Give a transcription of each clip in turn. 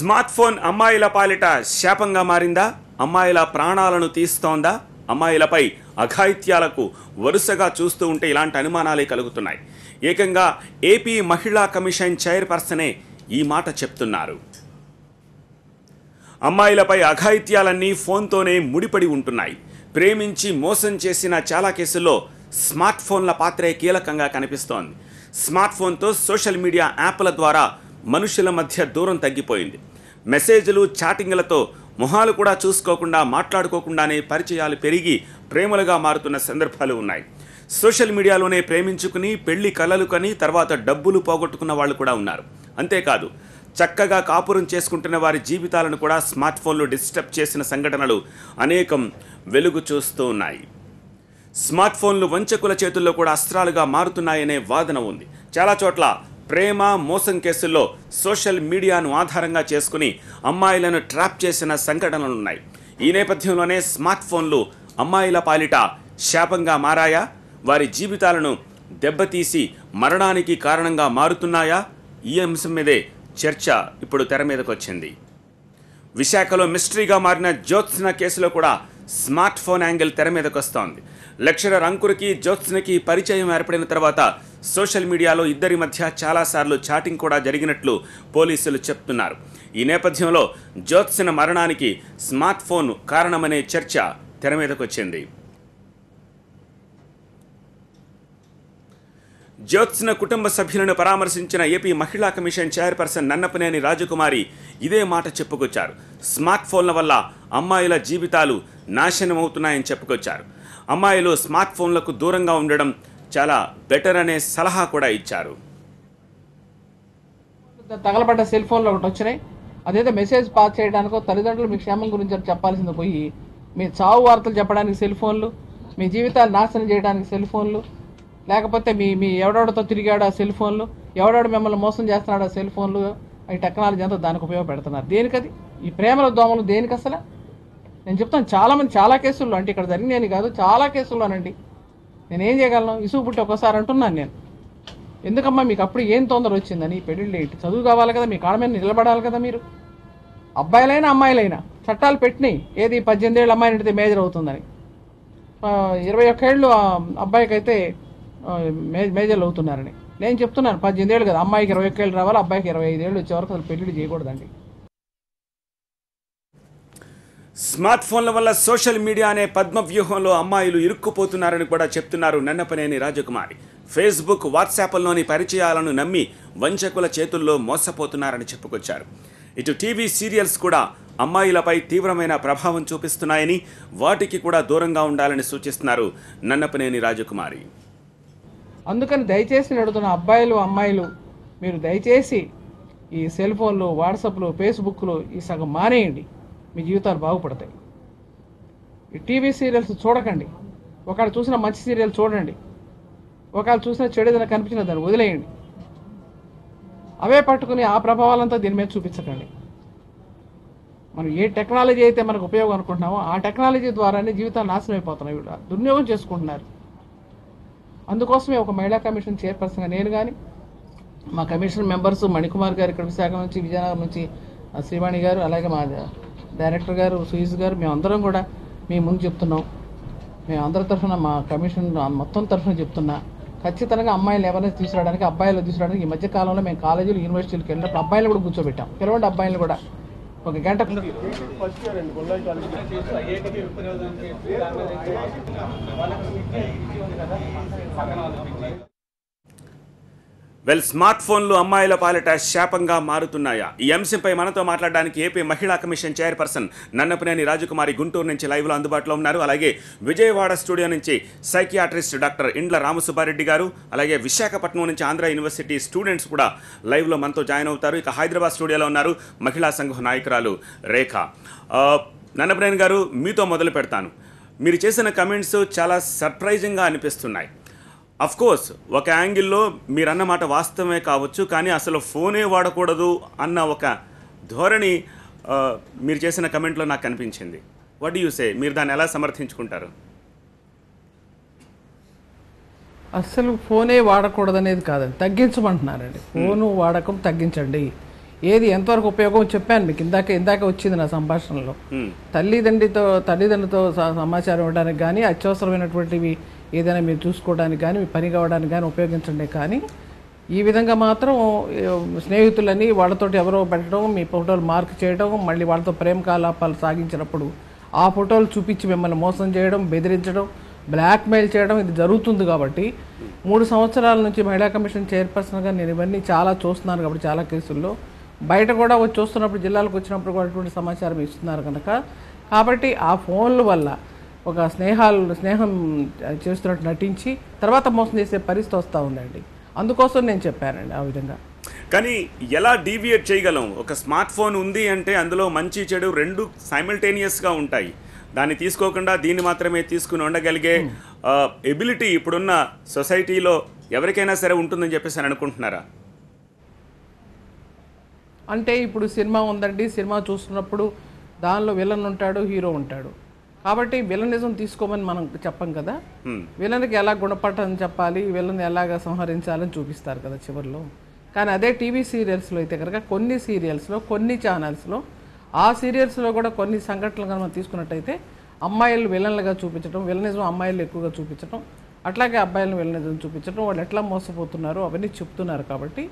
Smart phone అమ్మాయిల పాలిట శాపంగా మారిందా? అమ్మాయిల ప్రాణాలను తీస్తోందా? అమ్మాయిలపై అఘాయిత్యాలకు వరుసగా చూస్తూ ఉంటే ఇలాంటి అనుమానాలే కలుగుతున్నాయి. ఏకంగా ఏపీ మహిళా కమిషన్ చైర్పర్సనే ఈ మాట చెప్తున్నారు. అమ్మాయిలపై అఘాయిత్యాలన్నీ ఫోన్తోనే ముడిపడి ఉంటున్నాయి. ప్రేమించి మోసం చేసిన చాలా కేసుల్లో స్మార్ట్ ఫోన్ల పాత్రే కీలకంగా కనిపిస్తోంది. స్మార్ట్ ఫోన్తో సోషల్ మీడియా యాప్ల ద్వారా మనుషుల మధ్య దూరం తగ్గిపోయింది. మెసేజ్లు, చాటింగ్లతో మొహాలు కూడా చూసుకోకుండా, మాట్లాడుకోకుండానే పరిచయాలు పెరిగి ప్రేమలుగా మారుతున్న సందర్భాలు ఉన్నాయి. సోషల్ మీడియాలోనే ప్రేమించుకుని పెళ్లి కలలు కని తర్వాత డబ్బులు పోగొట్టుకున్న వాళ్ళు కూడా ఉన్నారు. అంతేకాదు, చక్కగా కాపురం చేసుకుంటున్న వారి జీవితాలను కూడా స్మార్ట్ ఫోన్లు డిస్టర్బ్ చేసిన సంఘటనలు అనేకం వెలుగు చూస్తూ ఉన్నాయి. స్మార్ట్ ఫోన్లు వంచకుల చేతుల్లో కూడా అస్త్రాలుగా మారుతున్నాయనే వాదన ఉంది. చాలా చోట్ల ప్రేమ, మోసం కేసుల్లో సోషల్ మీడియాను ఆధారంగా చేసుకుని అమ్మాయిలను ట్రాప్ చేసిన సంఘటనలున్నాయి. ఈ నేపథ్యంలోనే స్మార్ట్ ఫోన్లు అమ్మాయిల పాలిట శాపంగా మారాయా? వారి జీవితాలను దెబ్బతీసి మరణానికి కారణంగా మారుతున్నాయా? ఈ అంశం మీదే చర్చ ఇప్పుడు తెర మీదకు వచ్చింది. విశాఖలో మిస్టరీగా మారిన జ్యోత్స్న కేసులో కూడా స్మార్ట్ ఫోన్ యాంగిల్ తెర మీదకు వస్తోంది. లెక్చరర్ అంకుర్కి జ్యోత్స్నకి పరిచయం ఏర్పడిన తర్వాత సోషల్ మీడియాలో ఇద్దరి మధ్య చాలాసార్లు చాటింగ్ కూడా జరిగినట్లు పోలీసులు చెప్తున్నారు. ఈ నేపథ్యంలో జ్యోత్స్న మరణానికి స్మార్ట్ ఫోన్ కారణమనే చర్చ తెర మీదకు వచ్చింది. జ్యోత్స్న కుటుంబ సభ్యులను పరామర్శించిన ఏపీ మహిళా కమిషన్ చైర్పర్సన్ నన్నపనేని రాజకుమారి ఇదే మాట చెప్పుకొచ్చారు. స్మార్ట్ ఫోన్ల వల్ల అమ్మాయిల జీవితాలు నాశనమవుతున్నాయని చెప్పుకొచ్చారు. అమ్మాయిలు స్మార్ట్ ఫోన్లకు దూరంగా ఉండడం చాలా బెటర్ అనే సలహా కూడా ఇచ్చారు. తగలబడ్డ సెల్ ఫోన్లు ఒకటి వచ్చినాయి. అదేదో మెసేజ్ పాస్ చేయడానికో, తల్లిదండ్రులు మీ క్షేమం గురించి చెప్పాల్సింది పోయి మీ చావు వార్తలు చెప్పడానికి సెల్ ఫోన్లు, మీ జీవితాలు నాశనం చేయడానికి సెల్ ఫోన్లు, లేకపోతే మీ ఎవడెవడితో తిరిగాడు ఆ సెల్ ఫోన్లు, ఎవడెవడు మిమ్మల్ని మోసం చేస్తున్నాడు ఆ సెల్ ఫోన్లు, ఈ టెక్నాలజీ అంతా దానికి ఉపయోగపెడుతున్నారు. దేనికది? ఈ ప్రేమల దోమలు దేనికి అసలు? నేను చెప్తాను, చాలామంది చాలా కేసుల్లో, అంటే ఇక్కడ జరిగినాయని కాదు, చాలా కేసుల్లోనండి. నేనేం చేయగలను? ఇసుగు పుట్టి ఒకసారి అంటున్నాను నేను, ఎందుకమ్మా మీకు అప్పుడు ఏం తొందర వచ్చిందని? పెళ్ళిళ్ళు ఏంటి? చదువు కావాలి కదా, మీ కాళ్ళ మీద నిలబడాలి కదా మీరు. అబ్బాయిలైనా అమ్మాయిలైనా చట్టాలు పెట్టినాయి, ఏది 18 ఏళ్ళ అమ్మాయిని అడిగితే మేజర్ అవుతుందని. 21 ఏళ్ళు అబ్బాయికి అయితే మేజర్లు అవుతున్నారని. నేను చెప్తున్నాను 18 ఏళ్ళు కదా, అమ్మాయికి 21 ఏళ్ళు రావాలి, అబ్బాయికి 25 ఏళ్ళు వచ్చే వరకు అసలు పెళ్లిళ్ళు చేయకూడదండి. స్మార్ట్ ఫోన్ల వల్ల సోషల్ మీడియా అనే పద్మ వ్యూహంలో అమ్మాయిలు ఇరుక్కుపోతున్నారని కూడా చెప్తున్నారు నన్నపనేని రాజకుమారి. ఫేస్బుక్, వాట్సాప్లోని పరిచయాలను నమ్మి వంచకుల చేతుల్లో మోసపోతున్నారని చెప్పుకొచ్చారు. ఇటు టీవీ సీరియల్స్ కూడా అమ్మాయిలపై తీవ్రమైన ప్రభావం చూపిస్తున్నాయని, వాటికి కూడా దూరంగా ఉండాలని సూచిస్తున్నారు నన్నపనేని రాజకుమారి. అందుకని దయచేసి అడుగుతున్న అబ్బాయిలు, అమ్మాయిలు, మీరు దయచేసి ఈ సెల్ ఫోన్లు, వాట్సాప్లు, ఫేస్బుక్లు ఈ సగం మానేయండి, మీ జీవితాలు బాగుపడతాయి. ఈ టీవీ సీరియల్స్ చూడకండి. ఒకవేళ చూసిన మంచి సీరియల్ చూడండి, ఒకవేళ చూసిన చెడు ఏదైనా కనిపించిన దాన్ని వదిలేయండి. అవే పట్టుకుని ఆ ప్రభావాలంతా దీని మీద చూపించకండి. మనం ఏ టెక్నాలజీ అయితే మనకు ఉపయోగం అనుకుంటున్నామో ఆ టెక్నాలజీ ద్వారానే జీవితాలు నాశనం అయిపోతున్నాయి, వీళ్ళు దుర్వినియోగం చేసుకుంటున్నారు. అందుకోసమే ఒక మహిళా కమిషన్ చైర్పర్సన్గా నేను కానీ, మా కమిషన్ మెంబర్స్ మణికుమార్ గారు ఇక్కడ విశాఖ నుంచి, విజయనగరం నుంచి శ్రీవాణి గారు, అలాగే మా డైరెక్టర్ గారు సుయిజ్ గారు, మేమందరం కూడా మీ ముందు చెప్తున్నాం. మేము అందరి తరఫున, మా కమిషన్ మొత్తం తరఫున చెప్తున్నా, ఖచ్చితంగా అమ్మాయిలు ఎవరైనా తీసుకురావడానికి, అబ్బాయిలు తీసుకురావడానికి ఈ మధ్య కాలంలో మేము కాలేజీలు, యూనివర్సిటీలకు వెళ్ళినప్పుడు అబ్బాయిలు కూడా కూర్చోబెట్టాం. పిలవండి అబ్బాయిలు కూడా, ఒక గంట. స్మార్ట్ ఫోన్లు అమ్మాయిల పాలిట శాపంగా మారుతున్నాయా? ఈ అంశంపై మనతో మాట్లాడడానికి ఏపీ మహిళా కమిషన్ చైర్పర్సన్ నన్నపనేని రాజకుమారి గుంటూరు నుంచి లైవ్లో అందుబాటులో ఉన్నారు. అలాగే విజయవాడ స్టూడియో నుంచి సైకియాట్రిస్ట్ డాక్టర్ ఇండ్ల రామసుబ్బారెడ్డి గారు, అలాగే విశాఖపట్నం నుంచి ఆంధ్ర యూనివర్సిటీ స్టూడెంట్స్ కూడా లైవ్లో మనతో జాయిన్ అవుతారు. ఇక హైదరాబాద్ స్టూడియోలో ఉన్నారు మహిళా సంఘం నాయకురాలు రేఖ. నన్నపనేని గారు, మీతో మొదలు పెడతాను. మీరు చేసిన కమెంట్స్ చాలా సర్ప్రైజింగ్గా అనిపిస్తున్నాయి. అఫ్కోర్స్ ఒక యాంగిల్లో మీరన్నమాట వాస్తవమే కావచ్చు, కానీ అసలు ఫోనే వాడకూడదు అన్న ఒక ధోరణి మీరు చేసిన కమెంట్లో నాకు కనిపించింది. What do you say? మీరు దాన్ని ఎలా సమర్థించుకుంటారు? అస్సలు ఫోనే వాడకూడదనేది కాదండి, తగ్గించమంటున్నారండి. ఫోను వాడకం తగ్గించండి. ఏది ఎంతవరకు ఉపయోగం చెప్పాను మీకు, ఇందాక వచ్చింది నా సంభాషణలో. తల్లిదండ్రితో సమాచారం ఇవ్వడానికి కానీ, అత్యవసరమైనటువంటివి ఏదైనా మీరు చూసుకోవడానికి కానీ, మీ పని కావడానికి కానీ ఉపయోగించండి. కానీ ఈ విధంగా మాత్రం స్నేహితులని వాళ్ళతోటి ఎవరో పెట్టడం, మీ ఫోటోలు మార్క్ చేయడం, మళ్ళీ వాళ్ళతో ప్రేమ కలాపాలు సాగించినప్పుడు ఆ ఫోటోలు చూపించి మిమ్మల్ని మోసం చేయడం, బెదిరించడం, బ్లాక్మెయిల్ చేయడం ఇది జరుగుతుంది. కాబట్టి 3 సంవత్సరాల నుంచి మహిళా కమిషన్ చైర్పర్సన్గా నేను ఇవన్నీ చాలా చూస్తున్నాను. కాబట్టి చాలా కేసుల్లో బయట కూడా వచ్చి చూస్తున్నప్పుడు, జిల్లాలకు వచ్చినప్పుడు కూడా అటువంటి సమాచారం ఇస్తున్నారు కనుక, కాబట్టి ఆ ఫోన్ల వల్ల ఒక స్నేహం చేస్తున్నట్టు నటించి తర్వాత మోసం చేసే పరిస్థితి వస్తూ ఉందండి. అందుకోసం నేను చెప్పానండి ఆ విధంగా. కానీ ఎలా డీవియేట్ చేయగలం? ఒక స్మార్ట్ ఫోన్ ఉంది అంటే అందులో మంచి చెడు రెండు సైమల్టేనియస్గా ఉంటాయి. దాన్ని తీసుకోకుండా దీన్ని మాత్రమే తీసుకుని ఉండగలిగే ఎబిలిటీ ఇప్పుడున్న సొసైటీలో ఎవరికైనా సరే ఉంటుందని చెప్పేసి అని అనుకుంటున్నారా? అంటే ఇప్పుడు సినిమా ఉందండి, సినిమా చూస్తున్నప్పుడు దానిలో విలన్ ఉంటాడు, హీరో ఉంటాడు. కాబట్టి విలనిజం తీసుకోమని మనం చెప్పం కదా, విలన్కి ఎలా గుణపడటం చెప్పాలి, విలన్ ఎలాగ సంహరించాలని చూపిస్తారు కదా చివరిలో. కానీ అదే టీవీ సీరియల్స్లో అయితే కనుక కొన్ని సీరియల్స్లో, కొన్ని ఛానల్స్లో, ఆ సీరియల్స్లో కూడా కొన్ని సంఘటనలు మనం తీసుకున్నట్టయితే అమ్మాయిలు విలన్లుగా చూపించడం, విలనిజం అమ్మాయిలు ఎక్కువగా చూపించడం, అట్లాగే అబ్బాయిలను విలనిజం చూపించడం, వాళ్ళు ఎట్లా మోసపోతున్నారు అవన్నీ చెప్తున్నారు. కాబట్టి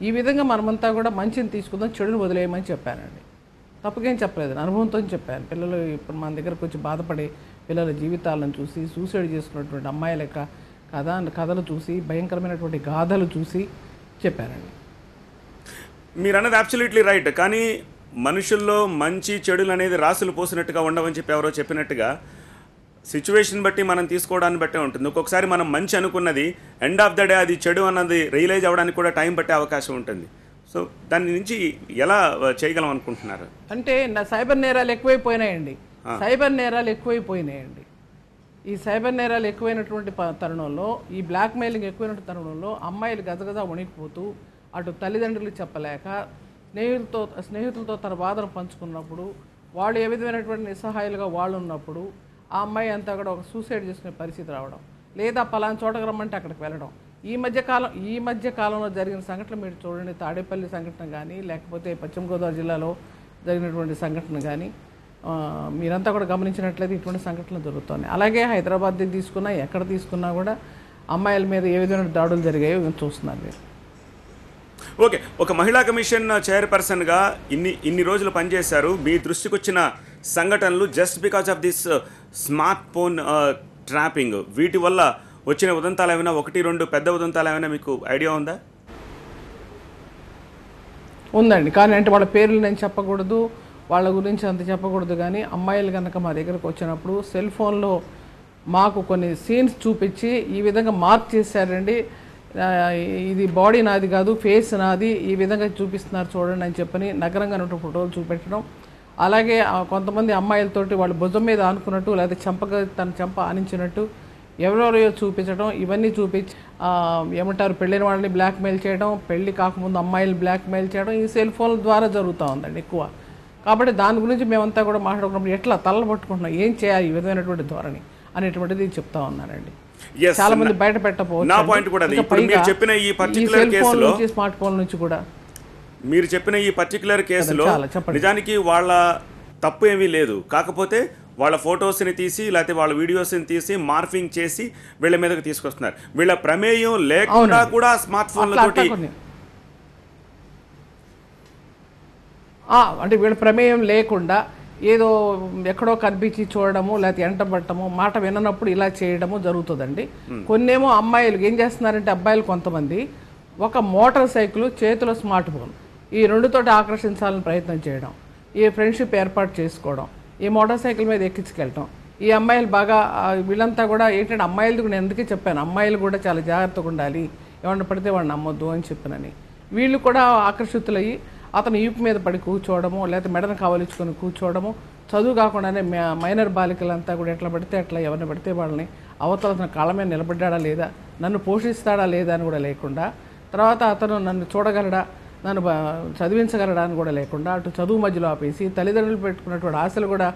ఈ విధంగా మనమంతా కూడా మంచిని తీసుకుందాం, చెడుని వదిలేయమని చెప్పానండి. తప్పకేం చెప్పలేదు, అనుభవంతో చెప్పాను. పిల్లలు ఇప్పుడు మన దగ్గరకు వచ్చి బాధపడే పిల్లల జీవితాలను చూసి, సూసైడ్ చేసుకున్నటువంటి అమ్మాయిల యొక్క కథలు చూసి, భయంకరమైనటువంటి గాథలు చూసి చెప్పానండి. మీరు అన్నది అబ్సల్యూట్లీ రైట్. కానీ మనుషుల్లో మంచి చెడులు అనేది రాసులు పోసినట్టుగా ఉండవని చెప్పి ఎవరో చెప్పినట్టుగా సిచ్యువేషన్ బట్టి మనం తీసుకోవడాన్ని బట్టే ఉంటుంది. ఒక్కొక్కసారి మనం మంచి అనుకున్నది ఎండ్ ఆఫ్ ద డే అది చెడు అన్నది రియలైజ్ అవ్వడానికి కూడా టైం పట్టే అవకాశం ఉంటుంది. సో దాని నుంచి ఎలా చేయగలం అనుకుంటున్నారు? అంటే సైబర్ నేరాలు ఎక్కువైపోయినాయండి. ఈ సైబర్ నేరాలు ఎక్కువైనటువంటి తరుణంలో, ఈ బ్లాక్మెయిలింగ్ ఎక్కువైనటువంటి తరుణంలో అమ్మాయిలు గజగజ వణికిపోతూ, అటు తల్లిదండ్రులు చెప్పలేక, స్నేహితులతో తన బాధను పంచుకున్నప్పుడు, వాళ్ళు ఏ విధమైనటువంటి నిస్సహాయాలుగా వాళ్ళు ఉన్నప్పుడు ఆ అమ్మాయి అంతా కూడా ఒక సూసైడ్ చేసుకునే పరిస్థితి రావడం, లేదా పలానా చోటకు రమ్మంటే అక్కడికి వెళ్ళడం. ఈ మధ్య కాలంలో జరిగిన సంఘటన మీరు చూడండి. తాడేపల్లి సంఘటన కానీ, లేకపోతే పశ్చిమ గోదావరి జిల్లాలో జరిగినటువంటి సంఘటన కానీ మీరంతా కూడా గమనించినట్లయితే ఇటువంటి సంఘటనలు జరుగుతున్నాయి. అలాగే హైదరాబాద్ తీసుకున్నా, ఎక్కడ తీసుకున్నా కూడా అమ్మాయిల మీద ఏ విధమైన దాడులు జరిగాయో చూస్తున్నారు మీరు. ఓకే, ఒక మహిళా కమిషన్ చైర్పర్సన్గా ఇన్ని రోజులు పనిచేశారు. మీ దృష్టికి వచ్చిన సంఘటనలు just because of this smart phone trapping, వీటి వల్ల వచ్చిన ఉదంతాలు ఏమైనా, 1-2 పెద్ద ఉదంతాలు ఏమైనా మీకు ఐడియా ఉందా? ఉందండి, కానీ అంటే వాళ్ళ పేర్లు నేను చెప్పకూడదు, వాళ్ళ గురించి అంత చెప్పకూడదు. కానీ అమ్మాయిలు కనుక మా దగ్గరకు వచ్చినప్పుడు సెల్ ఫోన్లో మాకు కొన్ని సీన్స్ చూపించి ఈ విధంగా మార్క్ చేశారండి, ఇది బాడీ నాది కాదు, ఫేస్ నాది, ఈ విధంగా చూపిస్తున్నారు చూడండి అని చెప్పని నగరంగా ఉన్న ఫోటోలు చూపెట్టడం. అలాగే కొంతమంది అమ్మాయిలతోటి వాళ్ళు భుజం మీద ఆనుకున్నట్టు, లేకపోతే తన చెంప ఆనించినట్టు ఎవరెవరో చూపించడం, ఇవన్నీ చూపించి ఏమంటారు పెళ్ళైన వాళ్ళని బ్లాక్మెయిల్ చేయడం, పెళ్ళి కాకముందు అమ్మాయిలు బ్లాక్మెయిల్ చేయడం, ఈ సెల్ ఫోన్ల ద్వారా జరుగుతూ ఉందండి ఎక్కువ. కాబట్టి దాని గురించి మేమంతా కూడా మాట్లాడుకున్నప్పుడు ఎట్లా తలలు పట్టుకుంటున్నాం, ఏం చేయాలి ఈ విధమైనటువంటి ధోరణి అనేటువంటిది చెప్తా ఉన్నానండి. చాలా మంది బయట పెట్టకపోవచ్చు. స్మార్ట్ ఫోన్ నుంచి కూడా మీరు చెప్పిన ఈ పర్టికులర్ కేసులో నిజానికి వాళ్ళ తప్పు ఏమీ లేదు. కాకపోతే వాళ్ళ ఫొటోస్ని తీసి, లేకపోతే వాళ్ళ వీడియోస్ని తీసి మార్ఫింగ్ చేసి వీళ్ళ మీదకి తీసుకొస్తున్నారు. వీళ్ళ ప్రమేయం లేకుండా కూడా స్మార్ట్ ఫోన్లతోటి, అంటే వీళ్ళ ప్రమేయం లేకుండా ఏదో ఎక్కడో కనిపించి చూడడము, లేకపోతే ఎంటబట్టము, మాట విననప్పుడు ఇలా చేయడము జరుగుతుందండి. కొన్నేమో అమ్మాయిలు ఏం చేస్తున్నారంటే, అబ్బాయిలు కొంతమంది ఒక మోటార్ సైకిల్, చేతిలో స్మార్ట్ ఫోన్, ఈ రెండుతోటి ఆకర్షించాలని ప్రయత్నం చేయడం, ఈ ఫ్రెండ్షిప్ ఏర్పాటు చేసుకోవడం, ఈ మోటార్ సైకిల్ మీద ఎక్కించుకెళ్ళటం. ఈ అమ్మాయిలు బాగా వీళ్ళంతా కూడా ఏంటంటే, అమ్మాయిలది నేను ఎందుకే చెప్పాను, అమ్మాయిలు కూడా చాలా జాగ్రత్తగా ఉండాలి, ఏమన్నా పడితే వాడిని నమ్మొద్దు అని చెప్పినని. వీళ్ళు కూడా ఆకర్షితులయ్యి అతను ఈపు మీద పడి కూర్చోవడము, లేకపోతే మెడను కావలించుకొని కూర్చోవడము, చదువు కాకుండానే మైనర్ బాలికలంతా కూడా ఎట్లా పడితే అట్లా ఎవరిని పడితే వాళ్ళని అవతల అతను కాళ్ళ మీద నిలబడ్డా లేదా, నన్ను పోషిస్తాడా లేదా అని కూడా లేకుండా, తర్వాత అతను నన్ను చూడగలడా, నన్ను చదివించగలడా అని కూడా లేకుండా, అటు చదువు మధ్యలో ఆపేసి తల్లిదండ్రులు పెట్టుకున్నటువంటి ఆశలు కూడా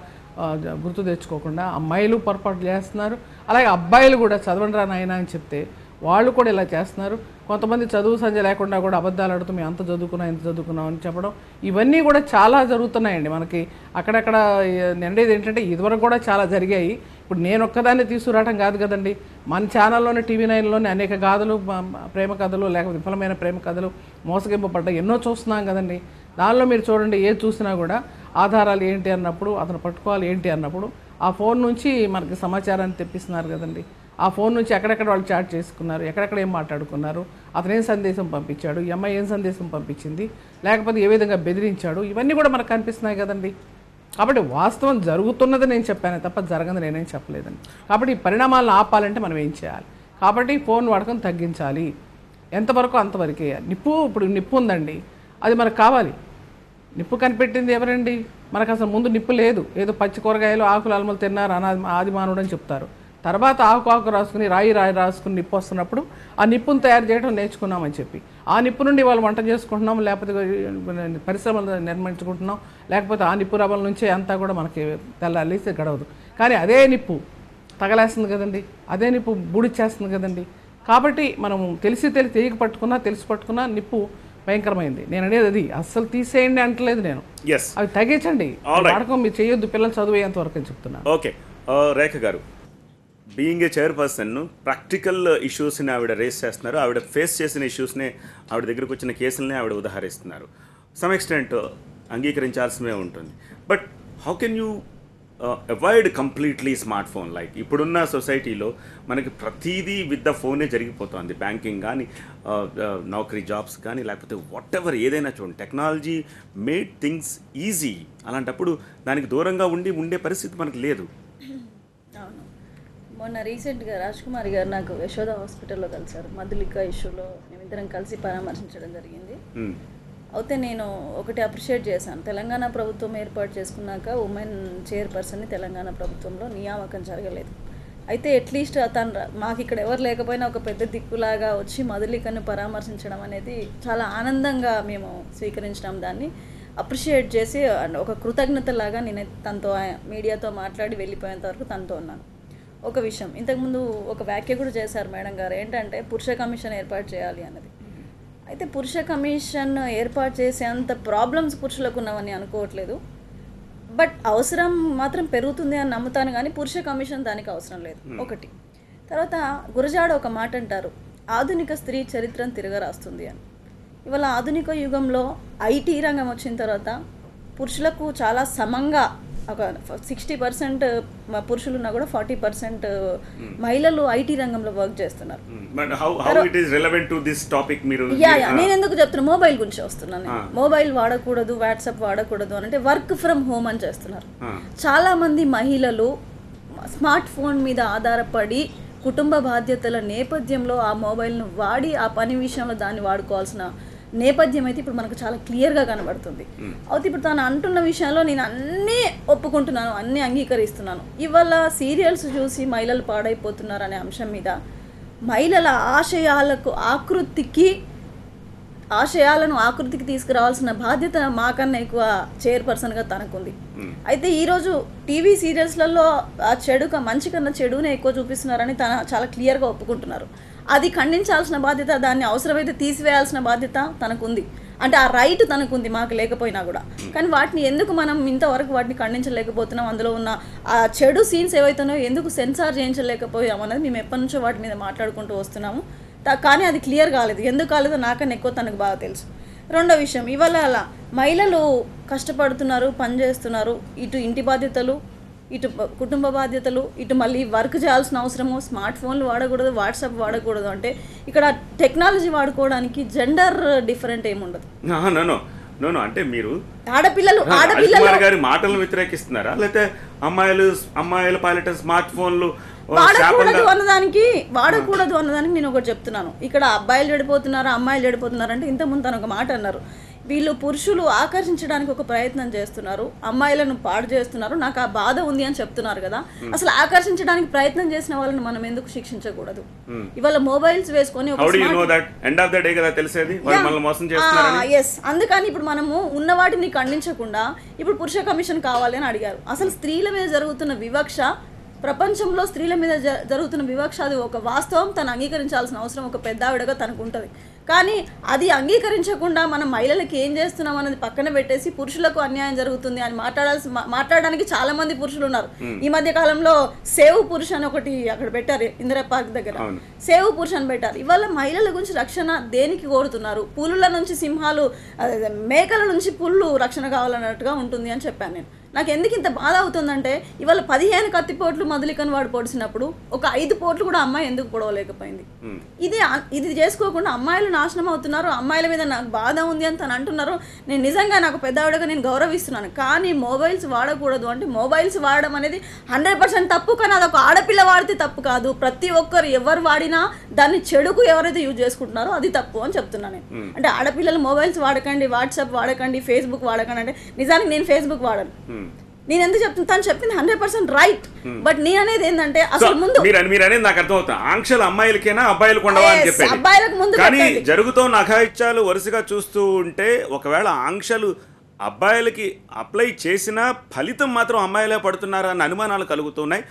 గుర్తు తెచ్చుకోకుండా అమ్మాయిలు పొరపాటు చేస్తున్నారు. అలాగే అబ్బాయిలు కూడా చదవండి రా నాయనా అని చెప్తే వాళ్ళు కూడా ఇలా చేస్తున్నారు. కొంతమంది చదువు సంజ లేకుండా కూడా అబద్ధాలు ఆడుతూ మేము అంత చదువుకున్నాం ఇంత చదువుకున్నాం అని చెప్పడం, ఇవన్నీ కూడా చాలా జరుగుతున్నాయండి మనకి అక్కడక్కడ. నిండేది ఏంటంటే ఇదివరకు కూడా చాలా జరిగాయి. ఇప్పుడు నేను ఒక్కదాన్ని తీసుకురావడం కాదు కదండి, మన ఛానల్లోనే TV9లోనే అనేక గాథలు, ప్రేమ కథలు, లేకపోతే విఫలమైన ప్రేమ కథలు, మోసగింపబడ్డ ఎన్నో చూస్తున్నాం కదండి. దానిలో మీరు చూడండి, ఏది చూసినా కూడా ఆధారాలు ఏంటి అన్నప్పుడు, అతను పట్టుకోవాలి ఏంటి అన్నప్పుడు ఆ ఫోన్ నుంచి మనకి సమాచారాన్ని తెప్పిస్తున్నారు కదండి. ఆ ఫోన్ నుంచి ఎక్కడెక్కడ వాళ్ళు చాట్ చేసుకున్నారు, ఎక్కడెక్కడ ఏం మాట్లాడుకున్నారు, అతను ఏం సందేశం పంపించాడు, ఈ అమ్మాయి ఏం సందేశం పంపించింది, లేకపోతే ఏ విధంగా బెదిరించాడు, ఇవన్నీ కూడా మనకు కనిపిస్తున్నాయి కదండి. కాబట్టి వాస్తవం జరుగుతున్నది నేను చెప్పాను తప్ప జరగదు నేనేం చెప్పలేదండి. కాబట్టి ఈ పరిణామాలను ఆపాలంటే మనం ఏం చేయాలి? కాబట్టి ఫోన్ వాడకం తగ్గించాలి, ఎంతవరకు అంతవరకే. ఇప్పుడు నిప్పు ఉందండి, అది మనకు కావాలి. నిప్పు కనిపెట్టింది ఎవరండి? మనకు అసలు ముందు నిప్పు లేదు. ఏదో పచ్చి కూరగాయలు ఆకులు అలమలు తిన్నారు ఆది మానవుడు అని చెప్తారు. తర్వాత ఆకు రాసుకుని రాయి రాసుకుని నిప్పు వస్తున్నప్పుడు ఆ నిప్పును తయారు చేయడం నేర్చుకున్నామని చెప్పి ఆ నిప్పు నుండి వాళ్ళు వంట చేసుకుంటున్నాం, లేకపోతే పరిశ్రమలు నిర్మించుకుంటున్నాం, లేకపోతే ఆ నిప్పు రవ్వల నుంచే అంతా కూడా మనకి తెల్లాలేసి గడవదు. కానీ అదే నిప్పు తగలేస్తుంది కదండి, అదే నిప్పు బూడిచ్చేస్తుంది కదండి. కాబట్టి మనం తెలిసి పట్టుకున్నా నిప్పు భయంకరమైంది. నేను అనేది అది అస్సలు తీసేయండి అంటలేదు నేను, అవి తగ్గించండి, వాడకం మీరు చేయొద్దు, పిల్లలు చదివేంత వరకు అని చెప్తున్నాను. ఓకే, రేఖ గారు, బీయింగ్ ఏ చైర్పర్సన్, ప్రాక్టికల్ ఇష్యూస్ని ఆవిడ రేస్ చేస్తున్నారు. ఆవిడ ఫేస్ చేసిన ఇష్యూస్నే, ఆవిడ దగ్గరకు వచ్చిన కేసులనే ఆవిడ ఉదాహరిస్తున్నారు. సమ్ ఎక్స్టెంట్ అంగీకరించాల్సినే ఉంటుంది. But how can you avoid completely smart phone? Like ఇప్పుడున్న సొసైటీలో మనకి ప్రతిదీ విత్ ద ఫోనే జరిగిపోతుంది. బ్యాంకింగ్ కానీ, నౌకరీ జాబ్స్ కానీ, లేకపోతే వాట్ ఎవర్ ఏదైనా చూడండి, టెక్నాలజీ మేడ్ థింగ్స్ ఈజీ. అలాంటప్పుడు దానికి దూరంగా ఉండే పరిస్థితి మనకు లేదు. అవును, మొన్న రీసెంట్గా రాజ్ కుమార్ గారు నాకు యశోద హాస్పిటల్లో కలిశారు. మధులిక ఇష్యూలో మేమిద్దరం కలిసి పరామర్శించడం జరిగింది. అయితే నేను ఒకటి అప్రిషియేట్ చేశాను, తెలంగాణ ప్రభుత్వం ఏర్పాటు చేసుకున్నాక ఉమెన్ చైర్పర్సన్ని తెలంగాణ ప్రభుత్వంలో నియామకం జరగలేదు. అయితే అట్లీస్ట్ తను మాకు ఇక్కడ ఎవరు లేకపోయినా ఒక పెద్ద దిక్కులాగా వచ్చి మధులికను పరామర్శించడం అనేది చాలా ఆనందంగా మేము స్వీకరించడం, దాన్ని అప్రిషియేట్ చేసి ఒక కృతజ్ఞతలాగా నేను తనతో మీడియాతో మాట్లాడి వెళ్ళిపోయేంత వరకు తనతో ఉన్నాను. ఒక విషయం, ఇంతకుముందు ఒక వ్యాఖ్య కూడా చేశారు మేడం గారు, ఏంటంటే పురుష కమిషన్ ఏర్పాటు చేయాలి అన్నది. అయితే పురుష కమిషన్ ఏర్పాటు చేసే అంత ప్రాబ్లమ్స్ పురుషులకు ఉన్నవని అనుకోవట్లేదు. బట్ అవసరం మాత్రం పెరుగుతుంది అని నమ్ముతాను, కానీ పురుష కమిషన్ దానికి అవసరం లేదు. ఒకటి. తర్వాత గురజాడ ఒక మాట అంటారు, ఆధునిక స్త్రీ చరిత్రను తిరగరాస్తుంది అని. ఇవాళ ఆధునిక యుగంలో IT రంగం వచ్చిన తర్వాత పురుషులకు చాలా సమంగా ఒక 60% పురుషులున్నా కూడా 40% మహిళలు IT రంగంలో వర్క్ చేస్తున్నారు. నేను ఎందుకు చెప్తున్నా, మొబైల్ గురించి వస్తున్నాను. మొబైల్ వాడకూడదు, వాట్సాప్ వాడకూడదు అని అంటే వర్క్ ఫ్రమ్ హోమ్ అని చేస్తున్నారు. చాలా మంది మహిళలు స్మార్ట్ ఫోన్ మీద ఆధారపడి కుటుంబ బాధ్యతల నేపథ్యంలో ఆ మొబైల్ను వాడి ఆ పని విషయంలో దాన్ని వాడుకోవాల్సిన నేపథ్యం అయితే ఇప్పుడు మనకు చాలా క్లియర్గా కనబడుతుంది. అయితే ఇప్పుడు తను అంటున్న విషయంలో నేను అన్నీ ఒప్పుకుంటున్నాను, అన్నీ అంగీకరిస్తున్నాను. ఇవాళ సీరియల్స్ చూసి మహిళలు పాడైపోతున్నారు అనే అంశం మీద మహిళల ఆశయాలను ఆకృతికి తీసుకురావాల్సిన బాధ్యత మాకన్నా ఎక్కువ చైర్పర్సన్గా తనకుంది. అయితే ఈరోజు టీవీ సీరియల్స్లలో ఆ మంచి కన్నా చెడునే ఎక్కువ చూపిస్తున్నారని తన చాలా క్లియర్గా ఒప్పుకుంటున్నారు. అది ఖండించాల్సిన బాధ్యత, దాన్ని అవసరమైతే తీసివేయాల్సిన బాధ్యత తనకుంది. అంటే ఆ రైట్ తనకుంది, మాకు లేకపోయినా కూడా. కానీ వాటిని ఎందుకు మనం ఇంతవరకు వాటిని ఖండించలేకపోతున్నాం, అందులో ఉన్న ఆ చెడు సీన్స్ ఏవైతున్నాయో ఎందుకు సెన్సార్ చేయించలేకపోయాం అన్నది మేము ఎప్పటి నుంచో వాటి మీద మాట్లాడుకుంటూ వస్తున్నాము. కానీ అది క్లియర్ కాలేదు. ఎందుకు కాలేదో నాకన్నా ఎక్కువ తనకు బాగా తెలుసు. రెండో విషయం, ఇవాళ అలా మహిళలు కష్టపడుతున్నారు, పనిచేస్తున్నారు, ఇటు ఇంటి బాధ్యతలు, ఇటు కుటుంబ బాధ్యతలు, ఇటు మళ్ళీ వర్క్ చేయాల్సిన అవసరము, స్మార్ట్ ఫోన్లు వాడకూడదు, వాట్సాప్ వాడకూడదు. అంటే ఇక్కడ టెక్నాలజీ వాడుకోవడానికి జెండర్ డిఫరెంట్ ఏముండదు. అంటే మీరు ఆడపిల్లలు గారి మాటలను వ్యతిరేకిస్తున్నారా, లేకపోతే అమ్మాయిల పాలిట స్మార్ట్ ఫోన్లు వాడకూడదు అన్నదానికి నేను ఒకటి చెప్తున్నాను. ఇక్కడ అబ్బాయిలు చెడిపోతున్నారు, అమ్మాయిలు చెడిపోతున్నారు అంటే ఇంతకుముందు తను ఒక మాట అన్నారు, వీళ్ళు పురుషులు ఆకర్షించడానికి ఒక ప్రయత్నం చేస్తున్నారు, అమ్మాయిలను పాడు చేస్తున్నారు, నాకు ఆ బాధ ఉంది అని చెప్తున్నారు కదా. అసలు ఆకర్షించడానికి ప్రయత్నం చేసిన వాళ్ళని మనం ఎందుకు శిక్షించకూడదు? ఇవాళ మొబైల్స్ వేసుకొని అందుకని ఇప్పుడు మనము ఉన్న వాటిని ఖండించకుండా ఇప్పుడు పురుష కమిషన్ కావాలి అని అడిగారు. అసలు స్త్రీల మీద జరుగుతున్న వివక్ష ప్రపంచంలో స్త్రీల మీద జరుగుతున్న వివక్ష అది ఒక వాస్తవం, తను అంగీకరించాల్సిన అవసరం ఒక పెద్ద ఆవిడగా తనకు ఉంటుంది. కానీ అది అంగీకరించకుండా మనం మహిళలకి ఏం చేస్తున్నాం అన్నది పక్కన పెట్టేసి పురుషులకు అన్యాయం జరుగుతుంది అని మాట్లాడడానికి చాలా మంది పురుషులు ఉన్నారు. ఈ మధ్య కాలంలో సేవ్ పురుష్ అని ఒకటి అక్కడ పెట్టారు, ఇందిరా పార్క్ దగ్గర సేవ్ పురుష్ అని పెట్టారు. ఇవాళ మహిళల గురించి రక్షణ దేనికి కోరుతున్నారు? పులుల నుంచి సింహాలు, మేకల నుంచి పుళ్ళు రక్షణ కావాలన్నట్టుగా ఉంటుంది అని చెప్పాను నేను. నాకు ఎందుకు ఇంత బాధ అవుతుందంటే ఇవాళ 15 కత్తిపోట్లు మధులికను వాడు పొడిచినప్పుడు ఒక 5 పోట్లు కూడా అమ్మాయి ఎందుకు పొడవలేకపోయింది? ఇది చేసుకోకుండా అమ్మాయిలు నాశనం అవుతున్నారు. అమ్మాయిల మీద నాకు బాధ ఉంది అని తను అంటున్నారు. నేను నిజంగా నాకు పెద్దవాడిగా నేను గౌరవిస్తున్నాను. కానీ మొబైల్స్ వాడకూడదు అంటే మొబైల్స్ వాడడం అనేది 100% తప్పు. కానీ అదొక ఆడపిల్ల వాడితే తప్పు కాదు. ప్రతి ఒక్కరు ఎవరు వాడినా దాన్ని చెడుకు ఎవరైతే యూజ్ చేసుకుంటున్నారో అది తప్పు అని చెప్తున్నాను నేను. అంటే ఆడపిల్లలు మొబైల్స్ వాడకండి, వాట్సాప్ వాడకండి, ఫేస్బుక్ వాడకండి అంటే నిజానికి నేను ఫేస్బుక్ వాడను. నేను ఎందుకు చెప్తున్నా, తను చెప్పింది 100% రైట్. బట్ నేను అనేది ఏంటంటే అసలు ముందు మీరు అనేది నాకు అర్థమవుతుంది. ఆంక్షలు అమ్మాయిలకేనా అబ్బాయిలకు ఉండవా అని చెప్పేది. అబ్బాయిలకు ముందు కానీ జరుగుతున్న అఘాయిత్యాలు వరుసగా చూస్తూ ఉంటే ఒకవేళ ఆంక్షలు అబ్బాయిలకి అప్లై చేసినా ఫలితం మాత్రం అమ్మాయిలే పడుతున్నారా అన్న అనుమానాలు కలుగుతున్నాయి.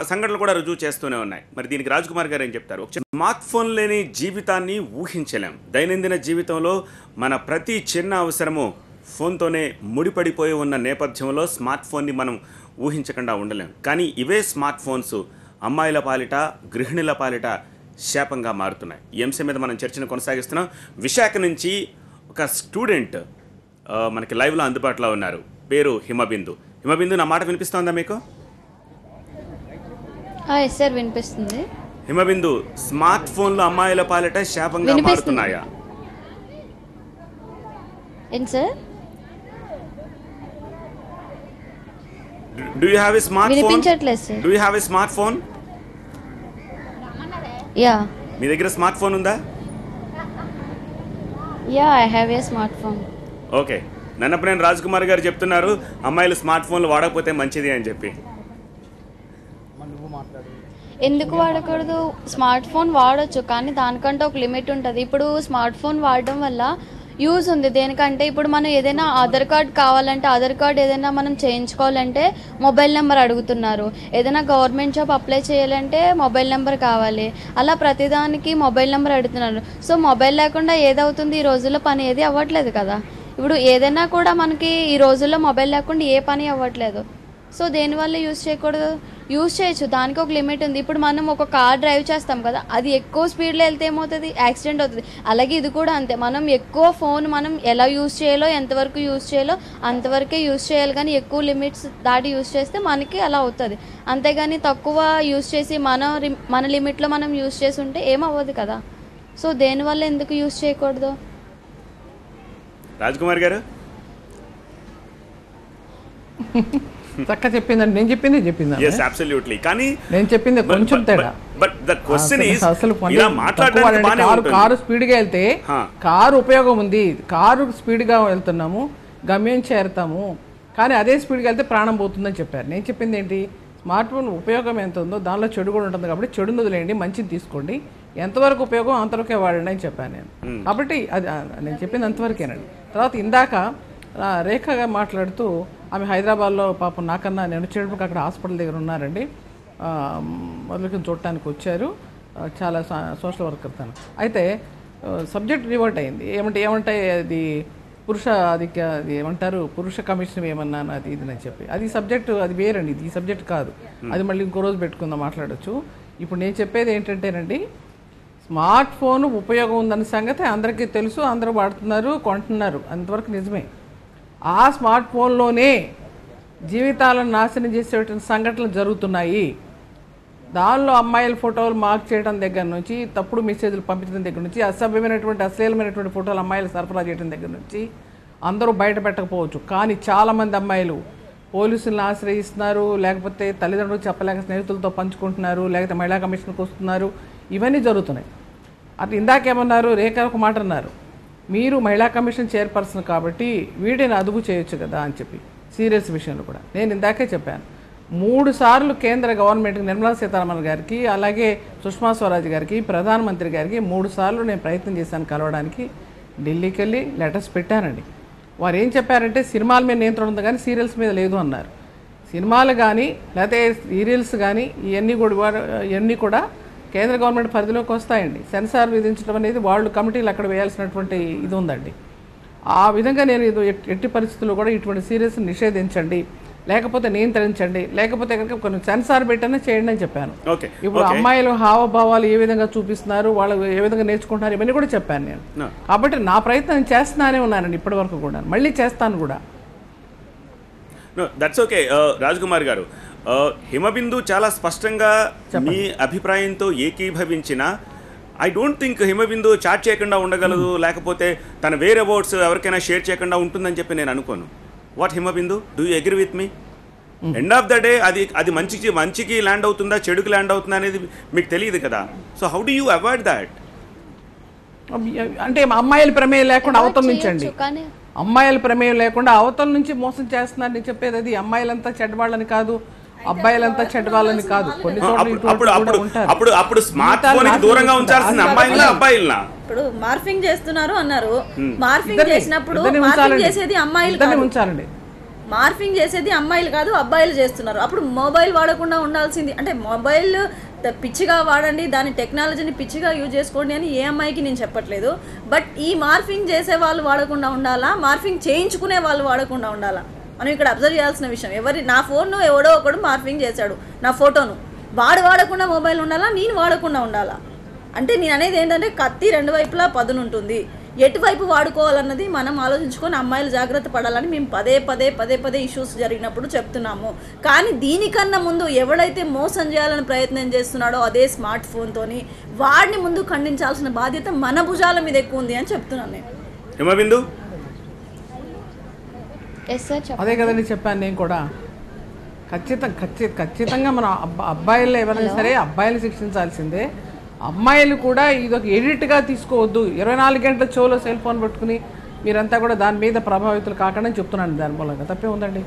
సంఘటనలు కూడా రుజువు చేస్తూనే ఉన్నాయి. మరి దీనికి రాజ్ కుమార్ గారు ఏం చెప్తారు? స్మార్ట్ ఫోన్ లేని జీవితాన్ని ఊహించలేం. దైనందిన జీవితంలో మన ప్రతి చిన్న అవసరము ఫోన్తోనే ముడిపడిపోయి ఉన్న నేపథ్యంలో స్మార్ట్ ఫోన్ని మనం ఊహించకుండా ఉండలేం. కానీ ఇవే స్మార్ట్ ఫోన్స్ అమ్మాయిల పాలిట, గృహిణుల పాలిట శాపంగా మారుతున్నాయి. ఈ అంశం మీద మనం చర్చను కొనసాగిస్తున్నాం. విశాఖ నుంచి ఒక స్టూడెంట్ మనకి లైవ్లో అందుబాటులో ఉన్నారు. పేరు హిమబిందు. హిమబిందు, నా మాట వినిపిస్తోందా మీకు? సార్ వినిపిస్తుంది. హిమబిందు, స్మార్ట్ ఫోన్లు అమ్మాయిల పాలిట శాపంగా మారుతున్నాయా? ఏంటి sir? Do you have a smartphone? వినిపించట్లేదు sir. Do you have a smartphone? Yeah. మీ దగ్గర స్మార్ట్ ఫోన్ ఉందా? Yeah, I have a smartphone. Okay. Nannapaneni Raj Kumar గారు చెప్తున్నారు అమ్మాయిలు స్మార్ట్ ఫోన్లు వాడకపోతే మంచిది అని చెప్పి. ఎందుకు వాడకూడదు? స్మార్ట్ ఫోన్ వాడచ్చు, కానీ దానికంటే ఒక లిమిట్ ఉంటుంది. ఇప్పుడు స్మార్ట్ ఫోన్ వాడడం వల్ల యూజ్ ఉంది. దేనికంటే ఇప్పుడు మనం ఏదైనా ఆధార్ కార్డ్ కావాలంటే, ఆధార్ కార్డ్ ఏదైనా మనం చేయించుకోవాలంటే మొబైల్ నెంబర్ అడుగుతున్నారు. ఏదైనా గవర్నమెంట్ జాబ్ అప్లై చేయాలంటే మొబైల్ నెంబర్ కావాలి. అలా ప్రతిదానికి మొబైల్ నెంబర్ అడుగుతున్నారు. సో మొబైల్ లేకుండా ఏదవుతుంది? ఈ రోజుల్లో పని ఏది అవ్వట్లేదు కదా. ఇప్పుడు ఏదైనా కూడా మనకి ఈ రోజుల్లో మొబైల్ లేకుండా ఏ పని అవ్వట్లేదు. సో దేనివల్ల యూజ్ చేయకూడదు? యూజ్ చేయొచ్చు, దానికి ఒక లిమిట్ ఉంది. ఇప్పుడు మనం ఒక కార్ డ్రైవ్ చేస్తాం కదా, అది ఎక్కువ స్పీడ్లో వెళ్తే ఏమవుతుంది? యాక్సిడెంట్ అవుతుంది. అలాగే ఇది కూడా అంతే. మనం ఎక్కువ ఫోన్ మనం ఎలా యూజ్ చేయాలో, ఎంతవరకు యూజ్ చేయాలో అంతవరకే యూజ్ చేయాలి. కానీ ఎక్కువ లిమిట్స్ దాటి యూజ్ చేస్తే మనకి అలా అవుతుంది. అంతేగాని తక్కువ యూజ్ చేసి మన లిమిట్లో మనం యూజ్ చేసి ఉంటే ఏమవ్వదు కదా. సో దేనివల్ల ఎందుకు యూజ్ చేయకూడదు? రాజ్ కుమార్ గారు చక్కగా చెప్పిందండి. నేను చెప్పింది yes absolutely. కానీ నేను చెప్పింది కొంచెం తేడా. బట్ ద క్వశ్చన్ ఇస్ అసలు కారు స్పీడ్గా వెళ్తే కారు ఉపయోగం ఉంది. కారు స్పీడ్గా వెళ్తున్నాము, గమ్యం చేరుతాము. కానీ అదే స్పీడ్గా వెళ్తే ప్రాణం పోతుందని చెప్పారు. నేను చెప్పింది ఏంటి? స్మార్ట్ ఫోన్ ఉపయోగం ఎంత ఉందో దానిలో చెడు కూడా ఉంటుంది. కాబట్టి చెడును వదిలేయండి, మంచిది తీసుకోండి. ఎంతవరకు ఉపయోగం అంతవరకే వాడండి అని చెప్పాను నేను. కాబట్టి అది నేను చెప్పింది అంతవరకేనండి. తర్వాత ఇందాక రేఖగా మాట్లాడుతూ ఆమె హైదరాబాద్లో పాపం నాకన్నా నేను వచ్చేటప్పుడు అక్కడ హాస్పిటల్ దగ్గర ఉన్నారండి. మొదలుకొని చూడటానికి వచ్చారు. చాలా సోషల్ వర్కర్ తను. అయితే సబ్జెక్ట్ రివర్ట్ అయింది. ఏమంటాయి అది అది ఏమంటారు పురుష కమిషన్ ఏమన్నా అది ఇది అని చెప్పి. అది సబ్జెక్టు, అది వేరండి. ఇది ఈ సబ్జెక్ట్ కాదు. అది మళ్ళీ ఇంకో రోజు పెట్టుకుందాం, మాట్లాడచ్చు. ఇప్పుడు నేను చెప్పేది ఏంటంటేనండి, స్మార్ట్ ఫోన్ ఉపయోగం ఉందన్న సంగతి అందరికీ తెలుసు, అందరూ వాడుతున్నారు, కొంటున్నారు, అంతవరకు నిజమే. ఆ స్మార్ట్ ఫోన్లోనే జీవితాలను నాశనం చేసేటువంటి సంఘటనలు జరుగుతున్నాయి. దానిలో అమ్మాయిల ఫోటోలు మార్క్ చేయడం దగ్గర నుంచి, తప్పుడు మెసేజ్లు పంపించడం దగ్గర నుంచి, అసభ్యమైనటువంటి అశ్లీలమైనటువంటి ఫోటోలు అమ్మాయిలు సరఫరా చేయడం దగ్గర నుంచి అందరూ బయట పెట్టకపోవచ్చు. కానీ చాలామంది అమ్మాయిలు పోలీసులను ఆశ్రయిస్తున్నారు, లేకపోతే తల్లిదండ్రులు చెప్పలేక స్నేహితులతో పంచుకుంటున్నారు, లేకపోతే మహిళా కమిషన్కి వస్తున్నారు. ఇవన్నీ జరుగుతున్నాయి. అట్లా ఇందాకేమన్నారు, రేఖ ఒక మాట అన్నారు, మీరు మహిళా కమిషన్ చైర్పర్సన్ కాబట్టి వీటిని అదుపు చేయొచ్చు కదా అని చెప్పి. సీరియల్స్ విషయంలో కూడా నేను ఇందాకే చెప్పాను. 3 సార్లు కేంద్ర గవర్నమెంట్కి, నిర్మలా సీతారామన్ గారికి, అలాగే సుష్మా స్వరాజ్ గారికి, ప్రధానమంత్రి గారికి 3 సార్లు నేను ప్రయత్నం చేశాను కలవడానికి. ఢిల్లీకి వెళ్ళి లెటర్స్ పెట్టానండి. వారు ఏం చెప్పారంటే సినిమాల మీద నియంత్రణ ఉంది కానీ సీరియల్స్ మీద లేదు అన్నారు. సినిమాలు కానీ లేకపోతే సీరియల్స్ కానీ ఇవన్నీ కూడా కేంద్ర గవర్నమెంట్ పరిధిలోకి వస్తాయండి. సెన్సార్ విధించడం అనేది వాళ్ళు కమిటీలు అక్కడ వేయాల్సినటువంటి ఇది ఉందండి. ఆ విధంగా నేను ఇది ఎట్టి పరిస్థితుల్లో కూడా ఇటువంటి సీరియల్స్ని నిషేధించండి, లేకపోతే నియంత్రించండి, లేకపోతే కనుక కొన్ని సెన్సార్ పెట్టనే చేయండి అని చెప్పాను. ఇప్పుడు అమ్మాయిలు హావభావాలు ఏ విధంగా చూపిస్తున్నారు, వాళ్ళు ఏ విధంగా నేర్చుకుంటున్నారు, ఇవన్నీ కూడా చెప్పాను నేను. కాబట్టి నా ప్రయత్నం చేస్తున్నానే ఉన్నానండి ఇప్పటి వరకు కూడా, మళ్ళీ చేస్తాను కూడా. That's okay. రాజ్ కుమార్ గారు, హిమబిందు చాలా స్పష్టంగా మీ అభిప్రాయంతో ఏకీభవించిన, I don't think Himabindu chat చేయకుండా ఉండగలదు, లేకపోతే తన వేరే అబౌట్స్ ఎవరికైనా షేర్ చేయకుండా ఉంటుందని చెప్పి నేను అనుకోను. What Himabindu, do you agree with me? End of the day అది మంచికి ల్యాండ్ అవుతుందా, చెడుకి ల్యాండ్ అవుతుందా అనేది మీకు తెలియదు కదా. So how do you avoid that? అంటే అమ్మాయిల ప్రమేయం లేకుండా అవతల నుంచి అండి, అమ్మాయిల ప్రమేయం లేకుండా అవతల నుంచి మోసం చేస్తున్నారని చెప్పేది. అది అమ్మాయిలంతా చెడ్డవాళ్ళని కాదు, అబ్బాయిలంతా చెడ్డవాళ్ళని కాదు. కొన్ని అప్పుడు స్మార్ట్ ఫోన్ కి దూరంగా ఉంచాల్సిన అమ్మాయిలా అబ్బాయిలా? ఇప్పుడు మార్ఫింగ్ చేస్తున్నారు అన్నారు, మార్ఫింగ్ చేసినప్పుడు మార్ఫింగ్ చేసేది అమ్మాయిలు కాదు, ఉంచాలండి. మార్ఫింగ్ చేసేది అమ్మాయిలు కాదు అబ్బాయిలు చేస్తున్నారు. అప్పుడు మొబైల్ వాడకుండా ఉండాల్సింది. అంటే మొబైల్ పిచ్చిగా వాడండి, దాని టెక్నాలజీని పిచ్చిగా యూజ్ చేసుకోండి అని ఏ అమ్మాయికి నేను చెప్పట్లేదు. బట్ ఈ మార్ఫింగ్ చేసే వాళ్ళు వాడకుండా ఉండాలా, మార్ఫింగ్ చేయించుకునే వాళ్ళు వాడకుండా ఉండాలా మనం ఇక్కడ అబ్జర్వ్ చేయాల్సిన విషయం. నా ఫోన్ను ఎవడో ఒకడు మార్ఫింగ్ చేశాడు, నా ఫోటోను, వాడకుండా మొబైల్ ఉండాలా, నేను వాడకుండా ఉండాలా? అంటే నేను అనేది ఏంటంటే కత్తి రెండు వైపులా పదునుంటుంది, ఎటువైపు వాడుకోవాలన్నది మనం ఆలోచించుకొని అమ్మాయిలు జాగ్రత్త పడాలని మేము పదే ఇష్యూస్ జరిగినప్పుడు చెప్తున్నాము. కానీ దీనికన్నా ముందు ఎవడైతే మోసం చేయాలని ప్రయత్నం చేస్తున్నాడో అదే స్మార్ట్ ఫోన్తోని, వాడిని ముందు ఖండించాల్సిన బాధ్యత మన భుజాల మీద ఎక్కువ ఉంది అని చెప్తున్నాను నేను. అదే కదండి చెప్పాను నేను కూడా. ఖచ్చితంగా మన అబ్బాయిలు ఎవరైనా సరే అబ్బాయిలు శిక్షించాల్సిందే. అమ్మాయిలు కూడా ఇదొక ఎడిట్గా తీసుకోవద్దు. 24 గంటల చెవులో సెల్ ఫోన్ పెట్టుకుని మీరంతా కూడా దాని మీద ప్రభావితులు కాకుండా చెప్తున్నాను. దాని మూలంగా తప్పే ఉందండి.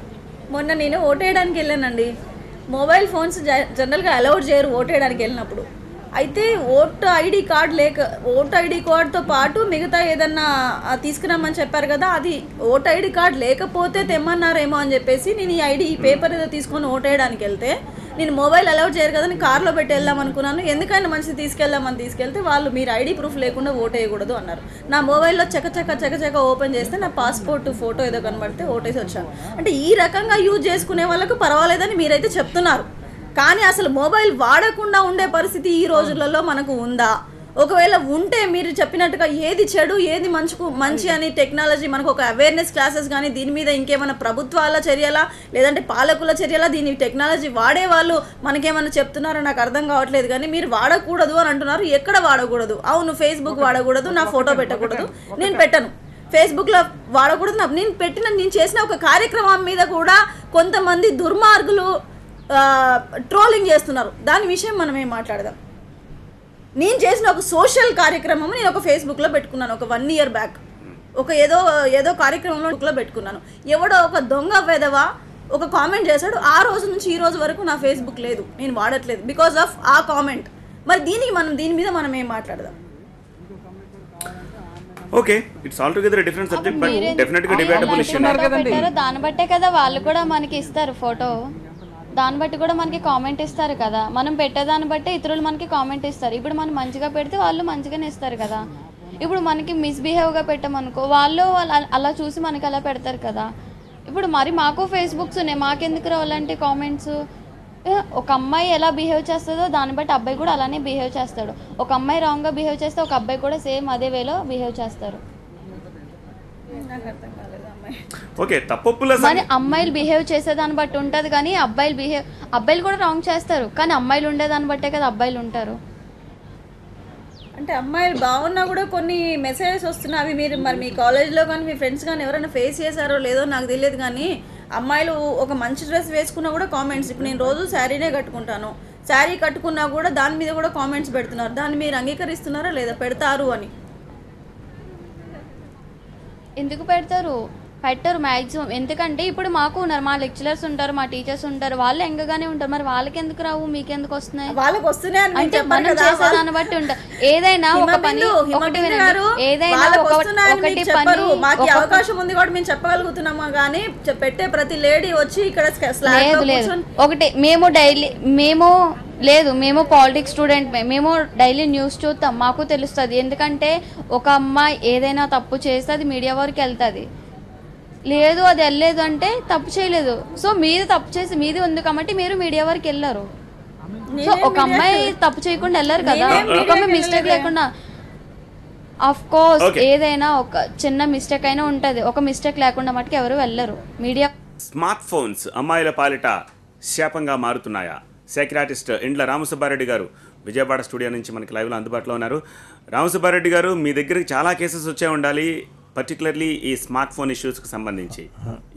మొన్న నేను ఓటేయడానికి వెళ్ళానండి, మొబైల్ ఫోన్స్ జనరల్గా అలౌడ్ చేయరు ఓటేయడానికి వెళ్ళినప్పుడు. అయితే ఓటు ఐడి కార్డ్తో పాటు మిగతా ఏదన్నా తీసుకురామని చెప్పారు కదా, అది ఓటు ఐడి కార్డ్ లేకపోతే తెమ్మన్నారేమో అని చెప్పేసి నేను ఈ పేపర్ ఏదో తీసుకొని ఓటేయడానికి వెళ్తే, నేను మొబైల్ అలౌడ్ చేయరు కదా, నేను కార్లో పెట్టి వెళ్దాం అనుకున్నాను. ఎందుకైనా మంచిది తీసుకెళ్తే వాళ్ళు మీరు ఐడి ప్రూఫ్ లేకుండా ఓటేయకూడదు అన్నారు. నా మొబైల్లో చకచక ఓపెన్ చేస్తే నా పాస్పోర్ట్ ఫోటో ఏదో కనబడితే ఓటేసి వచ్చాను. అంటే ఈ రకంగా యూజ్ చేసుకునే వాళ్ళకు పర్వాలేదని మీరైతే చెప్తున్నారు, కానీ అసలు మొబైల్ వాడకుండా ఉండే పరిస్థితి ఈ రోజులలో మనకు ఉందా? ఒకవేళ ఉంటే మీరు చెప్పినట్టుగా ఏది చెడు ఏది మంచి అని టెక్నాలజీ మనకు ఒక అవేర్నెస్ క్లాసెస్ కానీ దీని మీద ఇంకేమైనా ప్రభుత్వాల చర్యలా లేదంటే పాలకుల చర్యలా, దీని టెక్నాలజీ వాడే వాళ్ళు మనకేమైనా చెప్తున్నారో నాకు అర్థం కావట్లేదు. కానీ మీరు వాడకూడదు అని అంటున్నారు. ఎక్కడ వాడకూడదు? అవును, ఫేస్బుక్ వాడకూడదు, నా ఫోటో పెట్టకూడదు, నేను పెట్టను. ఫేస్బుక్లో వాడకూడదు, నేను చేసిన ఒక కార్యక్రమం మీద కూడా కొంతమంది దుర్మార్గులు ట్రోలింగ్ చేస్తున్నారు. దాని విషయం మనం ఏం మాట్లాడదాం. నేను చేసిన ఒక సోషల్ కార్యక్రమం నేను ఒక ఫేస్బుక్లో పెట్టుకున్నాను ఒక 1 year బ్యాక్. ఒక ఏదో కార్యక్రమంలో పెట్టుకున్నాను. ఎవడో ఒక దొంగ వెధవ ఒక కామెంట్ చేశాడు. ఆ రోజు నుంచి ఈ రోజు వరకు నా ఫేస్బుక్ లేదు, నేను వాడట్లేదు బికాస్ ఆఫ్ ఆ కామెంట్. మరి దీని మీద మనం ఏం మాట్లాడదాం? Okay, it's all together different subject, but డెఫినెట్గా డిబేటబుల్ ఇష్యూ. దాన్ని బట్టే కదా వాళ్ళు కూడా మనకి ఇస్తారు ఫోటో, దాన్ని బట్టి కూడా మనకి కామెంట్ ఇస్తారు కదా. మనం పెట్టేదాన్ని బట్టి ఇతరులు మనకి కామెంట్ ఇస్తారు. ఇప్పుడు మనం మంచిగా పెడితే వాళ్ళు మంచిగానే ఇస్తారు కదా. ఇప్పుడు మనకి మిస్బిహేవ్గా పెట్టామనుకో వాళ్ళు అలా చూసి మనకి అలా పెడతారు కదా. ఇప్పుడు మరి మాకు ఫేస్బుక్స్ ఉన్నాయి, మాకెందుకు రావాలంటే కామెంట్స్? ఒక అమ్మాయి ఎలా బిహేవ్ చేస్తుందో దాన్ని బట్టి అబ్బాయి కూడా అలానే బిహేవ్ చేస్తాడు. ఒక అమ్మాయి రాంగ్గా బిహేవ్ చేస్తే ఒక అబ్బాయి కూడా సేమ్ అదే వేలో బిహేవ్ చేస్తారు. ఓకే, తప్పుల మరి అమ్మాయిలు బిహేవ్ చేసేదాన్ని బట్టి ఉంటుంది, కానీ అబ్బాయిలు కూడా రాంగ్ చేస్తారు. కానీ అమ్మాయిలు ఉండేదాన్ని బట్టే కదా అబ్బాయిలు ఉంటారు. అంటే అమ్మాయిలు బాగున్నా కూడా కొన్ని మెసేజెస్ వస్తున్నాయి. అవి మీరు మరి మీ కాలేజ్లో కానీ మీ ఫ్రెండ్స్ కానీ ఎవరైనా ఫేస్ చేశారో లేదో నాకు తెలియదు. కానీ అమ్మాయిలు ఒక మంచి డ్రెస్ వేసుకున్నా కూడా కామెంట్స్. ఇప్పుడు నేను రోజు శారీనే కట్టుకుంటాను, శారీ కట్టుకున్నా కూడా దాని మీద కూడా కామెంట్స్ పెడుతున్నారు. దాన్ని మీరు అంగీకరిస్తున్నారా లేదా? పెడతారు అని ఎందుకు పెడతారు? పెట్టరు మ్యాక్సిమం. ఎందుకంటే ఇప్పుడు మాకు ఉన్నారు, మా లెక్చరర్స్ ఉంటారు, మా టీచర్స్ ఉంటారు, వాళ్ళు ఎంగగానే ఉంటారు. మరి వాళ్ళకి ఎందుకు రావు, మీకెందుకు వస్తున్నాయి? వాళ్ళకి వస్తున్నాయి అంటే మనం చేసేదాన్ని బట్టి ఉంటారు. ఏదైనా ఒక పని ఒకటి ఏదైనా ఒకటి పని అవకాశం ఉంది కూడా మేము చెప్పగలుగుతున్నామా, కానీ పెట్టే ప్రతి లేడీ వచ్చి ఇక్కడ లేదు లేదు ఒకటి మేము పాలిటిక్స్ స్టూడెంట్, మేము డైలీ న్యూస్ చూస్తాం, మాకు తెలుస్తుంది. ఎందుకంటే ఒక అమ్మాయి ఏదైనా తప్పు చేస్తే అది మీడియా వరకు వెళ్తుంది. లేదు అది వెళ్ళలేదు అంటే తప్పు చేయలేదు. సో మీరు తప్పు చేసి మీది ఉంది కాబట్టి మీరు మీడియా వరకు వెళ్ళారు. సో ఒక అమ్మాయి తప్పు చేయకుండా వెళ్ళారు కదా, ఒక అమ్మాయి మిస్టేక్ లేకుండా. ఆఫ్ కోర్స్ ఏదైనా ఒక చిన్న మిస్టేక్ అయినా ఉంటుంది, ఒక మిస్టేక్ లేకుండా మటుకు ఎవరు వెళ్ళరు మీడియా. స్మార్ట్ ఫోన్స్ అమ్మాయిల పాలిట శాపంగా మారుతున్నాయా? సైకియాట్రిస్ట్ ఇండ్ల రామసుబ్బారెడ్డి గారు విజయవాడ స్టూడియో నుంచి మనకి లైవ్లో అందుబాటులో ఉన్నారు. రామసుబ్బారెడ్డి గారు, మీ దగ్గరికి చాలా కేసెస్ వచ్చే ఉండాలి, పర్టికులర్లీ ఈ స్మార్ట్ ఫోన్ ఇష్యూస్కి సంబంధించి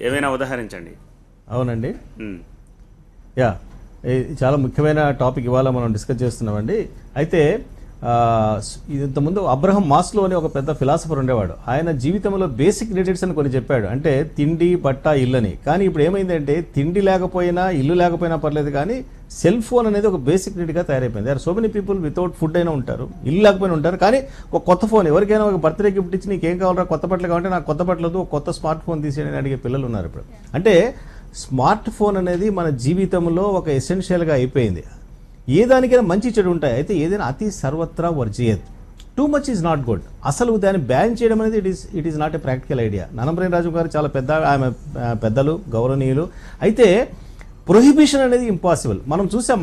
ఏమైనా ఉదాహరించండి. అవునండి, యా, ఇది చాలా ముఖ్యమైన టాపిక్ ఇవాళ మనం డిస్కస్ చేస్తున్నామండి. అయితే ఇంతకుముందు అబ్రహం మాస్లో అని ఒక పెద్ద ఫిలాసఫర్ ఉండేవాడు. ఆయన జీవితంలో బేసిక్ నీడ్స్ అని కొన్ని చెప్పాడు, అంటే తిండి, బట్ట, ఇల్లు అని. కానీ ఇప్పుడు ఏమైందంటే తిండి లేకపోయినా ఇల్లు లేకపోయినా పర్లేదు, కానీ సెల్ ఫోన్ అనేది ఒక బేసిక్ నీడ్గా తయారైపోయింది. Are so many people without food అయినా ఉంటారు, ఇల్లు లేకపోయినా ఉంటారు, కానీ ఒక కొత్త ఫోన్, ఎవరికైనా ఒక బర్త్డే గిఫ్ట్ ఇచ్చి నీకేం కావాలరా, కొత్త బట్టలు కావాలంటే నాకు కొత్త బట్టలు, ఒక కొత్త స్మార్ట్ ఫోన్ తీసేయని అడిగే పిల్లలు ఉన్నారు ఇప్పుడు. అంటే స్మార్ట్ ఫోన్ అనేది మన జీవితంలో ఒక ఎసెన్షియల్గా అయిపోయింది. ఏ దానికైనా మంచి చెడు ఉంటాయి, అయితే ఏదైనా అతి సర్వత్రా వర్జియత్, too much is not good. అసలు దాన్ని బ్యాన్ చేయడం అనేది it is not a practical idea. ననంబ్రేన్ రాజు గారు చాలా ఆమె పెద్దలు, గౌరవనీయులు. అయితే ప్రొహిబిషన్ అనేది ఇంపాసిబుల్. మనం చూసాం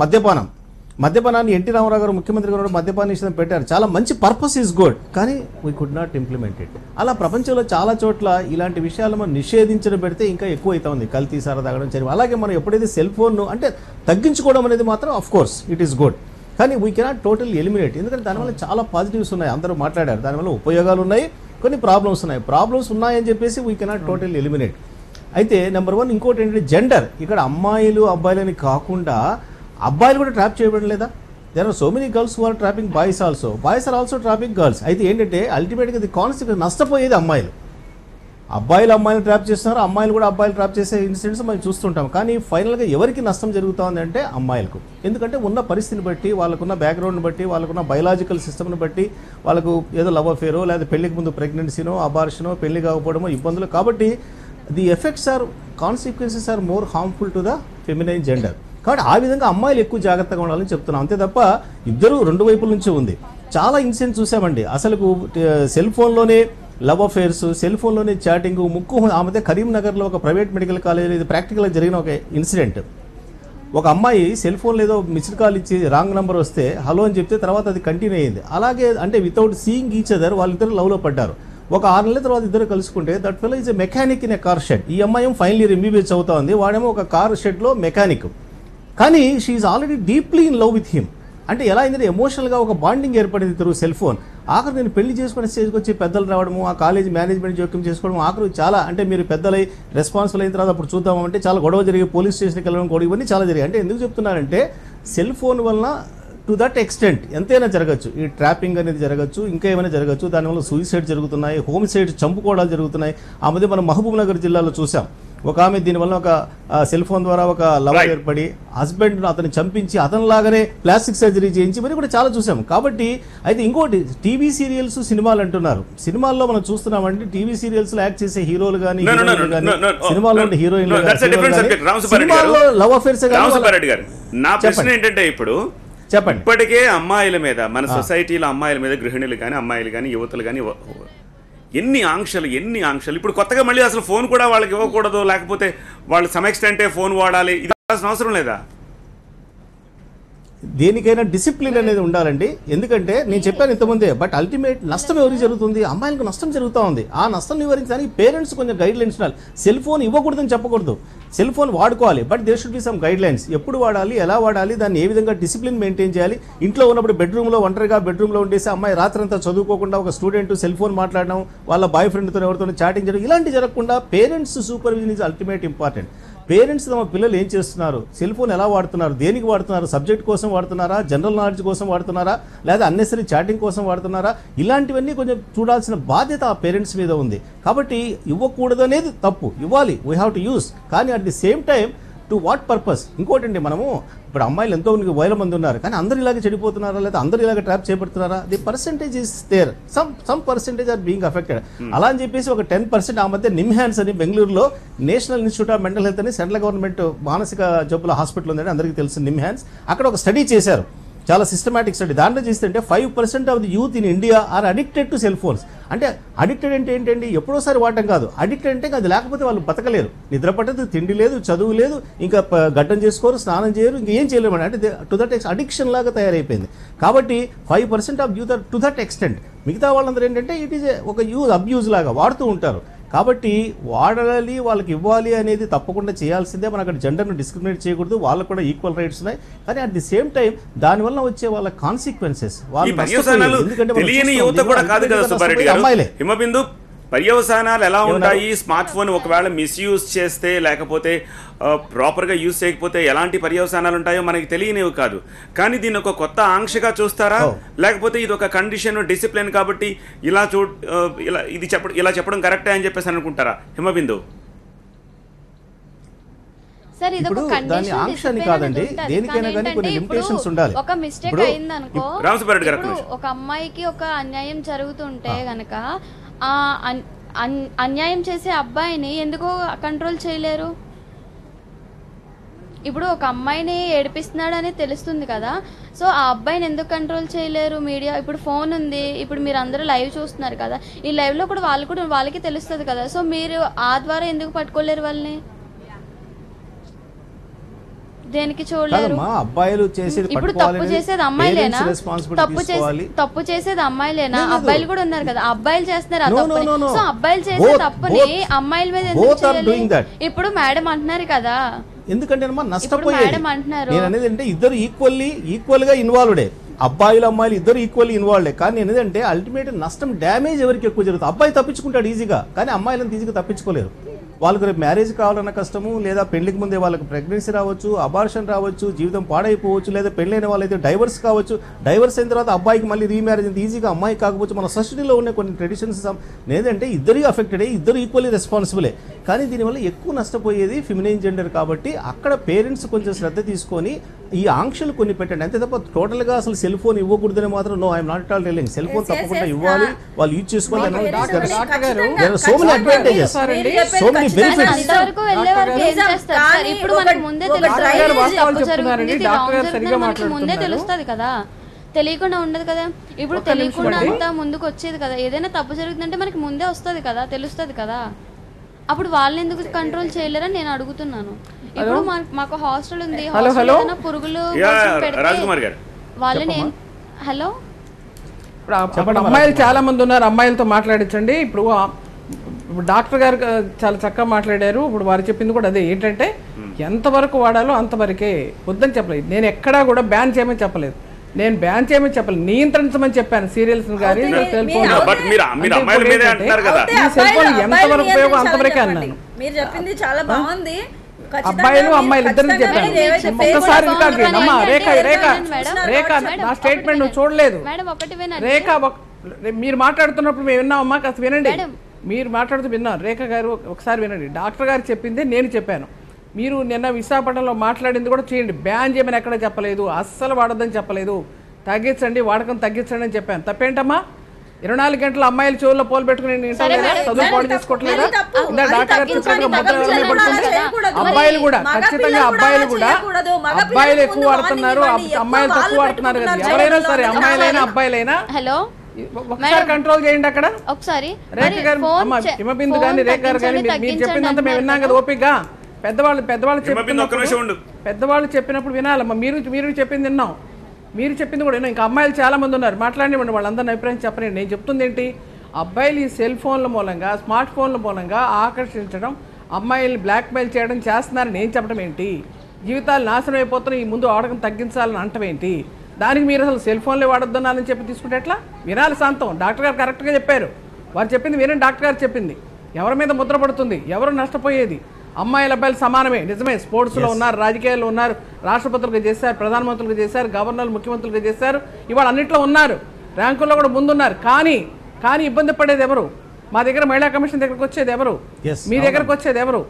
మద్యపానాన్ని ఎన్టీ రామారావు గారు ముఖ్యమంత్రి గారు మద్యపాన నిషేధం పెట్టారు, చాలా మంచి పర్పస్ ఈజ్ గుడ్, కానీ we could not implement it. అలా ప్రపంచంలో చాలా చోట్ల ఇలాంటి విషయాలు మనం నిషేధించడం పెడితే ఇంకా ఎక్కువ అవుతా ఉంది, కల్తీ సారా తాగడం చేయడం. అలాగే మనం ఎప్పుడైతే సెల్ ఫోన్ను అంటే తగ్గించుకోవడం అనేది మాత్రం of course it is good, కానీ వీ కెనాట్ టోటల్ ఎలిమినేట్. ఎందుకంటే దానివల్ల చాలా పాజిటివ్స్ ఉన్నాయి, అందరూ మాట్లాడారు, దానివల్ల ఉపయోగాలు ఉన్నాయి, కొన్ని ప్రాబ్లమ్స్ ఉన్నాయని చెప్పేసి వీ కెనాట్ టోటల్ ఎలిమినేట్. అయితే నెంబర్ 1 ఇంకోటి ఏంటంటే జెండర్. ఇక్కడ అమ్మాయిలు అబ్బాయిలని కాకుండా అబ్బాయిలు కూడా ట్రాప్ చేయబడం లేదా? There are so many girls who are trapping boys also, boys are also trapping girls. అయితే ఏంటంటే అల్టిమేట్గా ది కాన్సిక్వెన్స్ నష్టపోయేది అమ్మాయిలు. అమ్మాయిలు ట్రాప్ చేస్తున్నారు, అమ్మాయిలు కూడా అబ్బాయిలు ట్రాప్ చేసే ఇన్సిడెంట్స్ మనం చూస్తుంటాం. కానీ ఫైనల్గా ఎవరికి నష్టం జరుగుతుంది అంటే అమ్మాయిలకు. ఎందుకంటే ఉన్న పరిస్థితిని బట్టి, వాళ్ళకున్న బ్యాక్గ్రౌండ్ని బట్టి, వాళ్ళకున్న బయలాజికల్ సిస్టమ్ని బట్టి, వాళ్ళకు ఏదో లవ్ అఫేరో లేదా పెళ్లికి ముందు ప్రెగ్నెన్సీనో, అబార్షనో, పెళ్లి కాకపోవడమో ఇబ్బందులు. కాబట్టి the effects or consequences are more harmful to the feminine gender. కాబట్టి ఆ విధంగా అమ్మాయిలు ఎక్కువ జాగ్రత్తగా ఉండాలని చెప్తున్నాం, అంతే తప్ప ఇద్దరు రెండు వైపుల నుంచి ఉంది. చాలా ఇన్సిడెంట్స్ చూసామండి. అసలు సెల్ ఫోన్లోనే లవ్ అఫేర్స్, సెల్ ఫోన్లోనే చాటింగ్. ఆ మధ్య కరీంనగర్లో ఒక ప్రైవేట్ మెడికల్ కాలేజ్ ఇది ప్రాక్టికల్గా జరిగిన ఒక ఇన్సిడెంట్. ఒక అమ్మాయి సెల్ ఫోన్లో ఏదో మిస్డ్ కాల్ ఇచ్చి రాంగ్ నెంబర్ వస్తే హలో అని చెప్తే తర్వాత అది కంటిన్యూ అయ్యింది. అలాగే అంటే వితౌట్ సీయింగ్ ఈచ్ అదర్ వాళ్ళిద్దరు లవ్లో పడ్డారు. ఒక 6 నెలల తర్వాత ఇద్దరు కలుసుకుంటే that fellow is a mechanic in a car shed. ఈ అమ్మాయి ఫైనల్ ఇయర్ MBBS చదువుతా ఉంది, వాడేమో ఒక కార్ షెడ్లో మెకానిక్. కానీ she is already deeply in love with him. అంటే ఎలా అయిందంటే ఎమోషనల్గా ఒక బాండింగ్ ఏర్పడింది త్రూ సెల్ ఫోన్. ఆఖరు నేను పెళ్లి చేసుకునే స్టేజ్కి వచ్చి పెద్దలు రావడము, ఆ కాలేజీ మేనేజ్మెంట్ జోక్యం చేసుకోవడం, ఆఖరు చాలా అంటే మీరు పెద్దలై రెస్పాన్సిబుల్ అయిన తర్వాత అప్పుడు చూద్దామంటే చాలా గొడవ జరిగి పోలీస్ స్టేషన్కి వెళ్ళడం కూడా ఇవన్నీ చాలా జరిగాయి. అంటే ఎందుకు చెప్తున్నారంటే సెల్ ఫోన్ వలన టు దట్ ఎక్స్టెంట్ ఎంతైనా జరగచ్చు. ఈ ట్రాపింగ్ అనేది జరగచ్చు, ఇంకా ఏమైనా జరగచ్చు. దానివల్ల సూసైడ్ జరుగుతున్నాయి, హోమ్ సైడ్ చంపుకోవడాలు జరుగుతున్నాయి. ఆ మధ్య మనం మహబూబ్ నగర్ జిల్లాలో చూసాం, ఒక ఆమె దీనివల్ల ఒక సెల్ ఫోన్ ద్వారా ఒక లవ్ ఏర్పడి హస్బెండ్ అతన్ని చంపించి అతనిలాగానే ప్లాస్టిక్ సర్జరీ చేయించి మరి కూడా చాలా చూసాం. కాబట్టి అయితే ఇంకోటి టీవీ సీరియల్స్, సినిమాలు అంటున్నారు. సినిమాల్లో మనం చూస్తున్నామంటే టీవీ సీరియల్స్ లో యాక్ట్ చేసే హీరోలు కానీ సినిమాల్లో ఉండే హీరోయిన్లు సినిమాల్లో లవ్ అఫేర్స్. నా ప్రశ్న ఏంటంటే ఇప్పుడు చెప్పండి, ఇప్పటికే అమ్మాయిల మీద మన సొసైటీలో అమ్మాయిల మీద గృహిణులు కానీ అమ్మాయిలు కానీ యువతులు కానీ ఎన్ని ఆంక్షలు. ఇప్పుడు కొత్తగా మళ్ళీ అసలు ఫోన్ కూడా వాళ్ళకి ఇవ్వకూడదు, లేకపోతే వాళ్ళు సమ్ ఎక్స్టెంటే ఫోన్ వాడాలి, ఇది అవసరం లేదా? దేనికైనా డిసిప్లిన్ అనేది ఉండాలండి. ఎందుకంటే నేను చెప్పాను ఇంతకుముందే, బట్ అల్టిమేట్ నష్టం ఎవరికి జరుగుతుంది? అమ్మాయిలకు నష్టం జరుగుతూ ఉంది. ఆ నష్టం నివారించడానికి పేరెంట్స్ కొంచెం గైడ్ లైన్స్ ఉండాలి. సెల్ ఫోన్ ఇవ్వకూడదని చెప్పకూడదు, సెల్ ఫోన్ వాడుకోవాలి, but there should be some guidelines. ఎప్పుడు వాడాలి, ఎలా వాడాలి, దాన్ని ఏ విధంగా డిసిప్లిన్ మెయింటైన్ చేయాలి. ఇంట్లో ఉన్నప్పుడు బెడ్రూమ్లో ఒంటరిగా బెడ్రూమ్లో ఉండేసి అమ్మాయి రాత్రంతా చదువుకోకుండా ఒక స్టూడెంట్ సెల్ ఫోన్ మాట్లాడడం, వాళ్ళ బాయ్ ఫ్రెండ్తో ఎవరితో చాటింగ్ చేయడం, ఇలాంటి జరగకుండా parents supervision is ultimate important. Parents తమ పిల్లలు ఏం చేస్తున్నారు, సెల్ ఫోన్ ఎలా వాడుతున్నారు, దేనికి వాడుతున్నారు, సబ్జెక్ట్ కోసం వాడుతున్నారా, జనరల్ నాలెడ్జ్ కోసం వాడుతున్నారా, లేదా అన్నెసరీ చాటింగ్ కోసం వాడుతున్నారా, ఇలాంటివన్నీ కొంచెం చూడాల్సిన బాధ్యత ఆ పేరెంట్స్ మీద ఉంది. కాబట్టి ఇవ్వకూడదు అనేది తప్పు, ఇవ్వాలి, వీ హ్యావ్ టు యూస్, కానీ at the same time to what purpose. ఇంకోటండి, మనము ఇప్పుడు అమ్మాయిలు ఎంతో వేల మంది ఉన్నారు, కానీ అందరూ ఇలాగే చెడిపోతున్నారా, లేదా అందరూ ఇలాగే ట్రాప్ చేయబడుతున్నారా? The percentage is there, some percentage are being affected. అలా అని చెప్పేసి ఒక 10% ఆ మధ్య నిమ్హాన్స్ అని బెంగళూరులో national institute of mental health అని సెంట్రల్ గవర్నమెంట్ మానసిక జబ్బుల హాస్పిటల్ ఉందని అందరికీ తెలుసు నిమ్హాన్స్. అక్కడ ఒక స్టడీ చేశారు, చాలా సిస్టమాటిక్ స్టడీ. దాంట్లో చేస్తుంటే 5% of the youth in India are addicted to cell phones. అంటే అడిక్టెడ్ అంటే ఏంటండి, ఎప్పుడోసారి వాడటం కాదు. అడిక్టెడ్ అంటే అది లేకపోతే వాళ్ళు బతకలేరు, నిద్ర పట్టదు, తిండి లేదు, చదువు లేదు, ఇంకా గడ్డం చేసుకోరు, స్నానం చేయరు, ఇంకా ఏం చేయలేము. అంటే టు దట్ అడిక్షన్ లాగా తయారైపోయింది. కాబట్టి 5% of youth are to that extent. మిగతా వాళ్ళందరూ ఏంటంటే ఇట్ ఈజ్ ఒక అబ్యూజ్ లాగా వాడుతూ ఉంటారు. కాబట్టి వాడాలి, వాళ్ళకి ఇవ్వాలి అనేది తప్పకుండా చేయాల్సిందే. మనం అక్కడ జెండర్ను డిస్క్రిమినేట్ చేయకూడదు, వాళ్ళకు కూడా ఈక్వల్ రైట్స్ ఉన్నాయి. కానీ అట్ ది సేమ్ టైం దానివల్ల వచ్చే వాళ్ళ కాన్సిక్వెన్సెస్ తెలియని యువత కూడా కాదు కదా సుబ్బారెడ్డి గారు. హిమబిందు, పర్యవసానాలు ఎలా ఉంటాయి? స్మార్ట్ ఫోన్ ఒకవేళ మిస్యూజ్ చేస్తే, లేకపోతే ప్రాపర్గా యూజ్ చేయకపోతే ఎలాంటి పర్యవసానాలు ఉంటాయో మనకి తెలియనివి కాదు. కానీ దీన్ని ఒక కొత్త ఆంక్షగా చూస్తారా, లేకపోతే ఇది ఒక కండిషన్, డిసిప్లిన్ కాబట్టి ఇలా ఇలా చెప్పడం కరెక్టే అని చెప్పేసి అనుకుంటారా హిమబిందు? సార్ ఇది ఒక కండిషన్ ఆంక్షని కాదండి, దేనికైనా కానీ కొన్ని లిమిటేషన్స్ ఉండాలి. ఒక మిస్టేక్ అయిందనుకో, ఒక అమ్మాయికి ఒక అన్యాయం జరుగుతుంటే గనక ఆ అన్యాయం చేసే అబ్బాయిని ఎందుకో కంట్రోల్ చేయలేరు? ఇప్పుడు ఒక అమ్మాయిని ఏడిపిస్తున్నాడు అని తెలుస్తుంది కదా, సో ఆ అబ్బాయిని ఎందుకు కంట్రోల్ చేయలేరు మీడియా? ఇప్పుడు ఫోన్ ఉంది, ఇప్పుడు మీరు అందరూ లైవ్ చూస్తున్నారు కదా, ఈ లైవ్లో కూడా వాళ్ళకి తెలుస్తుంది కదా, సో మీరు ఆ ద్వారా ఎందుకు పట్టుకోలేరు వాళ్ళని? దేనికి చూడలేరు? అబ్బాయిలు చేసేది ఇప్పుడు తప్పు చేసేది అమ్మాయిలేనా? తప్పు చేసేది అమ్మాయిలేనా? అబ్బాయిలు కూడా ఉన్నారు కదా, అబ్బాయిలు చేస్తున్నారు ఆ తప్పుని. సో అబ్బాయిలు చేసే తప్పుని అమ్మాయిల మీద ఎందుకు చేయాలి? ఇప్పుడు మేడం అంటున్నారు కదా, ఎందుకంటే నష్టపోయేది నేను అనేది అంటే ఇద్దరు ఈక్వల్ గా ఇన్వాల్వ్డే. అబ్బాయిలు అమ్మాయిలు ఇద్దరు ఈక్వల్లీ ఇన్వాల్వ్డే. కానీ ఏంటంటే అల్టిమేట్ నష్టం, డ్యామేజ్ ఎవరికి ఎక్కువ జరుగుతుంది? అబ్బాయి తప్పించుకుంటాడు ఈజీగా, కానీ అమ్మాయిలను ఈజీగా తప్పించుకోలేరు. వాళ్ళకు రేపు మ్యారేజ్ కావాలన్న కష్టము, లేదా పెళ్లికి ముందే వాళ్ళకి ప్రెగ్నెన్సీ రావచ్చు, అబార్షన్ రావచ్చు, జీవితం పాడైపోవచ్చు, లేదా పెళ్ళైన వాళ్ళైతే డైవర్స్ కావచ్చు. డైవర్స్ అయిన తర్వాత అబ్బాయికి మళ్ళీ రీమ్యారేజ్ అంత ఈజీగా అమ్మాయి కాకపోవచ్చు. మన సొసైటీలో ఉన్న కొన్ని ట్రెడిషన్స్ ఏంటంటే ఇద్దరు అఫెక్టెడ్, ఇద్దరు ఈక్వల్లీ రెస్పాన్సిబులే. కానీ దీనివల్ల ఎక్కువ నష్టపోయేది ఫిమినైన్ జెండర్. కాబట్టి అక్కడ పేరెంట్స్ కొంచెం శ్రద్ధ తీసుకొని ఈ ఆంక్షలు కొన్ని పెట్టండి, అంతే తప్ప టోటల్గా అసలు సెల్ ఫోన్ ఇవ్వకూడదని మాత్రం no, I'm not all telling. Cell phone తప్పకుండా ఇవ్వాలి, వాళ్ళు యూజ్ చేసుకోవాలి. So many advantages, so many benefits. ముందే తెలుస్తుంది కదా, తెలియకుండా ఉండదు కదా. ఇప్పుడు తెలియకుండా అంతా ముందుకు వచ్చేది కదా, ఏదైనా తప్పు జరుగుతుందంటే మనకి ముందే వస్తుంది కదా, తెలుస్తుంది కదా. అప్పుడు వాళ్ళని ఎందుకు కంట్రోల్ చేయలేరని నేను అడుగుతున్నాను. ఇప్పుడు మాకు హాస్టల్ ఉంది, పురుగులు వాళ్ళని హలో ఇప్పుడు అమ్మాయిలు చాలా మంది ఉన్నారు, అమ్మాయిలతో మాట్లాడించండి. ఇప్పుడు డాక్టర్ గారు చాలా చక్కగా మాట్లాడారు. ఇప్పుడు వారు చెప్పింది కూడా అదే, ఏంటంటే ఎంతవరకు వాడాలో అంతవరకే, వద్దని చెప్పలేదు. నేను ఎక్కడా కూడా బ్యాన్ చేయమని చెప్పలేదు, నేను బ్యాన్ చేయమని చెప్పలేదు, నియంత్రించమని చెప్పాను. సీరియల్స్ కానీ సెల్ ఫోన్ ఎంతవరకు ఉపయోగం అంతవరకే అన్నాను. మీరు చెప్పింది చాలా బాగుంది. అబ్బాయిలు అమ్మాయిలు ఇద్దరికి చెప్పాను. ఒక్కసారి అమ్మా రేఖ నా స్టేట్మెంట్ నువ్వు చూడలేదు. రేఖ మీరు మాట్లాడుతున్నప్పుడు మేము విన్నామమ్మా, కాస్త వినండి. మీరు మాట్లాడుతూ విన్నాం. రేఖ గారు ఒకసారి వినండి. డాక్టర్ గారు చెప్పింది నేను చెప్పాను. మీరు నిన్న విశాఖపట్నంలో మాట్లాడింది కూడా చేయండి. బ్యాన్ చేయమని ఎక్కడ చెప్పలేదు, అస్సలు వాడొద్దని చెప్పలేదు, తగ్గించండి, వాడకం తగ్గించండి అని చెప్పాను. తప్పేంటమ్మా? 24 గంటల అమ్మాయిల చెవుల్లో పోలు పెట్టుకుని చదువు పాడు చేసుకోవట్లేదా? డాక్టర్ గారు అబ్బాయిలు కూడా ఖచ్చితంగా అబ్బాయిలు ఎక్కువ వాడుతున్నారు, అమ్మాయిలు తక్కువ వాడుతున్నారు కదా. ఎవరైనా సరే, అమ్మాయిలైనా అబ్బాయిలైనా ఒకసారి కంట్రోల్ చేయండి. అక్కడ ఒకసారి రేఖ గారు, హిమబిందు కానీ రేఖ గారు కానీ మీరు చెప్పిందంతా మేము విన్నాం కదా ఓపికగా. పెద్దవాళ్ళు చెప్పినప్పుడు వినాలమ్మా. మీరు చెప్పింది విన్నాం, మీరు చెప్పింది కూడా విన్నాం. ఇంకా అమ్మాయిలు చాలా మంది ఉన్నారు, మాట్లాడినివ్వండి, వాళ్ళందరినీ అభిప్రాయం చెప్పండి. నేను చెప్తుంది ఏంటి, అబ్బాయిలు ఈ సెల్ ఫోన్ల మూలంగా, స్మార్ట్ ఫోన్ల మూలంగా ఆకర్షించడం, అమ్మాయిల్ని బ్లాక్మెయిల్ చేయడం చేస్తున్నారని నేను చెప్పడం ఏంటి? జీవితాలు నాశనం అయిపోతున్నాయి, ఈ ముందు వాడకం తగ్గించాలని అంటం ఏంటి? దానికి మీరు అసలు సెల్ ఫోన్లే వాడొద్దన్నారని చెప్పి తీసుకుంటే ఎట్లా? వినాలి శాంతం. డాక్టర్ గారు కరెక్ట్గా చెప్పారు, వారు చెప్పింది వినండి. డాక్టర్ గారు చెప్పింది ఎవరి మీద ముద్ర పడుతుంది, ఎవరు నష్టపోయేది, అమ్మాయిలు అబ్బాయిలు సమానమే, నిజమే. స్పోర్ట్స్లో ఉన్నారు, రాజకీయాల్లో ఉన్నారు, రాష్ట్రపతులుగా చేశారు, ప్రధానమంత్రులుగా చేశారు, గవర్నర్లు ముఖ్యమంత్రులుగా చేశారు, ఇవాళ అన్నింటిలో ఉన్నారు, ర్యాంకుల్లో కూడా ముందున్నారు. కానీ ఇబ్బంది పడేది ఎవరు? మా దగ్గర మహిళా కమిషన్ దగ్గరకు వచ్చేది ఎవరు? మీ దగ్గరకు వచ్చేది ఎవరు?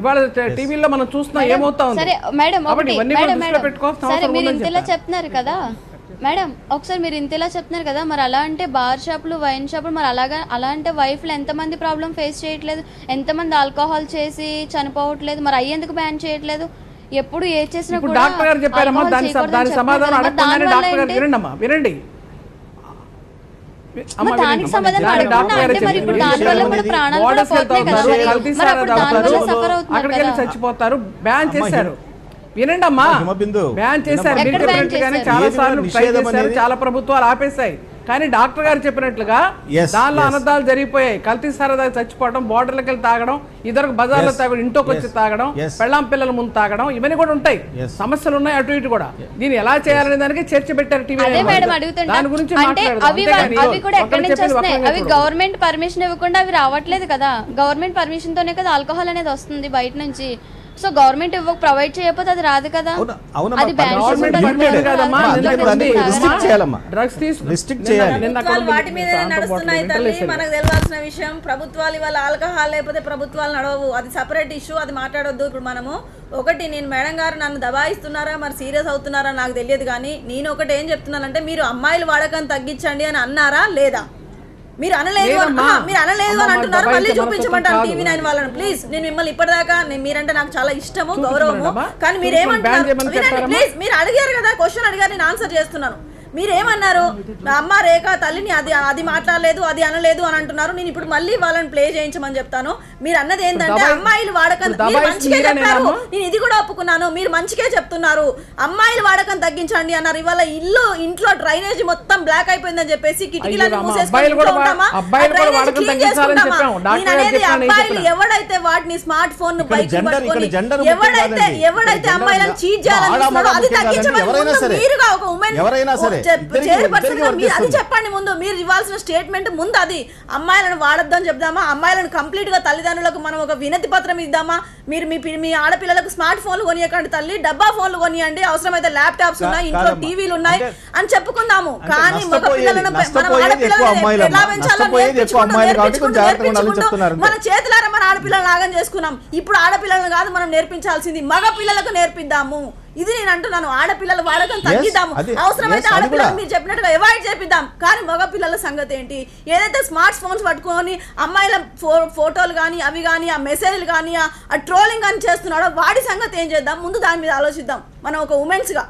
ఇవాళ టీవీలో మనం చూస్తున్నాం ఏమవుతా ఉంది. మీరు ఇంతలా చెప్తున్నారు కదా మేడం, ఒకసారి మీరు ఇంతలా చెప్తున్నారు కదా, మరి అలా అంటే బార్ షాపులు, వైన్ షాపులు, మరి అలా అంటే వైఫ్లు ఎంతమంది ప్రాబ్లం ఫేస్ చేయట్లేదు, ఎంతమంది ఆల్కహాల్ చేసి చనిపోవట్లేదు, మరి అయ్యేందుకు బ్యాన్ చేయట్లేదు? ఎప్పుడు ఏ చేసినా కూడా డాక్టర్ గారు చెప్పారమ్మా, దాని సమాధానం అడగకుండానే డాక్టర్ గారు వినండమ్మా, వినండి. దానికి సమాధానం అడగకుండా అంటే మరి ఇప్పుడు దాని వల్ల కూడా ప్రాణాలు కూడా పోతున్నాయి కదా, మరి అప్పుడు దాని వల్ల సఫర్ అవుతున్నారు కదా. చచ్చిపోతారు. బ్యాన్ చేశారు, వినండి అమ్మా, బ్యాన్ చేశారు. మీరు చెప్పినట్లుగానే చాలా సార్లు ట్రై చేశారు, చాలా ప్రభుత్వాలు ఆపేశాయి. కానీ డాక్టర్ గారు చెప్పినట్లుగా దానిలో అనర్థాలు జరిగిపోయాయి. కల్తీ సరదా చచ్చిపోవడం, బోర్డర్లకు వెళ్ళి తాగడం, ఇద్దరు బజార్లో తాగడం, ఇంట్లోకి వచ్చి తాగడం, పెళ్ళాం పిల్లల ముందు తాగడం, ఇవన్నీ కూడా ఉంటాయి. సమస్యలు ఉన్నాయి అటు ఇటు కూడా. దీన్ని ఎలా చేయాలనే దానికి చర్చ పెట్టారు టీవీ. దాని గురించి అవి గవర్నమెంట్ పర్మిషన్ ఇవ్వకుండా అవి రావట్లేదు కదా. గవర్నమెంట్ పర్మిషన్ తోనే కదా ఆల్కహాల్ అనేది వస్తుంది బయట నుంచి. సో గవర్నమెంట్ ప్రొవైడ్ చేయకపోతే అది రాదు కదా. అది వాటి మీద నడుస్తున్నాయి తల్లి. మనకు తెలియాల్సిన విషయం, ప్రభుత్వాలు ఇవాళ ఆల్కహాల్ లేకపోతే ప్రభుత్వాలు నడవవు. అది సపరేట్ ఇష్యూ, అది మాట్లాడొద్దు. ఇప్పుడు మనము నేను మేడం గారు నన్ను దబాయిస్తున్నారా, మరి సీరియస్ అవుతున్నారా నాకు తెలియదు. కానీ నేను ఒకటి ఏం చెప్తున్నానంటే, మీరు అమ్మాయిలు వాడకం తగ్గించండి అని అన్నారా లేదా? మీరు అనలేదు అని అంటున్నారు. మళ్ళీ చూపించమంటాను TV9 వాళ్ళని. ప్లీజ్, నేను మిమ్మల్ని ఇప్పటిదాకా మీరంటే నాకు చాలా ఇష్టము, గౌరవము. కానీ మీరేమంటారు ప్లీజ్, మీరు అడిగారు కదా, క్వశ్చన్ అడిగారు, నేను ఆన్సర్ చేస్తున్నాను. మీరేమన్నారు? అమ్మ రేఖ తల్లిని అది మాట్లాడలేదు, అది అనలేదు అని అంటున్నారు. నేను ఇప్పుడు మళ్ళీ వాళ్ళని ప్లే చేయించమని చెప్తాను. మీరు అన్నది ఏంటంటే అమ్మాయిలు వాడకం, మంచిగా చెప్పారు, నేను ఇది కూడా ఒప్పుకున్నాను. మీరు మంచిగా చెప్తున్నారు, అమ్మాయిలు వాడకం తగ్గించండి అన్నారు. ఇవాళ ఇంట్లో డ్రైనేజ్ మొత్తం బ్లాక్ అయిపోయిందని చెప్పేసి కిటికీలను మూసేసుకుంటామా, అబ్బాయిలు ఎవడైతే వాటిని స్మార్ట్ ఫోన్ బైక్ ఎవడైతే అమ్మాయిలను చీట్ చేయాలనుకుంటున్నారో అది తగ్గించమని మీరుగా ఒక ఉమెన్ అది చెప్పండి ముందు. మీరు ఇవ్వాల్సిన స్టేట్మెంట్ ముందు అది. అమ్మాయిలను వాడొద్దని చెప్దామా? అమ్మాయిలను కంప్లీట్ గా తల్లిదండ్రులకు మనం ఒక వినతి పత్రం ఇద్దామా? మీరు మీ ఆడపిల్లలకు స్మార్ట్ ఫోన్లు కొనియకండి తల్లి, డబ్బా ఫోన్లు కొనియండి, అవసరమైతే ల్యాప్టాప్స్ ఉన్నాయి, ఇంట్లో టీవీలు ఉన్నాయి అని చెప్పుకుందాము. కానీ మగ పిల్లలను మనం ఆడపిల్లలను ఎలా పెంచాలో మన చేతులారా మన ఆడపిల్లలను నాగం చేసుకున్నాం. ఇప్పుడు ఆడపిల్లలను కాదు మనం నేర్పించాల్సింది, మగ పిల్లలకు నేర్పిద్దాము. ఇది నేను అంటున్నాను. ఆడపిల్లల వాడకం తగ్గిద్దాము, అవసరమైతే ఆడపిల్లలు మీరు చెప్పినట్టుగా అవాయిడ్ చేపిద్దాం. కానీ మగ పిల్లల సంగతి ఏంటి? ఏదైతే స్మార్ట్ ఫోన్స్ పట్టుకొని అమ్మాయిల ఫోటోలు కానీ అవి కానీ ఆ మెసేజ్లు కానీ ఆ ట్రోలింగ్ కానీ చేస్తున్నాడో వాడి సంగతి ఏం చేద్దాం? ముందు దాని మీద ఆలోచిద్దాం మనం ఒక ఉమెన్స్ గా.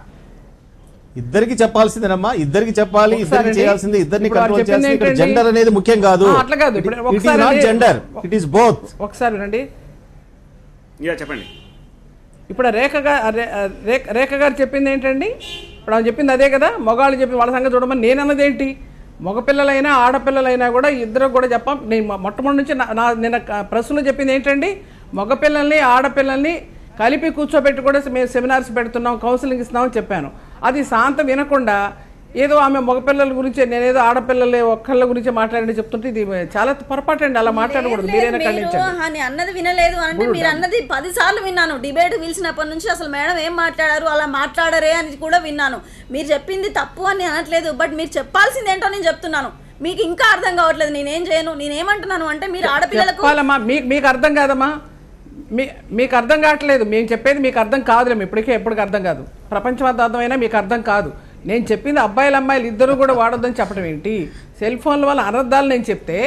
ఇద్దరికి చెప్పాల్సిందేనమ్మా, ఇద్దరికి చెప్పాలి, ఇద్దరికి చేయాల్సింది, ఇద్దరిని కంట్రోల్ చేయాల్సింది. ఇక్కడ జెండర్ అనేది ముఖ్యం కాదు, అట్లా కాదు. It is not gender, it is both. ఒకసారి వినండి, చెప్పండి. ఇప్పుడు రేఖ గారు చెప్పింది ఏంటండి? ఇప్పుడు ఆమె చెప్పింది అదే కదా. మగవాళ్ళు చెప్పి వాళ్ళ సంగతి చూడమని నేను అన్నది ఏంటి? మగపిల్లలైనా ఆడపిల్లలైనా కూడా ఇద్దరు కూడా చెప్పాం. నేను మొట్టమొదటి నుంచి నిన్న ప్రశ్నలో చెప్పింది ఏంటండి? మగపిల్లల్ని ఆడపిల్లల్ని కలిపి కూర్చోబెట్టి కూడా మేము సెమినార్స్ పెడుతున్నాం, కౌన్సిలింగ్ ఇస్తున్నామని చెప్పాను. అది శాంతం వినకుండా ఏదో ఆమె మగపిల్లల గురించి, నేనేదో ఆడపిల్లలే ఒక్కళ్ళ గురించి మాట్లాడి చెప్తుంటే ఇది చాలా పొరపాటు అండి. అలా మాట్లాడకూడదు. మీరైనా ఖండించండి. అన్నది వినలేదు అంటే మీరు అన్నది 10 సార్లు విన్నాను. డిబేట్ పిలిచినప్పటి నుంచి అసలు మేడం ఏం మాట్లాడారు, అలా మాట్లాడరే అని కూడా విన్నాను. మీరు చెప్పింది తప్పు అని అనట్లేదు, బట్ మీరు చెప్పాల్సింది ఏంటో నేను చెప్తున్నాను. మీకు ఇంకా అర్థం కావట్లేదు. నేనేం చేయను. నేనేమంటున్నాను అంటే మీరు ఆడపిల్లలకు మీకు అర్థం కాదమ్మా, మీకు అర్థం కావట్లేదు. మేము చెప్పేది మీకు అర్థం కాదులేము, ఇప్పటికే ఎప్పటికీ అర్థం కాదు. ప్రపంచం అంతా అర్థమైనా మీకు అర్థం కాదు. నేను చెప్పింది అబ్బాయిలు అమ్మాయిలు ఇద్దరు కూడా వాడొద్దని చెప్పడం ఏంటి? సెల్ ఫోన్ల వల్ల అనర్థాలు నేను చెప్తే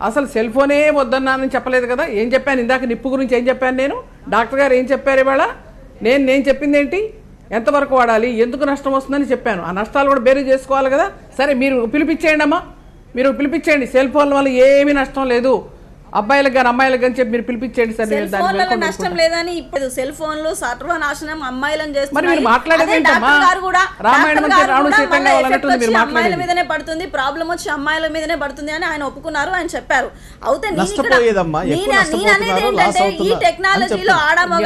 అసలు సెల్ ఫోనే వద్దన్నానని చెప్పలేదు కదా. ఏం చెప్పాను ఇందాక? నిప్పు గురించి ఏం చెప్పాను నేను? డాక్టర్ గారు ఏం చెప్పారు ఇవాళ? నేను చెప్పింది ఏంటి? ఎంతవరకు వాడాలి, ఎందుకు నష్టం వస్తుందని చెప్పాను. ఆ నష్టాలు కూడా బేరీ చేసుకోవాలి కదా. సరే, మీరు పిలిపించేయండి అమ్మా, మీరు పిలిపించేయండి. సెల్ ఫోన్ల వల్ల ఏమీ నష్టం లేదు, అబ్బాయిలకు కానీ అమ్మాయిలకు కానీ చెప్పి మీరు పిలిపించేయండి సార్. నష్టం లేదని ఇప్పుడు సెల్ ఫోన్లు సర్వనాశనం అమ్మాయిలను చేస్తున్నారు. అమ్మాయిల మీదనే పడుతుంది, ప్రాబ్లం వచ్చి అమ్మాయిల మీదనే పడుతుంది అని ఆయన ఒప్పుకున్నారు, ఆయన చెప్పారు. అయితే ఈ టెక్నాలజీలో ఆడమగ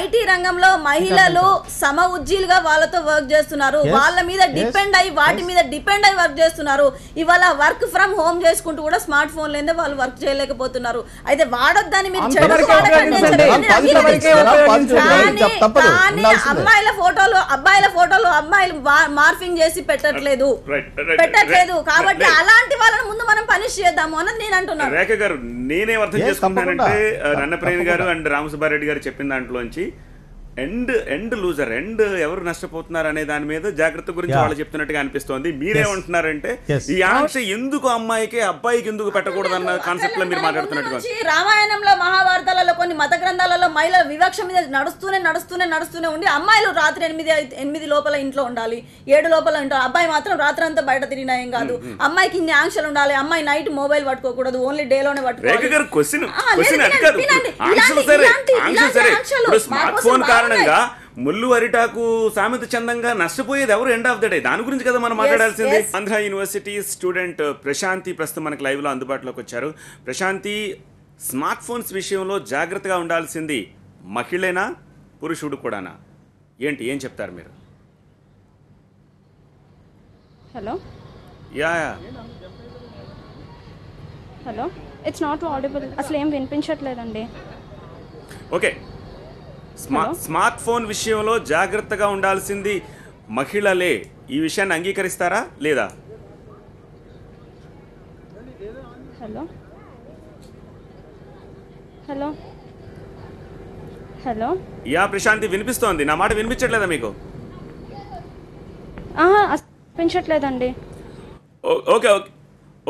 ఐటీ రంగంలో మహిళలు సమ ఉజ్జీలుగా వాళ్ళతో వర్క్ చేస్తున్నారు. వాళ్ళ మీద డిపెండ్ అయ్యి వాటి మీద డిపెండ్ అయ్యి వర్క్ చేస్తున్నారు. ఇవాళ వర్క్ ఫ్రమ్ హోమ్ చేసుకుంటున్నారు. చేసుకుంటూ కూడా స్మార్ట్ ఫోన్ లేదే వాళ్ళు వర్క్ చేయలేకపోతున్నారు. అయితే వాడొద్దని మీరు అంతవరకే ఉపయోగించండి. అమ్మాయిల ఫోటోలు అమ్మాయిలు మార్ఫింగ్ చేసి పెట్టట్లేదు కాబట్టి అలాంటి వాళ్ళని ముందు మనం పనిష్ చేద్దాము అన్నది నేను అంటున్నాను. రేఖ గారు, నేనేం అర్థం చేసుకుంటున్నానంటే నన్నప్రేణి గారు అండ్ రామసుబ్బారెడ్డి గారు చెప్పిన దాంట్లోంచి ఎండ్ లూజర్, ఎవరు నష్టపోతున్నారు అనే దాని మీద జాగ్రత్త గురించి వాళ్ళు చెప్తున్నట్టుగా అనిపిస్తోంది. మీరేమంటున్నారంటే ఈ ఆంక్ష ఎందుకు అమ్మాయికి అబ్బాయికి ఎందుకు పెట్టకూడదన్న కాన్సెప్ట్ లో మీరు మాట్లాడుతున్నట్టుగా. రామాయణంలో మహాభారతాలలో కొన్ని మత గ్రంథాలలో మహిళల వివక్ష మీద నడుస్తూనే ఉండి అమ్మాయిలు రాత్రి 8 లోపల ఇంట్లో ఉండాలి, 7 లోపల ఉండాలి, అబ్బాయి మాత్రం రాత్రి అంతా బయట తిరిగినా ఏం కాదు, అమ్మాయికి ఇన్ని ఆంక్షలు ఉండాలి, అమ్మాయి నైట్ మొబైల్ పట్టుకోకూడదు, ఓన్లీ డే లోనే పట్టుకోవాలి. స్మార్ట్ ఫోన్ కారణంగా ముళ్ళు అరిటాకు సామెత చందంగా నష్టపోయేది ఎవరు? ఎండ్ ఆఫ్ ద డే దాని గురించి కదా మనం మాట్లాడాల్సింది. ఆంధ్ర యూనివర్సిటీ స్టూడెంట్ ప్రశాంతి ప్రస్తుతం మనకు లైవ్ లో అందుబాటులోకి వచ్చారు. ప్రశాంతి, స్మార్ట్ ఫోన్స్ విషయంలో జాగ్రత్తగా ఉండాల్సింది మహిళేనా పురుషుడు కూడానా? ఏం చెప్తారు మీరు? Hello yeah hello, it's not audible, అసలు ఏం వినిపించట్లేదండి. ఓకే, స్మార్ట్ ఫోన్ విషయంలో జాగ్రత్తగా ఉండాల్సింది మహిళలే, ఈ విషయాన్ని అంగీకరిస్తారా లేదా? Hello hello hello, yeah Prashanti, వినిపిస్తోంది. నా మాట వినిపించట్లేదా మీకు? వినిపించట్లేదండి. Okay okay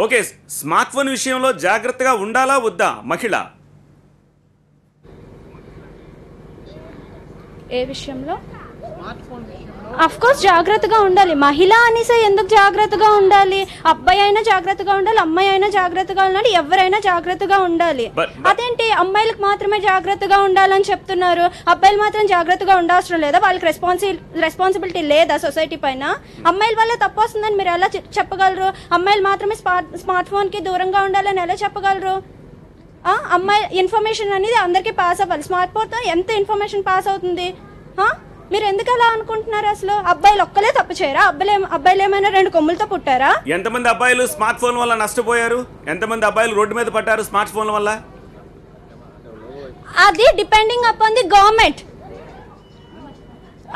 okay, smartphone విషయంలో జాగ్రత్తగా ఉండాలా వద్దా మహిళ? ఏ విషయంలో? అఫ్ కోర్స్ జాగ్రత్తగా ఉండాలి. మహిళ అనేసే ఎందుకు జాగ్రత్తగా ఉండాలి? అబ్బాయి అయినా జాగ్రత్తగా ఉండాలి, అమ్మాయి అయినా జాగ్రత్తగా ఉండాలి, ఎవరైనా జాగ్రత్తగా ఉండాలి. అదేంటి అమ్మాయిలకు మాత్రమే జాగ్రత్తగా ఉండాలని చెప్తున్నారు, అబ్బాయిలు మాత్రం జాగ్రత్తగా ఉండాల్సిన లేదా? వాళ్ళకి రెస్పాన్సిబిలిటీ లేదా సొసైటీ పైన? అమ్మాయిల వల్ల తప్పు వస్తుందని మీరు ఎలా చెప్పగలరు? అమ్మాయిలు మాత్రమే స్మార్ట్ ఫోన్కి దూరంగా ఉండాలని ఎలా చెప్పగలరు? అమ్మాయి ఇన్ఫర్మేషన్ అనేది అందరికీ పాస్ అవ్వాలి. స్మార్ట్ ఫోన్తో ఎంత ఇన్ఫర్మేషన్ పాస్ అవుతుంది? మీరు ఎందుకు అలా అనుకుంటున్నారు? అసలు అబ్బాయిలు ఒక్కలే తప్పు చేయరా? అబ్బాయిలు ఏమైనా 2 కొమ్ములతో పుట్టారా? ఎంతమంది అబ్బాయిలు స్మార్ట్ ఫోన్ వల్ల నష్టపోయారు? ఎంతమంది అబ్బాయిలు రోడ్డు మీద పడ్డారు స్మార్ట్ ఫోన్ వల్ల? అది డిపెండింగ్ అపాన్ ది గవర్నమెంట్.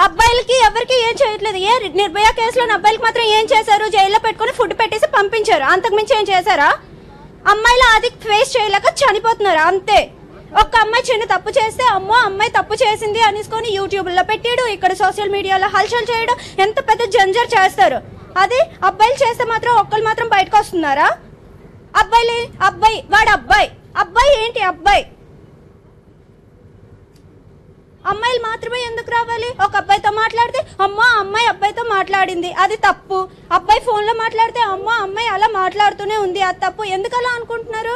అబ్బాయిలకి ఎవరికి ఏం చేయట్లేదు. ఏ నిర్భయ కేసులో అబ్బాయిలకి మాత్రం ఏం చేశారు? జైల్లో పెట్టుకుని ఫుడ్ పెట్టేసి పంపించారు, అంతకుమించి ఏం చేశారా? అమ్మాయిలు అది ఫేస్ చేయలేక చనిపోతున్నారు అంతే. ఒక్క అమ్మాయి చిన్న తప్పు చేస్తే అమ్మో అమ్మాయి తప్పు చేసింది అనేసుకొని యూట్యూబ్లో పెట్టాడు, ఇక్కడ సోషల్ మీడియాలో హల్చల్ చేయడం, ఎంత పెద్ద జంజర్ చేస్తారు. అది అబ్బాయిలు చేస్తే మాత్రం ఒక్కరు మాత్రం బయటకు వస్తున్నారా? అబ్బాయి ఏంటి అబ్బాయి? అమ్మాయిలు మాత్రమే ఎందుకు రావాలి? ఒక అబ్బాయితో మాట్లాడితే అమ్మా అమ్మాయి అబ్బాయితో మాట్లాడింది, అది తప్పు. అబ్బాయి ఫోన్లో మాట్లాడితే అమ్మా అమ్మాయి అలా మాట్లాడుతూనే ఉంది, అది తప్పు. ఎందుకు అలా అనుకుంటున్నారు?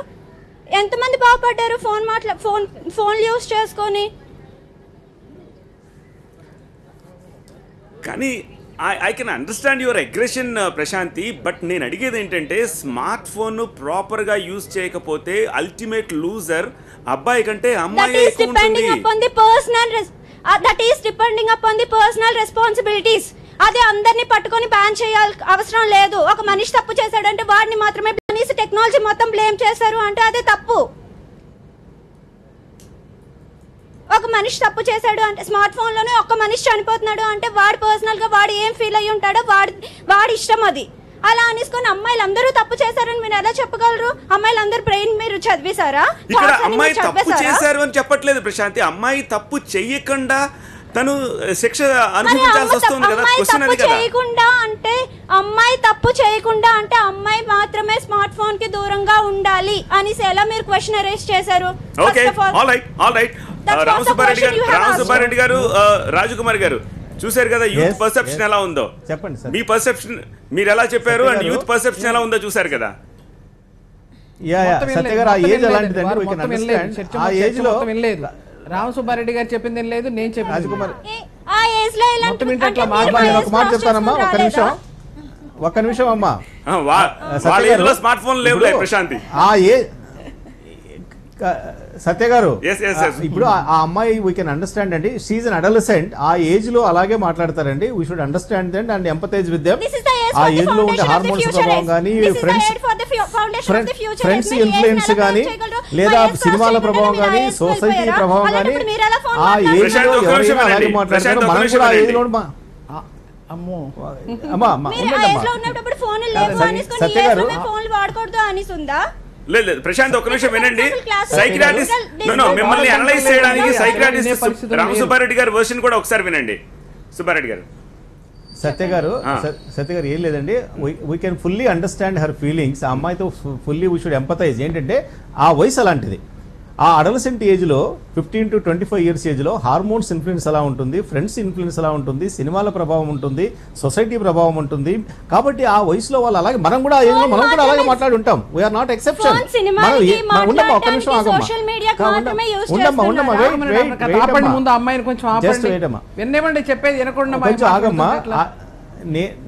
ఎంతమంది బాగుపడ్డారు ఫోన్ యూస్ చేసుకొని? కానీ I can understand your aggression Prashanti, but నేను అడిగేది ఏంటంటే స్మార్ట్ ఫోన్ ప్రాపర్గా యూజ్ చేయకపోతే అల్టిమేట్ లూజర్ అబ్బాయి కంటే అమ్మాయి. That is depending upon the personal responsibilities. అదే అందరినీ పట్టుకొని బ్యాన్ చేయాలి అవసరం లేదు. ఒక మనిషి తప్పు చేశాడంటే వాడిని మాత్రమే టెక్నాలజీ మొత్తం బ్లేమ్ చేశారు అంటే అదే తప్పు. ఒక మనిషి తప్పు చేశాడు అంటే స్మార్ట్ ఫోన్ లోనే ఒక మనిషి చనిపోతున్నాడు అంటే వాడు పర్సనల్ గా వాడు ఏం ఫీల్ అయ్యి ఉంటాడో వాడి ఇష్టం అది. అలా అనేసుకొని అమ్మాయిలు అందరూ తప్పు చేశారని మీరు ఎలా చెప్పగలరు? అమ్మాయిలు అందరూ బ్రెయిన్ మీరు చదివేశారా? ఇక్కడ అమ్మాయి తప్పు చేశారు అని చెప్పట్లేదు ప్రశాంతి, అమ్మాయి తప్పు చెయ్యకుండా తను శిక్ష అనుభవించాల్సి వస్తుంది కదా. క్వశ్చన్ అది కదా. అమ్మాయి తప్పు చేయకుండా అంటే అమ్మాయి మాత్రమే స్మార్ట్ ఫోన్ కి దూరంగా ఉండాలి అని ఎలా మీరు క్వశ్చన్ రైజ్ చేశారు? ఓకే, ఆల్ రైట్ రామసుబ్బారెడ్డి గారు, రాజకుమారి గారు, చూశారు కదా యూత్ పర్సెప్షన్ ఎలా ఉందో. చెప్పండి సార్, మీ పర్సెప్షన్ మీరు ఎలా చెప్పారు అండ్ యూత్ పర్సెప్షన్ ఎలా ఉందో చూశారు కదా. సత్య గారు, ఆ ఏజ్ అలాంటిదండి. ఆ ఏజ్ లో రామసుబ్బారెడ్డి గారు చెప్పింది ఏం లేదు, నేను చెప్పింది రాజకుమారి. ఒక మాట చెప్తానమ్మా, ఒక్క నిమిషం అమ్మా. స్మార్ట్ ఫోన్ లేవు ప్రశాంతి. సత్య గారు, ఇప్పుడు ఆ అమ్మాయి వీ కెన్ అండర్స్టాండ్ అండి, షీఈ్ అన్ అడలసెంట్. ఆ ఏజ్ లో అలాగే మాట్లాడతారండి. We should understand them and empathise with them. ఆ ఏజ్ లో ఉండే హార్మోన్స్ ప్రభావం కానీ ఫ్రెండ్స్ ఇన్ఫ్లుయెన్స్ కానీ లేదా సినిమాల ప్రభావం కానీ సొసైటీ ప్రభావం కానీ ఆ ఏజ్ లో ఎవరైనా అలాగే మాట్లాడతారో మనం కూడా ఆ ఏజ్ లో అమ్మో సత్య గారు లేదు ప్రశాంత్ ఒక నిమిషం వినండి. సైకియాట్రిస్ట్ మిమ్మల్ని అనలైజ్ చేయడానికి సైకియాట్రిస్ట్ రామసుబ్బారెడ్డి గారి వర్షన్ కూడా ఒకసారి వినండి. సుబ్బారెడ్డి గారు. సత్య గారు ఏం లేదండి, we can fully understand her feelings. ఆ అమ్మాయితో ఫుల్లీ వీ షుడ్ ఎంపథైజ్. ఏంటంటే ఆ వయసు అలాంటిది. ఆ అడలసెంట్ ఏజ్లో 15 to 25 years ఏజ్లో హార్మోన్స్ ఇన్ఫ్లుయెన్స్ ఎలా ఉంటుంది, ఫ్రెండ్స్ ఇన్ఫ్లుయెన్స్ ఎలా ఉంటుంది, సినిమాల ప్రభావం ఉంటుంది, సొసైటీ ప్రభావం ఉంటుంది. కాబట్టి ఆ వయసులో వాళ్ళు అలాగే మనం కూడా ఆ ఏజ్లో మనం కూడా అలాగే మాట్లాడి ఉంటాం. We are not exception. ఉండమ్మా ఒక్క నిమిషం ఆగమ్మా ముందు అమ్మాయిని కొంచెం వినేమండి చెప్పేది వినకుండా కొంచెం ఆగమ్మా.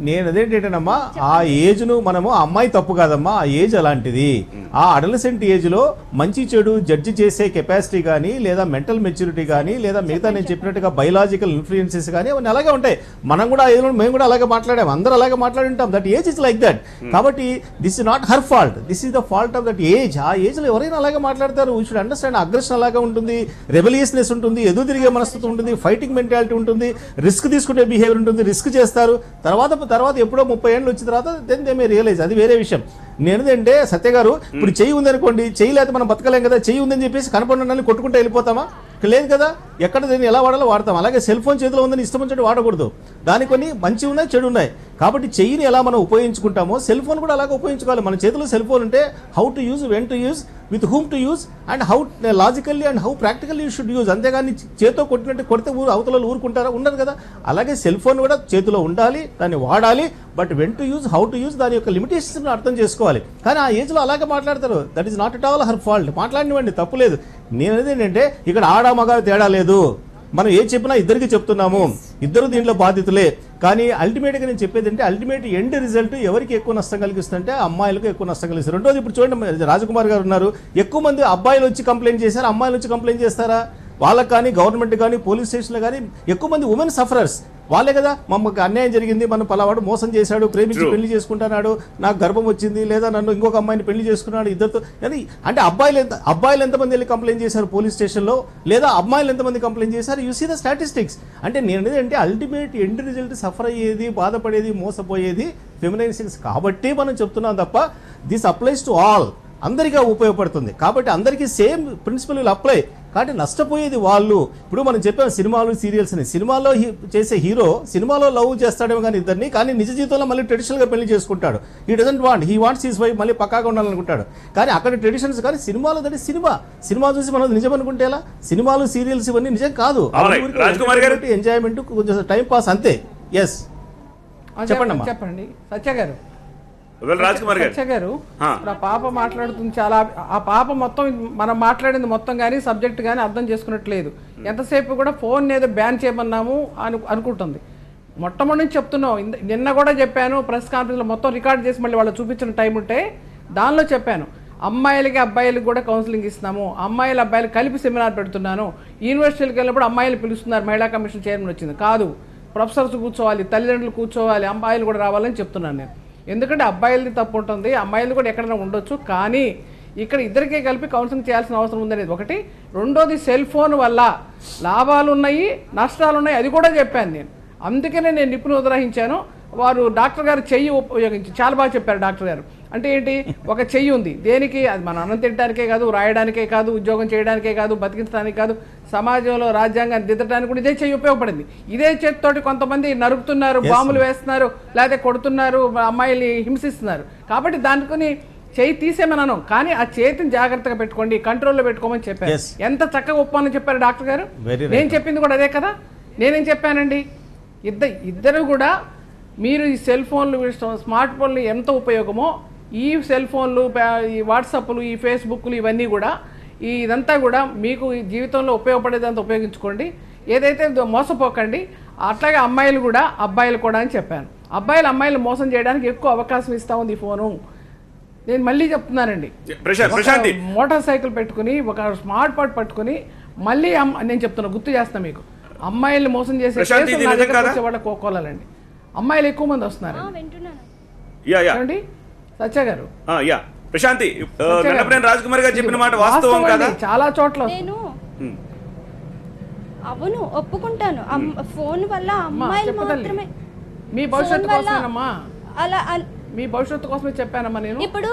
నేను అదేంటంటేనమ్మా ఆ ఏజ్ను మనము అమ్మాయి తప్పు కాదమ్మా, ఆ ఏజ్ అలాంటిది. ఆ అడలసెంట్ ఏజ్లో మంచి చెడు జడ్జి చేసే కెపాసిటీ కానీ లేదా మెంటల్ మెచ్యూరిటీ కానీ లేదా మిగతా నేను చెప్పినట్టుగా బయలాజికల్ ఇన్ఫ్లుయెన్సెస్ కానీ అవన్నీ అలాగే ఉంటాయి. మనం కూడా ఆ ఏజ్లో మేము కూడా అలాగే మాట్లాడాము, అందరూ అలాగే మాట్లాడి ఉంటాం. That age is like that. కాబట్టి this is not her fault, this is the fault of that age. ఆ ఏజ్లో ఎవరైనా అలాగే మాట్లాడతారు. We should understand. అగ్రెషన్ అలాగే ఉంటుంది, రెబలియస్నెస్ ఉంటుంది, ఎదురు తిరిగే మనస్తత్వం ఉంటుంది, ఫైటింగ్ మెంటాలిటీ ఉంటుంది, రిస్క్ తీసుకునే బిహేవియర్ ఉంటుంది, రిస్క్ చేస్తారు. తర్వాత ఎప్పుడో 30 ఏళ్ళు వచ్చిన తర్వాత దెన్ దే మే రియలైజ్. అది వేరే విషయం. నేనేంటంటే సత్య గారు ఇప్పుడు చెయ్యి ఉందనుకోండి, చెయ్యి లేకపోతే మనం బతకలేం కదా. చెయ్యి ఉందని చెప్పేసి కనపడిన కొట్టుకుంటూ వెళ్ళిపోతామా? లేదు కదా. ఎక్కడ దీన్ని ఎలా వాడాలో వాడతాం. అలాగే సెల్ ఫోన్ చేతిలో ఉందని ఇష్టం వచ్చినట్టు వాడకూడదు. దానికి కొన్ని మంచి ఉన్నాయి, చెడు ఉన్నాయి. కాబట్టి చెయ్యిని ఎలా మనం ఉపయోగించుకుంటామో సెల్ ఫోన్ కూడా అలాగే ఉపయోగించుకోవాలి. మన చేతిలో సెల్ ఫోన్ ఉంటే how to use, when to use, with whom to use and how logically and how practically you should use. అంతేగాని చేతితో కొట్టినట్టు కొడితే అవతల ఊరుకుంటారా? ఉండదు కదా. అలాగే సెల్ ఫోన్ కూడా చేతిలో ఉండాలి, దాన్ని వాడాలి. But when to use, how to use, దాని యొక్క లిమిటేషన్స్ అర్థం చేసుకోవాలి. కానీ ఆ ఏజ్లో అలాగే మాట్లాడతారు. That is not at all her fault. మాట్లాడినవండి, తప్పులేదు. నేను అనేది ఏంటంటే ఇక్కడ ఆడ మగ తేడా లేదు. మనం ఏ చెప్పినా ఇద్దరికి చెప్తున్నాము, ఇద్దరు దీంట్లో బాధితులే. కానీ అల్టిమేట్గా నేను చెప్పేది అంటే అల్టిమేట్ ఎండ్ రిజల్ట్ ఎవరికి ఎక్కువ నష్టం కలిగిస్తుందంటే అమ్మాయిలకు ఎక్కువ నష్టం కలిగిస్తుంది. రెండోది ఇప్పుడు చూడండి, రాజకుమార్ గారు ఉన్నారు. ఎక్కువ మంది అబ్బాయిలు వచ్చి కంప్లైంట్ చేశారు, అమ్మాయిలు వచ్చి కంప్లైంట్ చేస్తారా? వాళ్ళకి కానీ గవర్నమెంట్ కానీ పోలీస్ స్టేషన్లో కానీ ఎక్కువ మంది ఉమెన్ సఫరర్స్ వాళ్ళే కదా. మమ్మకు అన్యాయం జరిగింది, మనం పలావాడు మోసం చేశాడు, ప్రేమించి పెళ్లి చేసుకుంటున్నాడు, నాకు గర్భం వచ్చింది, లేదా నన్ను ఇంకొక అమ్మాయిని పెళ్లి చేసుకున్నాడు ఇద్దరితో. అంటే అబ్బాయిలు ఎంతమంది వెళ్ళి కంప్లైంట్ చేశారు పోలీస్ స్టేషన్లో, లేదా అమ్మాయిలు ఎంతమంది కంప్లైంట్ చేశారు? You see the statistics. అంటే నేను ఏంటంటే అల్టిమేట్ ఎండ్ రిజల్ట్ సఫర్ అయ్యేది, బాధపడేది, మోసపోయేది ఫెమినైన్ సెక్స్. కాబట్టి మనం చెప్తున్నాం తప్ప దిస్ అప్లైస్ టు ఆల్, అందరికీ ఉపయోగపడుతుంది. కాబట్టి అందరికీ సేమ్ ప్రిన్సిపల్ విల్ అప్లై. కాబట్టి నష్టపోయేది వాళ్ళు. ఇప్పుడు మనం చెప్పాం సినిమాలు, సీరియల్స్ అని. సినిమాలో చేసే హీరో సినిమాలో లవ్ చేస్తాడేమో కానీ ఇద్దరిని, కానీ నిజ జీవితంలో మళ్ళీ ట్రెడిషనల్గా పెళ్లి చేసుకుంటాడు. He doesn't want, he wants his wife మళ్ళీ పక్కాగా ఉండాలనుకుంటాడు. కానీ అక్కడ ట్రెడిషన్స్. కానీ సినిమాలో దట్ సినిమా చూసి మనం నిజం అనుకుంటే ఎలా? సినిమాలు, సీరియల్స్ ఇవన్నీ నిజం కాదు. ఎంజాయ్మెంట్, కొంచెం టైం పాస్ అంతే. ఎస్ చెప్పండి సత్య గారు. సత్య గారు ఆ పాప మాట్లాడుతుంది చాలా. ఆ పాప మొత్తం మనం మాట్లాడింది మొత్తం కానీ సబ్జెక్ట్ కానీ అర్థం చేసుకున్నట్లేదు. ఎంతసేపు కూడా ఫోన్ ఏదో బ్యాన్ చేయమన్నాము అనుకుంటుంది. మొట్టమొదటి నుంచి చెప్తున్నాం, నిన్న కూడా చెప్పాను ప్రెస్ కాన్ఫరెన్స్లో, మొత్తం రికార్డ్ చేసి మళ్ళీ వాళ్ళు చూపించిన టైం ఉంటే దానిలో చెప్పాను. అమ్మాయిలకి అబ్బాయిలకి కూడా కౌన్సిలింగ్ ఇస్తున్నాము, అమ్మాయిలు అబ్బాయిలు కలిపి సెమినార్ పెడుతున్నాను. యూనివర్సిటీలకు వెళ్ళినప్పుడు అమ్మాయిలు పిలుస్తున్నారు, మహిళా కమిషన్ చైర్మన్ వచ్చింది. కాదు, ప్రొఫెసర్స్ కూర్చోవాలి, తల్లిదండ్రులు కూర్చోవాలి, అమ్మాయిలు కూడా రావాలని చెప్తున్నాను నేను. ఎందుకంటే అబ్బాయిలది తప్పు ఉంటుంది, అమ్మాయిలు కూడా ఎక్కడైనా ఉండొచ్చు. కానీ ఇక్కడ ఇద్దరికే కలిపి కౌన్సిలింగ్ చేయాల్సిన అవసరం ఉందనేది ఒకటి. రెండోది సెల్ ఫోన్ వల్ల లాభాలు ఉన్నాయి, నష్టాలు ఉన్నాయి, అది కూడా చెప్పాను నేను. అందుకనే నేను నిపుణులు ఉదరహించాను. వారు డాక్టర్ గారు చెయ్యి ఉపయోగించి చాలా బాగా చెప్పారు డాక్టర్ గారు. అంటే ఏంటి, ఒక చెయ్యి ఉంది దేనికి? అది మనం అన్నం తినడానికే కాదు, రాయడానికే కాదు, ఉద్యోగం చేయడానికే కాదు, బతికించడానికి కాదు, సమాజంలో రాజ్యాంగాన్ని దిద్దడానికి కూడా ఇదే చెయ్యి ఉపయోగపడింది. ఇదే చేతితోటి కొంతమంది నరుకుతున్నారు, బాంబులు వేస్తున్నారు, లేకపోతే కొడుతున్నారు, అమ్మాయిల్ని హింసిస్తున్నారు. కాబట్టి దానికి చెయ్యి తీసేమన్నాను, కానీ ఆ చేతిని జాగ్రత్తగా పెట్టుకోండి, కంట్రోల్లో పెట్టుకోమని చెప్పారు. ఎంత చక్కగా ఒప్పని చెప్పారు డాక్టర్ గారు. నేను చెప్పింది కూడా అదే కదా. నేనేం చెప్పానండి, ఇద్దరు కూడా మీరు ఈ సెల్ ఫోన్లు, స్మార్ట్ ఫోన్లు ఎంత ఉపయోగమో, ఈ సెల్ ఫోన్లు, ఈ వాట్సాప్లు, ఈ ఫేస్బుక్లు, ఇవన్నీ కూడా ఇదంతా కూడా మీకు ఈ జీవితంలో ఉపయోగపడేదంతా ఉపయోగించుకోండి, ఏదైతే మోసపోకండి. అట్లాగే అమ్మాయిలు కూడా అబ్బాయిలు కూడా అని చెప్పాను. అమ్మాయిలు మోసం చేయడానికి ఎక్కువ అవకాశం ఇస్తా ఉంది ఈ ఫోను. నేను మళ్ళీ చెప్తున్నానండి, మోటార్ సైకిల్ పెట్టుకుని, ఒక స్మార్ట్ ఫోన్ పట్టుకుని మళ్ళీ నేను చెప్తున్నా, గుర్తు చేస్తాను మీకు, అమ్మాయిల్ని మోసం చేసే వాళ్ళ కోకోలండి. అమ్మాయిలు ఎక్కువ మంది వస్తున్నారు. యా ఏమండి సత్య గారు? యా ప్రశాంతి, నన్నపనేని రాజ్కుమార్ గారు చెప్పిన మాట వాస్తవం కదా? చాలా చోట్ల నేను అవును ఒప్పుకుంటాను. ఫోన్ వల్ల అమ్మాయిలు మాత్రమే మీ భవిష్యత్తు కోసమేనమ్మా, అలా మీ భవిష్యత్తు కోసమే చెప్పానమ్మా నేను. ఇప్పుడు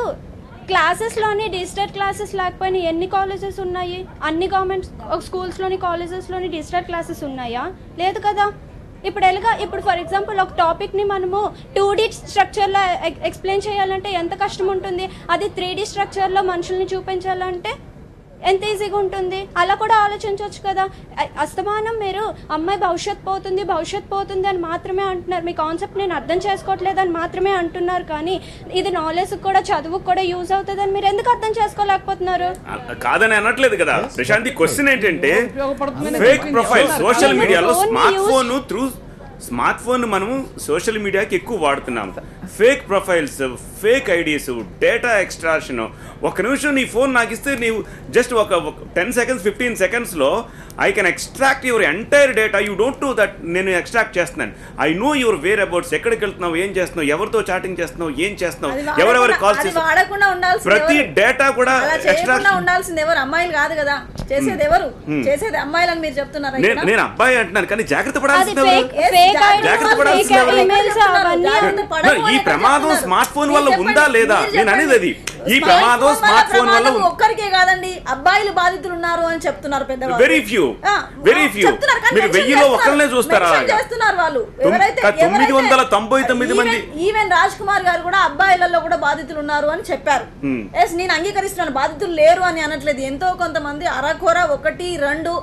క్లాసెస్లోని డిజిటల్ క్లాసెస్ లేకపోయినా ఎన్ని కాలేజెస్ ఉన్నాయి? అన్ని గవర్నమెంట్ స్కూల్స్లోని కాలేజెస్లోని డిజిటల్ క్లాసెస్ ఉన్నాయా? లేదు కదా. ఇప్పుడు ఎలాగా, ఇప్పుడు ఫర్ ఎగ్జాంపుల్ ఒక టాపిక్ని మనము 2D స్ట్రక్చర్లో ఎక్స్ప్లెయిన్ చేయాలంటే ఎంత కష్టం ఉంటుంది, అది 3D స్ట్రక్చర్లో మనుషుల్ని చూపించాలంటే ఎంత ఈజీగా ఉంటుంది. అలా కూడా ఆలోచించవచ్చు కదా. అస్తమానం మీరు అమ్మాయి భవిష్యత్ పోతుంది అని మాత్రమే అంటున్నారు. మీ కాన్సెప్ట్ నేను అర్థం చేసుకోవట్లేదు అని మాత్రమే అంటున్నారు, కానీ ఇది నాలెడ్జ్ కూడా చదువుకు కూడా యూజ్ అవుతుంది అని మీరు ఎందుకు అర్థం చేసుకోలేకపోతున్నారు? కాదని అనట్లేదు కదా ప్రశాంతి. క్వశ్చన్ ఏంటంటే ఫేక్ ప్రొఫైల్ సోషల్ మీడియాలో స్మార్ట్ ఫోన్ మనము సోషల్ మీడియాకి ఎక్కువ వాడుతున్నాము. Fake profiles, fake IDs, data extraction. ఒక నిమిషం నీ ఫోన్ నాకు ఇస్తే నీవు జస్ట్ ఒక 10 seconds 15 secondsలో I can extract your entire data. You don't know that నేను ఎక్స్ట్రాక్ట్ చేస్తున్నాను. I know your whereabouts, ఎక్కడికి వెళ్తున్నావు, ఏం చేస్తున్నావు, ఎవరితో చాటింగ్ చేస్తున్నావు, ఏం చేస్తున్నావు, ఎవరెవరు కాల్ చేస్తున్నావు, ప్రతి డేటా కూడా ఎక్స్ట్రాక్ట్ ఉండాల్సింది ఎవరు? అమ్మాయిలు కాదు కదా చేసేది. ఎవరు చేసేది? అమ్మాయిలు అని మీరు చెప్తున్నారు. నేను అబ్బాయి అంటున్నాను, కానీ జాగ్రత్త పడాల్సింది ఈ ప్రమాదం స్మార్ట్ ఫోన్ వల్ల ఉందా లేదా నేను అనేది. అది ఈ ప్రమాదం స్మార్ట్ ఫోన్ వల్ల ఒక్కరికే కాదండి, అబ్బాయిలు బాధితులు ఉన్నారు అని చెప్తున్నారు పెద్దవాళ్ళు. వెరీ ఫ్యూ మీరు 1000లో ఒకళ్ళనే చూస్తారా? చేస్తున్నారు వాళ్ళు. 999 మంది. ఈవెన్ రాజ్ కుమార్ గారు కూడా అబ్బాయిలలో కూడా బాధితులు ఉన్నారు అని చెప్పారు. ఎస్, నేను అంగీకరిస్తున్నాను, బాధితులు లేరు అని అనట్లేదు. ఎంతో కొంతమంది అరకొర 1 2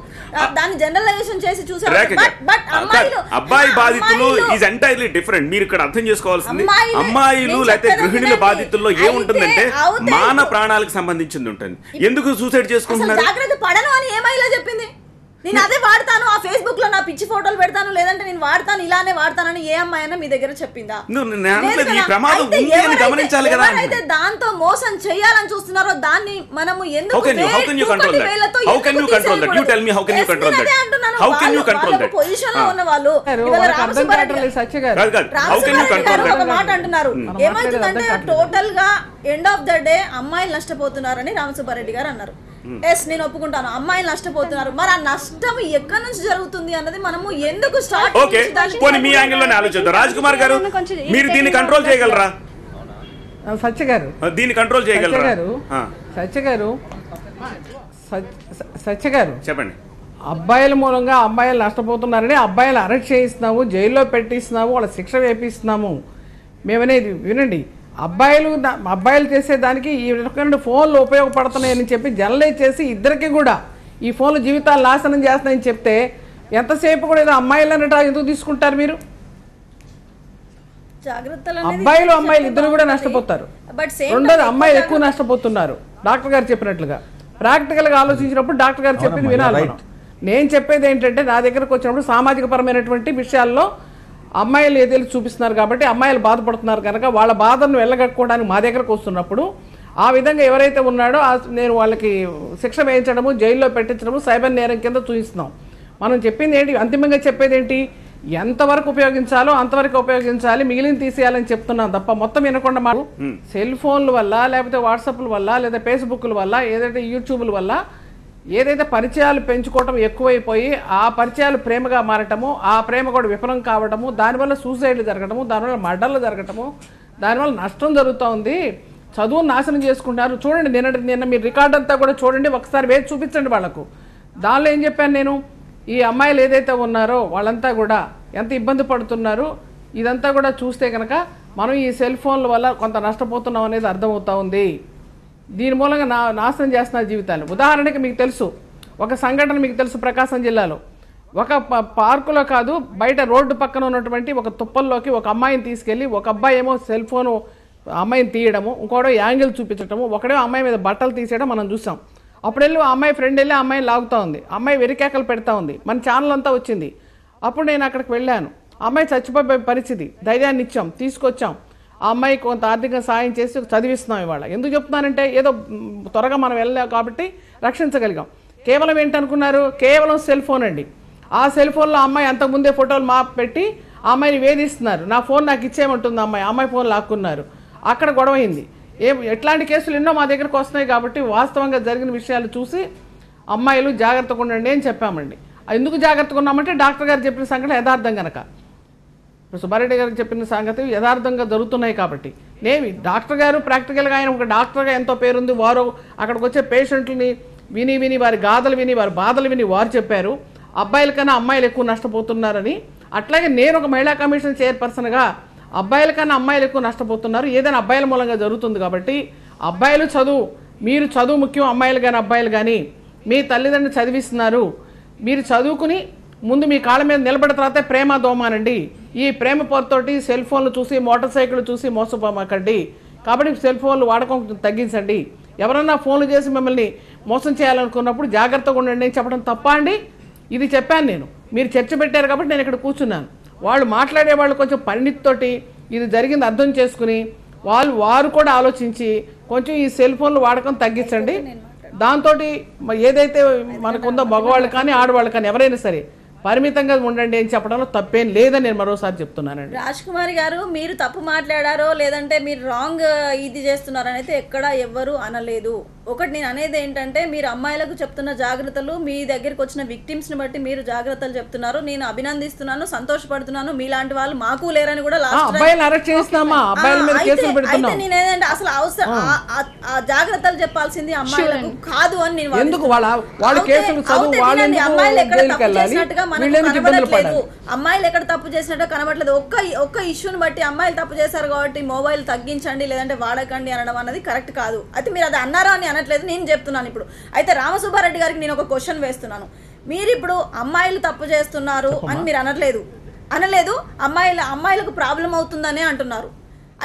దాన్ని జనరలైజేషన్ చేసి చూసారు. బట్ అబ్బాయి బాధితులు ఈజ్ ఎంటైర్లీ డిఫరెంట్. మీరు ఇక్కడ అర్థం చేసుకోవాల్సింది అమ్మాయిలు లేకపోతే గృహిణుల బాధితుల్లో ఏముంటుందంటే మాన ప్రాణాలకు సంబంధించింది ఉంటుంది. ఎందుకు సూసైడ్ చేసుకుంటున్నారు? జాగ్రత్త పడను అని ఏమైనా చెప్పింది. నేను అదే వాడతాను, ఆ ఫేస్బుక్ లో నా పిచ్చి ఫోటోలు పెడతాను, లేదంటే నేను వాడతాను, ఇలానే వాడతానని ఏ అమ్మాయి అయినా మీ దగ్గర చెప్పిందా? ఎవరైతే దాంతో మోసం చేయాలని చూస్తున్నారో దాన్ని మనము ఎందుకు పొజిషన్ లో ఉన్న వాళ్ళు ఒక మాట అంటున్నారు. ఏమైతుందంటే టోటల్ గా ఎండ్ ఆఫ్ ద డే అమ్మాయిలు నష్టపోతున్నారని రామసుబ్బారెడ్డి గారు అన్నారు. ఎస్, నేను ఒప్పుకుంటాను, అమ్మాయిలు నష్టపోతున్నారు. మరి ఆ నష్టం ఎక్కడి నుంచి జరుగుతుంది అన్నది మనము ఎందుకు స్టార్ట్ మీ యాంగిల్లోనే ఆలోచిద్దాం. రాజ్ కుమార్ గారు, మీరు దీన్ని కంట్రోల్ చేయగలరా? సత్య గారు దీన్ని కంట్రోల్ చేయగలరా? సత్య గారు చెప్పండి. అబ్బాయిల మూలంగా అమ్మాయిలు నష్టపోతున్నారని అబ్బాయిలు అరెస్ట్ చేయిస్తున్నాము, జైల్లో పెట్టిస్తున్నాము, వాళ్ళ శిక్ష వేపిస్తున్నాము మేమనేది వినండి. అబ్బాయిలు చేసేదానికి ఈ రకమైన ఫోన్లు ఉపయోగపడుతున్నాయని చెప్పి జనరలైజ్ చేసి ఇద్దరికి కూడా ఈ ఫోన్లు జీవితాలు నాశనం చేస్తున్నాయని చెప్తే ఎంతసేపు కూడా ఏదో అమ్మాయిలు అన్నట్టు ఎందుకు తీసుకుంటారు మీరు? అబ్బాయిలు అమ్మాయిలు ఇద్దరు కూడా నష్టపోతారు. రెండోది అమ్మాయిలు ఎక్కువ నష్టపోతున్నారు. డాక్టర్ గారు చెప్పినట్లుగా ప్రాక్టికల్గా ఆలోచించినప్పుడు డాక్టర్ గారు చెప్పింది వినాలి. నేను చెప్పేది ఏంటంటే నా దగ్గరకు వచ్చినప్పుడు సామాజిక పరమైనటువంటి విషయాల్లో అమ్మాయిలు ఏదైతే చూపిస్తున్నారు కాబట్టి అమ్మాయిలు బాధపడుతున్నారు కనుక వాళ్ళ బాధను వెళ్ళగట్టుకోవడానికి మా దగ్గరకు వస్తున్నప్పుడు ఆ విధంగా ఎవరైతే ఉన్నాడో నేను వాళ్ళకి శిక్ష వేయించడము, జైల్లో పెట్టించడము సైబర్ నేరం కింద చూపిస్తున్నాం. మనం చెప్పింది ఏంటి, అంతిమంగా చెప్పేది ఏంటి, ఎంతవరకు ఉపయోగించాలో అంతవరకు ఉపయోగించాలి, మిగిలిన తీసేయాలని చెప్తున్నాం తప్ప మొత్తం వినకుండా మాకు సెల్ ఫోన్ల వల్ల లేకపోతే వాట్సాప్ల వల్ల లేదా ఫేస్బుక్ల వల్ల ఏదైతే యూట్యూబ్ల వల్ల ఏదైతే పరిచయాలు పెంచుకోవటం ఎక్కువైపోయి ఆ పరిచయాలు ప్రేమగా మారటము, ఆ ప్రేమ కూడా విఫలం కావటము, దానివల్ల సూసైడ్లు జరగటము, దానివల్ల మర్డర్లు జరగటము, దానివల్ల నష్టం జరుగుతూ ఉంది. చదువును నాశనం చేసుకుంటారు. చూడండి, నిన్న మీరు రికార్డ్ అంతా కూడా చూడండి, ఒకసారి వేసి చూపించండి వాళ్ళకు. దానిలో ఏం చెప్పాను నేను, ఈ అమ్మాయిలు ఏదైతే ఉన్నారో వాళ్ళంతా కూడా ఎంత ఇబ్బంది పడుతున్నారు. ఇదంతా కూడా చూస్తే కనుక మనం ఈ సెల్ ఫోన్ల వల్ల కొంత నష్టపోతున్నాం అనేది అర్థమవుతా ఉంది. దీని మూలంగా నాశనం చేస్తున్న జీవితాలు. ఉదాహరణకి మీకు తెలుసు ఒక సంఘటన, మీకు తెలుసు ప్రకాశం జిల్లాలో ఒక పార్కులో కాదు బయట రోడ్డు పక్కన ఉన్నటువంటి ఒక తుప్పల్లోకి ఒక అమ్మాయిని తీసుకెళ్ళి ఒక అబ్బాయి ఏమో సెల్ ఫోను అమ్మాయిని తీయడము, ఇంకోడో యాంగిల్ చూపించడము, ఒకడేమో అమ్మాయి మీద బట్టలు తీసేయడం మనం చూసాం. అప్పుడు వెళ్ళి అమ్మాయి ఫ్రెండ్ వెళ్ళి అమ్మాయిని లాగుతూ ఉంది, అమ్మాయి వెరికేకలు పెడతా ఉంది, మన ఛానల్ అంతా వచ్చింది. అప్పుడు నేను అక్కడికి వెళ్ళాను, అమ్మాయి చచ్చిపోయే పరిస్థితి, ధైర్యాన్ని ఇచ్చాం, తీసుకొచ్చాం. ఆ అమ్మాయికి కొంత ఆర్థిక సాయం చేసి చదివిస్తున్నాం. ఇవాళ ఎందుకు చెప్తున్నానంటే ఏదో త్వరగా మనం వెళ్ళాం కాబట్టి రక్షించగలిగాం. కేవలం ఏంటనుకున్నారు, కేవలం సెల్ ఫోన్ అండి. ఆ సెల్ ఫోన్లో అమ్మాయి అంతకుముందే ఫోటోలు పెట్టి ఆ అమ్మాయిని వేధిస్తున్నారు. నా ఫోన్ నాకు ఇచ్చేయమంటుంది అమ్మాయి ఫోన్ లాక్కున్నారు. అక్కడ గొడవ అయింది. ఎట్లాంటి కేసులు ఎన్నో మా దగ్గరకు వస్తున్నాయి కాబట్టి వాస్తవంగా జరిగిన విషయాలు చూసి అమ్మాయిలు జాగ్రత్తగా ఉండండి అని చెప్పామండి. ఎందుకు జాగ్రత్తగా ఉన్నామంటే డాక్టర్ గారు చెప్పిన సంగతి యథార్థం కనుక, సుబ్బారెడ్డి గారికి చెప్పిన సంగతి యథార్థంగా జరుగుతున్నాయి కాబట్టి. డాక్టర్ గారు ప్రాక్టికల్గా ఆయన ఒక డాక్టర్గా ఎంతో పేరుంది. వారు అక్కడికి వచ్చే పేషెంట్లని విని వారి గాథలు విని వారి బాధలు విని వారు చెప్పారు అబ్బాయిల కన్నా అమ్మాయిలు ఎక్కువ నష్టపోతున్నారని. అట్లాగే నేను ఒక మహిళా కమిషన్ చైర్పర్సన్గా అబ్బాయిల కన్నా అమ్మాయిలు ఎక్కువ నష్టపోతున్నారు, ఏదైనా అబ్బాయిల మూలంగా జరుగుతుంది కాబట్టి అబ్బాయిలు మీరు చదువు ముఖ్యం, అమ్మాయిలు కానీ అబ్బాయిలు కానీ మీ తల్లిదండ్రులు చదివిస్తున్నారు, మీరు చదువుకుని ముందు మీ కాళ్ళ మీద నిలబడిన తర్వాతే ప్రేమ దోమానండి. ఈ ప్రేమ పొరతోటి సెల్ ఫోన్లు చూసి మోటార్ సైకిల్ చూసి మోసపోమాకండి. కాబట్టి సెల్ ఫోన్లు వాడకం తగ్గించండి. ఎవరన్నా ఫోన్లు చేసి మిమ్మల్ని మోసం చేయాలనుకున్నప్పుడు జాగ్రత్తగా ఉండండి అని చెప్పడం తప్ప అండి? ఇది చెప్పాను నేను, మీరు చర్చ పెట్టారు కాబట్టి నేను ఇక్కడ కూర్చున్నాను. వాళ్ళు మాట్లాడే వాళ్ళు కొంచెం పరిణితితోటి ఇది జరిగింది అర్థం చేసుకుని వారు కూడా ఆలోచించి కొంచెం ఈ సెల్ ఫోన్లు వాడకం తగ్గించండి. దాంతో ఏదైతే మనకుందో మగవాళ్ళు కానీ ఆడవాళ్ళు కానీ ఎవరైనా సరే పరిమితంగా ఉండండి అని చెప్పడంలో తప్పేం లేదని నేను మరోసారి చెప్తున్నానండి. రాజ్ కుమార్ గారు, మీరు తప్పు మాట్లాడారో లేదంటే మీరు రాంగ్ ఇది చేస్తున్నారని అయితే ఎక్కడా ఎవ్వరూ అనలేదు. ఒకటి నేను అనేది ఏంటంటే మీరు అమ్మాయిలకు చెప్తున్న జాగ్రత్తలు, మీ దగ్గరికి వచ్చిన విక్టిమ్స్ని బట్టి మీరు జాగ్రత్తలు చెప్తున్నారు. నేను అభినందిస్తున్నాను, సంతోషపడుతున్నాను. మీలాంటి వాళ్ళు మాకు లేరని కూడా అయితే నేనేంటంటే అసలు అవసరం ఆ జాగ్రత్తలు చెప్పాల్సింది అమ్మాయిలకు కాదు అని నేను అమ్మాయిలు ఎక్కడ తప్పు చేసినట్టుగా మనకు కనబడట్లేదు. అమ్మాయిలు ఎక్కడ తప్పు చేసినట్టు కనబడట్లేదు. ఒక్క ఇష్యూని బట్టి అమ్మాయిలు తప్పు చేశారు కాబట్టి మొబైల్ తగ్గించండి లేదంటే వాడకండి అనడం అన్నది కరెక్ట్ కాదు. అయితే మీరు అది అన్నారా అని అనట్లేదు, నేను చెప్తున్నాను. ఇప్పుడు అయితే రామసుబ్బారెడ్డి గారికి నేను ఒక క్వశ్చన్ వేస్తున్నాను. మీరు ఇప్పుడు అమ్మాయిలు తప్పు చేస్తున్నారు అని మీరు అనలేదు, అమ్మాయిలకు ప్రాబ్లం అవుతుందనే అంటున్నారు.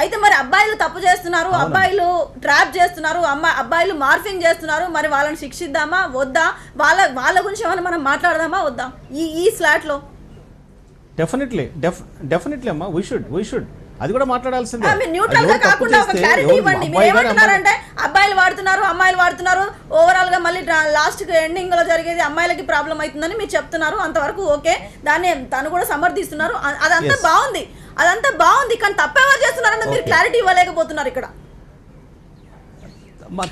అయితే మరి అబ్బాయిలు తప్పు చేస్తున్నారు, అబ్బాయిలు ట్రాప్ చేస్తున్నారు, అబ్బాయిలు మార్ఫింగ్ చేస్తున్నారు, మరి వాళ్ళని శిక్షిద్దామా వద్దా? వాళ్ళ గురించి ఏమైనా మనం మాట్లాడదామా వద్దా ఈ స్లాట్ లో? డెఫినెట్లీ అమ్మా, వీ షుడ్ అది కూడా మాట్లాడాల్సిందే. న్యూట్రల్ గా కాకుండా ఒక క్లారిటీ ఇవ్వండి. మీరు ఏమంటున్నారంటే అబ్బాయిలు వాడుతున్నారు, అమ్మాయిలు వాడుతున్నారు, ఓవరాల్ గా మళ్ళీ లాస్ట్ ఎండింగ్ లో జరిగేది అమ్మాయిలకి ప్రాబ్లం అవుతుందని మీరు చెప్తున్నారు. అంతవరకు ఓకే, దాన్ని తను కూడా సమర్థిస్తున్నారు. అదంతా బాగుంది కానీ తప్పెవరు చేస్తున్నారని మీరు క్లారిటీ ఇవ్వలేకపోతున్నారు ఇక్కడ.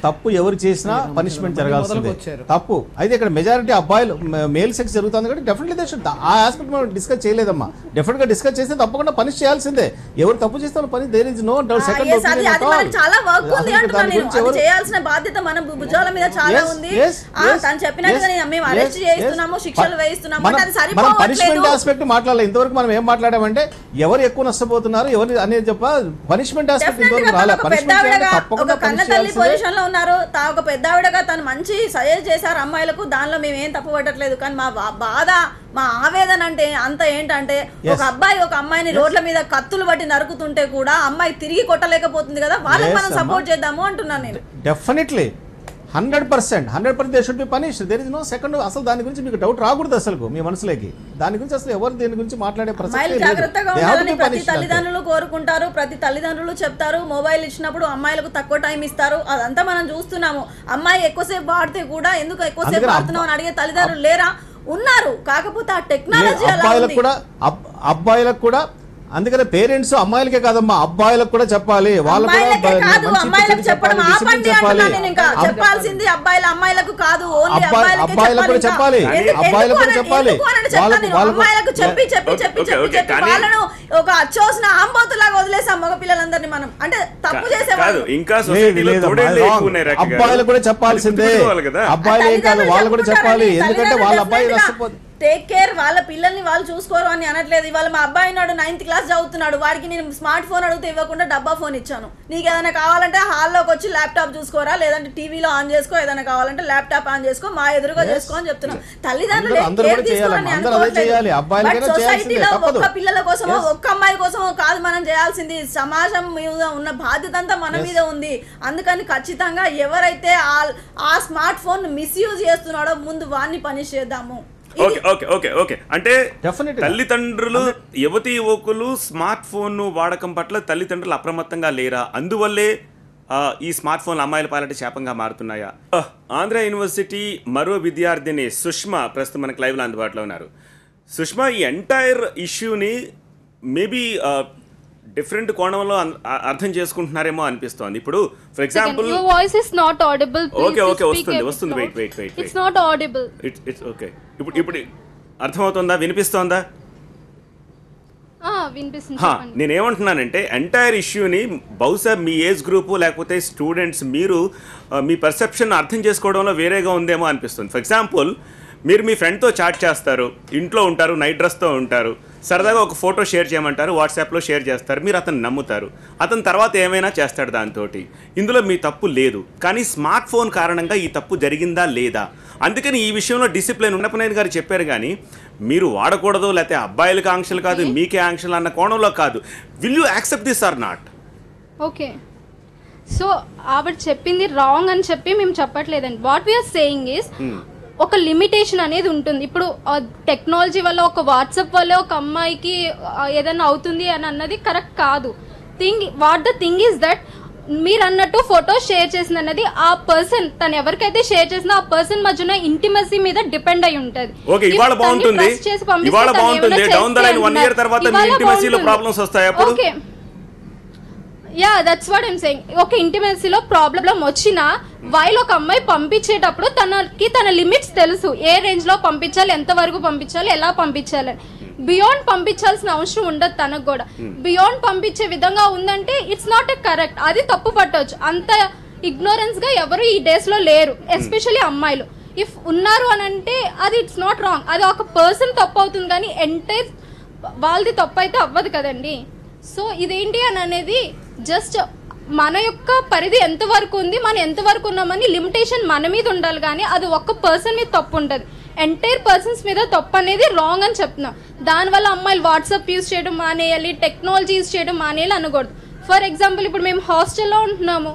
తప్పు ఎవరు చేసినా పనిష్మెంట్ జరగాల్సిందే. తప్పు అయితే ఇక్కడ మెజారిటీ అబ్బాయిలు మేల్ సెక్స్ జరుగుతుంది కాబట్టి డెఫినెట్లీ ఆ ఆస్పెక్ట్ మనం డిస్కస్ చేయలేదమ్మా. డెఫినెట్ గా డిస్కస్ చేస్తే తప్పకుండా పనిష్ చేయాల్సిందే. ఎవరు తప్పు చేస్తారో పని దేర్ ఇస్ నో సెకండ్ చాలా వర్క్ ఉంది అంటున్నాను నేను. అది చేయాల్సిన బాధ్యత మన భుజాల మీద చాలా ఉంది. తను చెప్పినట్టుగా మేము అరెస్ట్ చేయిస్తున్నాము, శిక్షలు వేయిస్తున్నాము, అది సరిపోవట్లేదు. పనిష్మెంట్ ఆస్పెక్ట్ మాట్లాడలేదు ఇంతవరకు. మనం ఏం మాట్లాడామంటే ఎవరు ఎక్కువ నష్టపోతున్నారు ఎవరు అనేది చెప్ప పనిష్మెంట్ ఆస్పెక్ట్ ఇంతవరకు రాలేదు. పనిష్మెంట్ తప్పకుండా లో ఉన్నారు. ఒక పెద్దావిడగా తను మంచి సజెస్ట్ చేశారు అమ్మాయిలకు, దానిలో మేము ఏం తప్పు పట్టట్లేదు. కానీ మా బాధ, మా ఆవేదన అంటే అంత ఏంటంటే ఒక అబ్బాయి ఒక అమ్మాయిని రోడ్ల మీద కత్తులు బట్టి నరుకుతుంటే కూడా అమ్మాయి తిరిగి కొట్టలేకపోతుంది కదా, వాళ్ళకి మనం సపోర్ట్ చేద్దాము అంటున్నాను నేను. Definitely 100% they should be punished. There is no second. అసలు దాని గురించి మీకు డౌట్ రాకూడదు అసలు మీ మనసులోకి. దాని గురించి అసలు ఎవరు దేని గురించి మాట్లాడే ప్రసక్తే లేదు. జాగ్రత్తగా ఉండాలని ప్రతి తల్లిదండ్రులు కోరుకుంటారు, ప్రతి తల్లిదండ్రులు చెప్తారు. మొబైల్ ఇచ్చినప్పుడు అమ్మాయిలకు తక్కువ టైం ఇస్తారు, అదంతా మనం చూస్తున్నాము. అమ్మాయి ఎక్కువసేపు వాడితే కూడా ఎందుకు ఎక్కువసేపు వాడుతున్నావు అని అడిగే తల్లిదండ్రులు లేరా? ఉన్నారు. కాకపోతే ఆ టెక్నాలజీ అబ్బాయిలకు కూడా అందుకనే పేరెంట్స్ అమ్మాయిలకే కాదమ్మా అబ్బాయిలకు కూడా చెప్పాలి. వాళ్ళు చెప్పాల్సింది అబ్బాయిలు అమ్మాయిలకు కాదు, అబ్బాయిలకు కూడా చెప్పాలి. అబ్బాయిలకు కూడా చెప్పాలి. అమ్మాయిలకు చెప్పి వాళ్ళను ఒక అచ్చోసిన ఆంబోతులాగా వదిలేసాం మగ పిల్లలందరినీ మనం. అంటే తప్పు చేసేవాళ్ళు అబ్బాయిలకు కూడా చెప్పాల్సిందే. అబ్బాయిలు ఏం కాదు, వాళ్ళు కూడా చెప్పాలి. ఎందుకంటే వాళ్ళ అబ్బాయి నష్టపోతుంది. టేక్ కేర్, వాళ్ళ పిల్లల్ని వాళ్ళు చూసుకోరు అని అనట్లేదు. ఇవాళ మా అబ్బాయి నాడు 9th క్లాస్ చదువుతున్నాడు, వాడికి నేను స్మార్ట్ ఫోన్ అడిగితే ఇవ్వకుండా డబ్బా ఫోన్ ఇచ్చాను. నీకు ఏదైనా కావాలంటే హాల్లోకి వచ్చి ల్యాప్టాప్ చూసుకోరా, లేదంటే టీవీలో ఆన్ చేసుకో, ఏదైనా కావాలంటే ల్యాప్టాప్ ఆన్ చేసుకో, మా ఎదురుగా చేసుకో అని చెప్తున్నాను. తల్లిదండ్రులు సొసైటీలో ఒక్క పిల్లల కోసమో ఒక్క అమ్మాయి కోసమో కాదు మనం చేయాల్సింది, సమాజం మీద ఉన్న బాధ్యత అంతా మన మీద ఉంది. అందుకని ఖచ్చితంగా ఎవరైతే ఆ స్మార్ట్ ఫోన్ మిస్యూజ్ చేస్తున్నాడో ముందు వాడిని పనిష్ చేద్దాము. ఓకే అంటే తల్లిదండ్రులు యువతి యువకులు స్మార్ట్ ఫోన్ వాడకం పట్ల తల్లిదండ్రులు అప్రమత్తంగా లేరా? అందువల్లే ఈ స్మార్ట్ ఫోన్లు అమ్మాయిల పాలట శాపంగా మారుతున్నాయా? ఆంధ్ర యూనివర్సిటీ మరో విద్యార్థిని సుష్మా ప్రస్తుతం మనకు లైవ్లో అందుబాటులో ఉన్నారు. సుష్మా, ఈ ఎంటైర్ ఇష్యూని మేబీ డిఫరెంట్ కోణంలో అర్థం చేసుకుంటున్నారేమో అనిపిస్తోంది. ఇప్పుడు for example your voice is not audible, please okay okay speak వస్తుంది it wait loud. It's not audible. It's okay. ఇప్పుడు అర్థమవుతుందా, వినిపిస్తోందా? వినిపిస్తుంది. నేనేమంటున్నానంటే ఎంటైర్ ఇష్యూని బహుశా మీ ఏజ్ గ్రూపు లేకపోతే స్టూడెంట్స్ మీరు మీ పర్సెప్షన్ అర్థం చేసుకోవడంలో వేరేగా ఉందేమో అనిపిస్తుంది. ఫర్ ఎగ్జాంపుల్ మీరు మీ ఫ్రెండ్తో చాట్ చేస్తారు, ఇంట్లో ఉంటారు, నైట్ డ్రెస్తో ఉంటారు, సరదాగా ఒక ఫోటో షేర్ చేయమంటారు, వాట్సాప్లో షేర్ చేస్తారు, మీరు అతను నమ్ముతారు, అతను తర్వాత ఏమైనా చేస్తాడు దాంతో. ఇందులో మీ తప్పు లేదు, కానీ స్మార్ట్ ఫోన్ కారణంగా ఈ తప్పు జరిగిందా లేదా? అందుకని ఈ విషయంలో డిసిప్లిన్ ఉన్నపనేని గారు చెప్పారు, కానీ మీరు వాడకూడదు లేకపోతే అబ్బాయిలకి ఆంక్షలు కాదు మీకే ఆంక్షలు అన్న కోణంలో కాదు. Will you accept this or not? Okay, so ఆవిడ చెప్పింది రాంగ్ అని చెప్పి మేము చెప్పట్లేదండి. వాట్ వీఆర్ సేయింగ్ ఈస్ ఒక లిమిటేషన్ అనేది ఉంటుంది. ఇప్పుడు టెక్నాలజీ వల్ల ఒక వాట్సాప్ వల్ల ఒక అమ్మాయికి ఏదైనా అవుతుంది అని అన్నది కరెక్ట్ కాదు. ద థింగ్ ఈస్ దట్ మీరు అన్నట్టు ఫోటో షేర్ చేసింది అన్నది ఆ పర్సన్ తను ఎవరికైతే షేర్ చేసిన ఆ పర్సన్ మధ్యన ఇంటిమసీ మీద డిపెండ్ అయి ఉంటది. ఓకే, ఇవాళ బాగుంటుంది, ఇవాళ బాగుంటుంది, డౌన్ ద లైన్ 1 year తర్వాత మీ ఇంటిమసీలో ప్రాబ్లమ్స్ వస్తాయి అప్పుడు. Okay, yeah that's what I'm saying. ఒక ఇంటిమసీలో ప్రాబ్లం వచ్చినా వైల్ ఒక అమ్మాయి పంపించేటప్పుడు తన లిమిట్స్ తెలుసు, ఏ రేంజ్ లో పంపించాలి, ఎంత వరకు పంపించాలి, ఎలా పంపించాలి. బియాండ్ పంపించాల్సిన అవసరం ఉండదు తనకు కూడా. బియాండ్ పంపించే విధంగా ఉందంటే ఇట్స్ నాట్ ఎ కరెక్ట్, అది తప్పు పట్టవచ్చు. అంత ఇగ్నోరెన్స్ గా ఎవరు ఈ డేస్ లో లేరు, ఎస్పెషల్లీ అమ్మాయిలు. ఇఫ్ ఉన్నారు అని అంటే అది ఇట్స్ నాట్ రాంగ్, అది ఒక పర్సన్ తప్పు అవుతుంది, కానీ ఎంటైర్ వాళ్ళది తప్పు అయితే అవ్వదు కదండి. సో ఇదేంటి అని అనేది జస్ట్ మన యొక్క పరిధి ఎంతవరకు ఉంది, మనం ఎంతవరకు ఉన్నామని లిమిటేషన్ మన మీద ఉండాలి, కానీ అది ఒక్క పర్సన్ మీద తప్పు ఉంటుంది. ఎంటైర్ పర్సన్స్ మీద తప్పు అనేది రాంగ్ అని చెప్తున్నాం. దానివల్ల అమ్మాయిలు వాట్సాప్ యూజ్ చేయడం మానేయాలి, టెక్నాలజీ యూజ్ చేయడం మానేయాలి అనకూడదు. ఫర్ ఎగ్జాంపుల్ ఇప్పుడు మేము హాస్టల్లో ఉంటున్నాము,